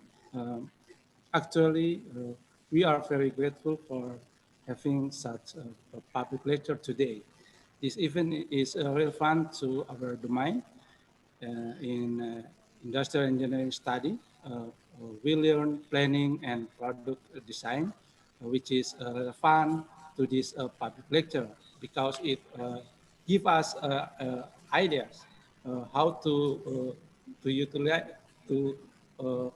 Actually, we are very grateful for having such a public lecture today. This event is relevant to our domain in industrial engineering study. We learn planning and product design, which is relevant to this public lecture because it gives us ideas how to utilize to uh,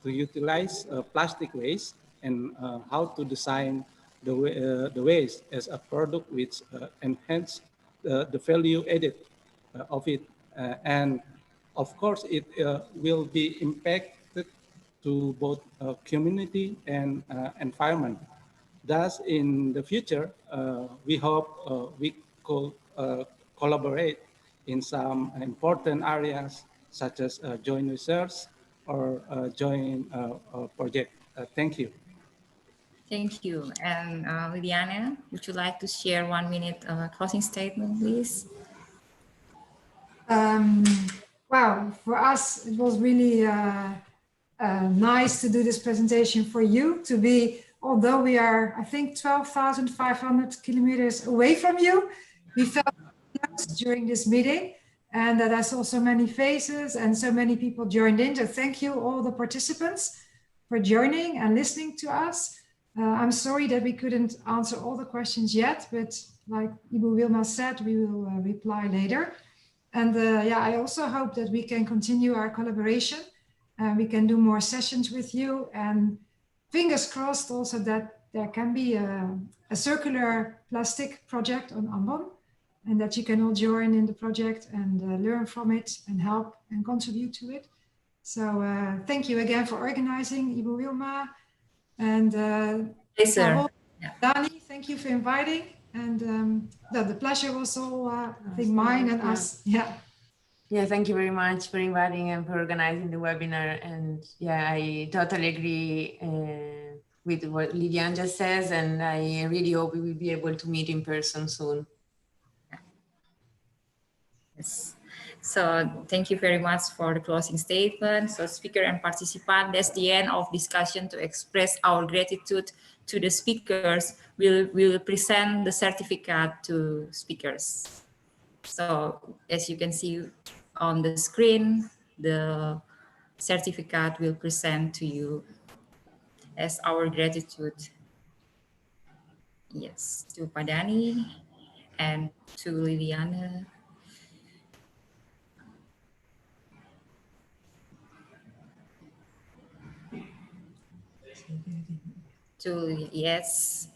to utilize plastic waste and how to design the waste as a product which enhance the value added of it. And of course, it will be impacted to both community and environment. Thus, in the future, we hope we could collaborate in some important areas such as joint research or joint project. Thank you. Thank you. And Liliana, would you like to share 1 minute closing statement, please? Wow, for us, it was really nice to do this presentation for you, to be, although we are, I think, 12,500 kilometers away from you, we felt close during this meeting, and that I saw so many faces and so many people joined in. So thank you, all the participants, for joining and listening to us. I'm sorry that we couldn't answer all the questions yet, but like Ibu Wilma said, we will reply later. And yeah, I also hope that we can continue our collaboration. We can do more sessions with you, and fingers crossed also that there can be a circular plastic project on Ambon, and that you can all join in the project and learn from it and help and contribute to it. So thank you again for organizing, Ibu Wilma. And Yes, sir. Dani, thank you for inviting. And the pleasure was all, I think, mine and us. Yeah. Yeah, thank you very much for inviting and for organizing the webinar. And yeah, I totally agree with what Lilian just says, and I really hope we will be able to meet in person soon. Yes. So thank you very much for the closing statement. So speaker and participant, that's the end of discussion. To express our gratitude to the speakers, we'll present the certificate to speakers. So as you can see on the screen, the certificate will present to you as our gratitude. Yes, to Padani and to Liliana. To yes,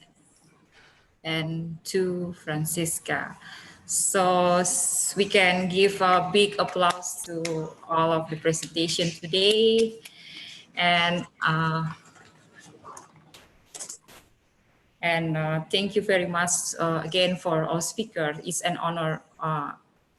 and to Francisca. So we can give a big applause to all of the presentation today. And thank you very much again for all speakers. It's an honor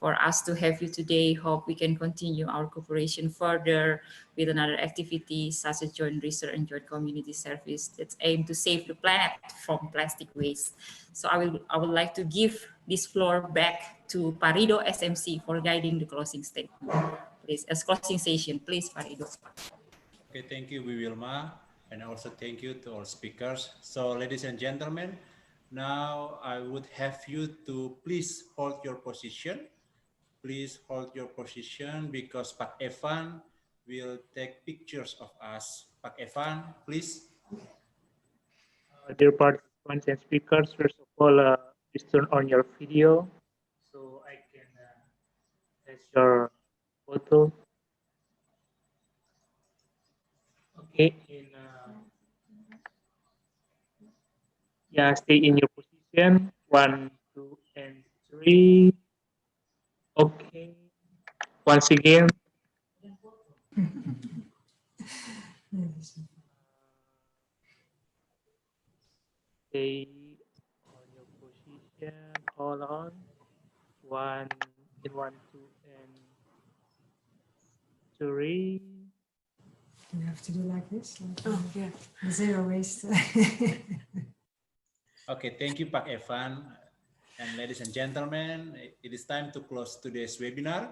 for us to have you today. Hope we can continue our cooperation further with another activity such as joint research and joint community service that aim to save the planet from plastic waste. So I would like to give this floor back to Parido SMC for guiding the closing statement. Please, as closing session, please, Parido. Okay, thank you, Wilma, and also thank you to our speakers. So, ladies and gentlemen, now I would have you to please hold your position. Please hold your position because Pak Evan will take pictures of us. Pak Evan, please. Dear participants and speakers, first of all, please turn on your video so I can test your photo. Okay, yeah, stay in your position. 1, 2, and 3. Okay. Once again, stay on your position. Hold on. 1, 2, and 3. You have to do like this. Like Oh, yeah. Zero waste. Okay, thank you, Pak Evan. And ladies and gentlemen, it is time to close today's webinar.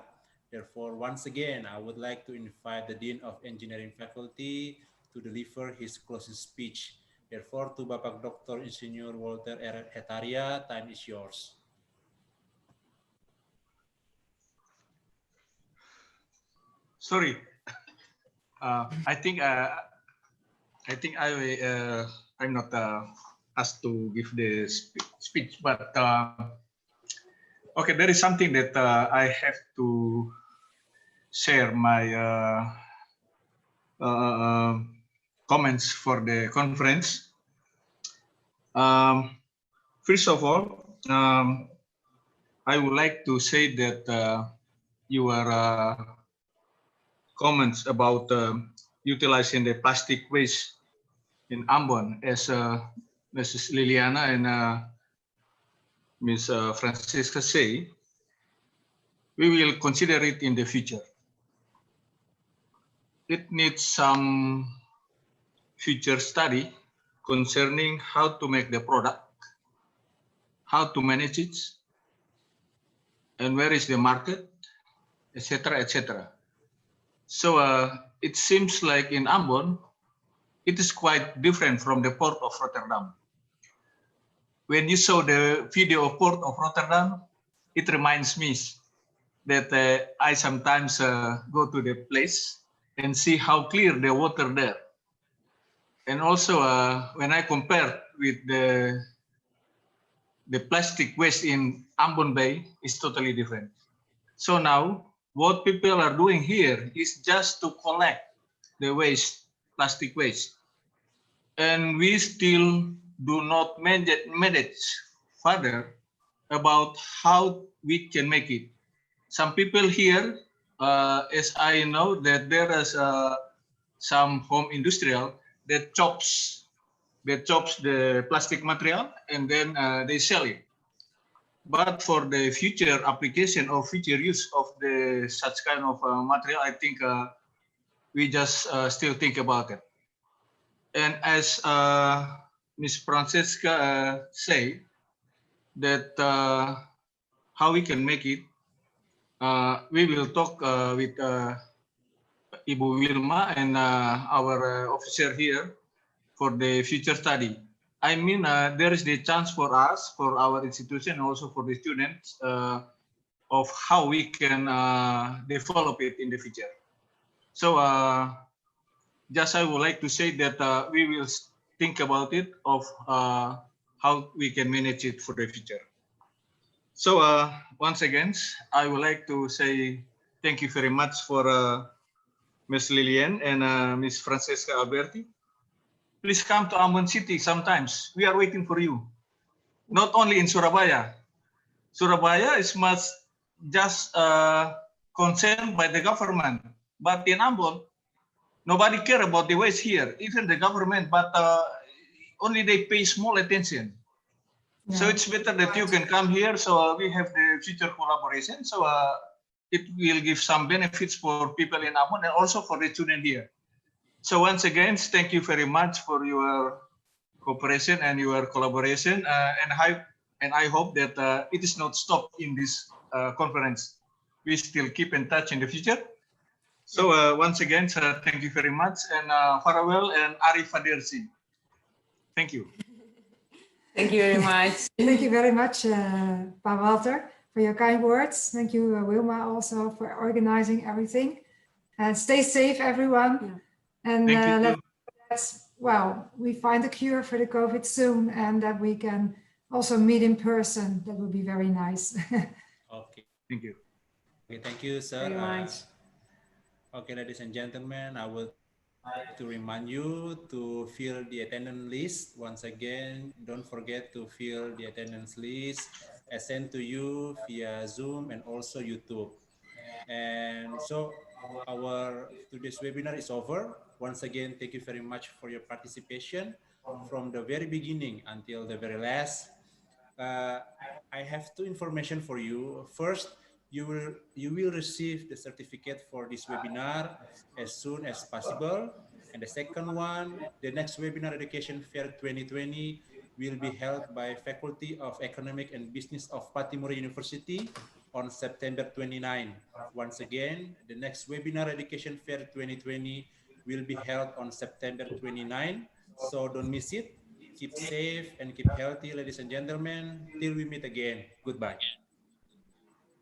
Therefore, once again, I would like to invite the Dean of Engineering Faculty to deliver his closing speech. Therefore, to Bapak Dr. Insinyur Walter R. Hetaria, time is yours. Sorry, I think I'm not asked to give the speech, but okay, there is something that I have to share my comments for the conference. First of all, I would like to say that your comments about utilizing the plastic waste in Ambon, as Mrs. Liliana and Ms. Francisca say, we will consider it in the future. It needs some future study concerning how to make the product, how to manage it, and where is the market, etc., etc. So it seems like in Ambon, it is quite different from the port of Rotterdam. When you saw the video of port of Rotterdam, it reminds me that I sometimes go to the place and see how clear the water there. And also when I compare with the plastic waste in Ambon Bay is totally different. So now what people are doing here is just to collect the waste, plastic waste. And we still do not manage further about how we can make it. Some people here, as I know, that there is some home industrial that chops the plastic material and then they sell it. But for the future application or future use of the such kind of material, I think we just still think about it. And as Ms. Francesca say, that how we can make it, we will talk with Ibu Wilma and our officer here for the future study. I mean, there is the chance for us, for our institution, also for the students, of how we can develop it in the future. So, just I would like to say that we will think about it of how we can manage it for the future. So once again, I would like to say thank you very much for Ms. Lilian and Ms. Francesca Alberti. Please come to Ambon City sometimes. We are waiting for you. Not only in Surabaya. Surabaya is much just concerned by the government. But in Ambon, nobody care about the waste here, even the government, but only they pay small attention. So Yeah. it's better that you can come here. So we have the future collaboration. So it will give some benefits for people in Ambon and also for the student here. So once again, thank you very much for your cooperation and your collaboration. And I hope that it is not stopped in this conference. We still keep in touch in the future. So once again, thank you very much and farewell and Arrivederci. Thank you. Thank you very much. Thank you very much, Pa Walter, for your kind words. Thank you, Wilma, also for organizing everything. And stay safe, everyone. Yeah. And Thank you. let's, well, we find a cure for the COVID soon and that we can also meet in person. That would be very nice. Okay. Thank you. Okay, thank you, sir. Very much. Okay, ladies and gentlemen, I would like to remind you to fill the attendance list. Once again, don't forget to fill the attendance list as sent to you via Zoom and also YouTube. And so our today's webinar is over. Once again, thank you very much for your participation from the very beginning until the very last. I have two information for you. First, you will receive the certificate for this webinar as soon as possible. And the second one, the next webinar education fair 2020 will be held by Faculty of Economic and Business of Pattimura University on September 29. Once again, the next webinar education fair 2020 will be held on September 29. So don't miss it. Keep safe and keep healthy, ladies and gentlemen. Till we meet again. Goodbye.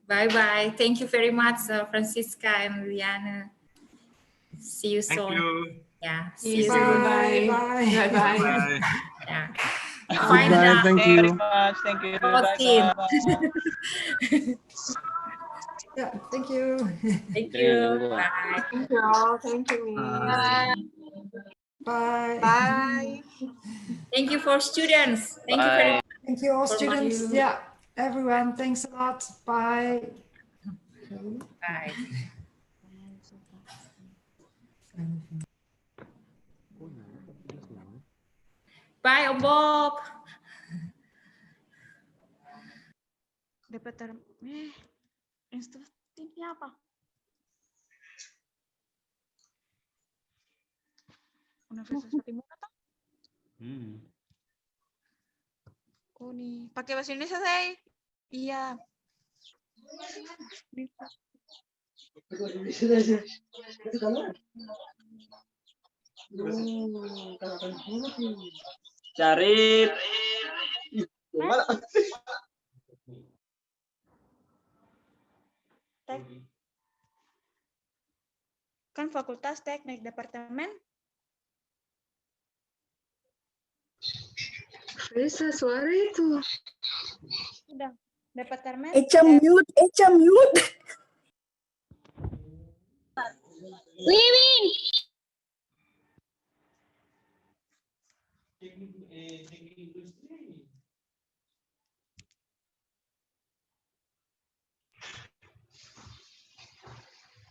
Bye-bye. Thank you very much, Francisca and Liana. See you Thank soon. you. Yeah, See see you you soon. soon. Bye. Bye. Bye. Bye. Bye. Yeah. Find Goodbye. Thank Thank you very you. much. Thank you. Bye Austin. bye. Yeah, thank you. Thank you. Bye. Thank you all. Thank you, Miss. Bye. Bye. Thank you for students. Thank you very Bye. much Thank you all for students. you. Yeah, everyone, thanks a lot. Bye. Bye. Bye, Om Bob. Dapat instruktifnya apa? Universitas Patimura toh? Oh nih, pakai bahasa Indonesia saya. Iya. Cari. Kan fakultas teknik departemen. Bisa suara itu. Udah, departemen. Echa mute, Echa mute. Living.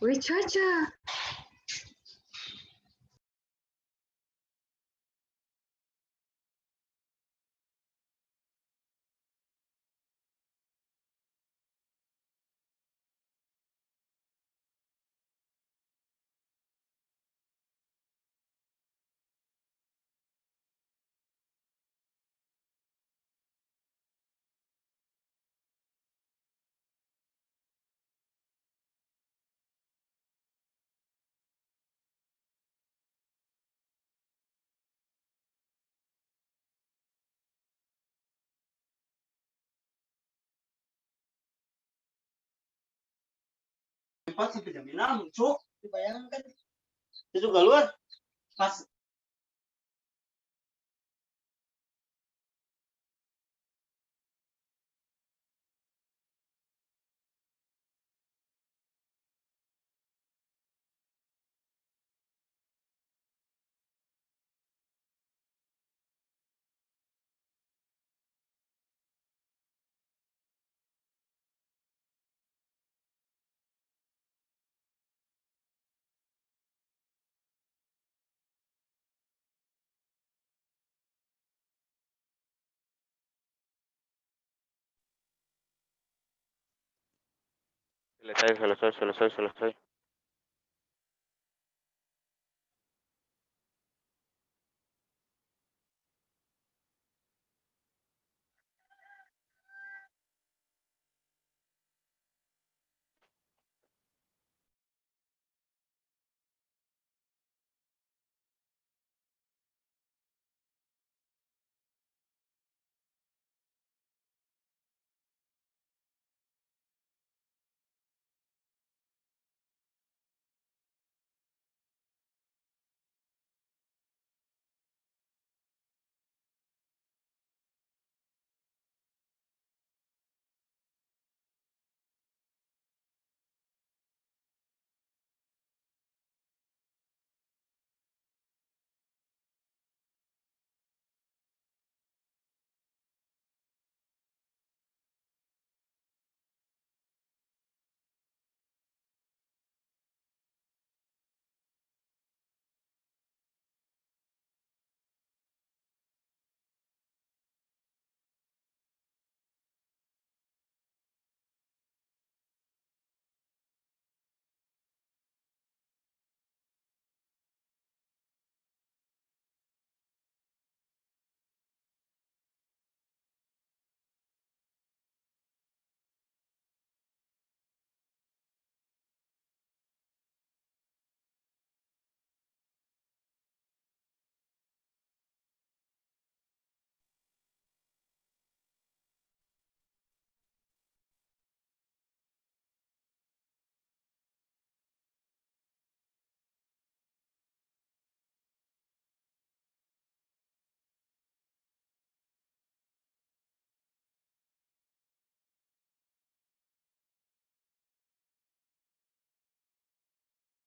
Wih, Caca. cepat sih penjaminan, cuk. Dibayangkan. Itu keluar pas Selesai.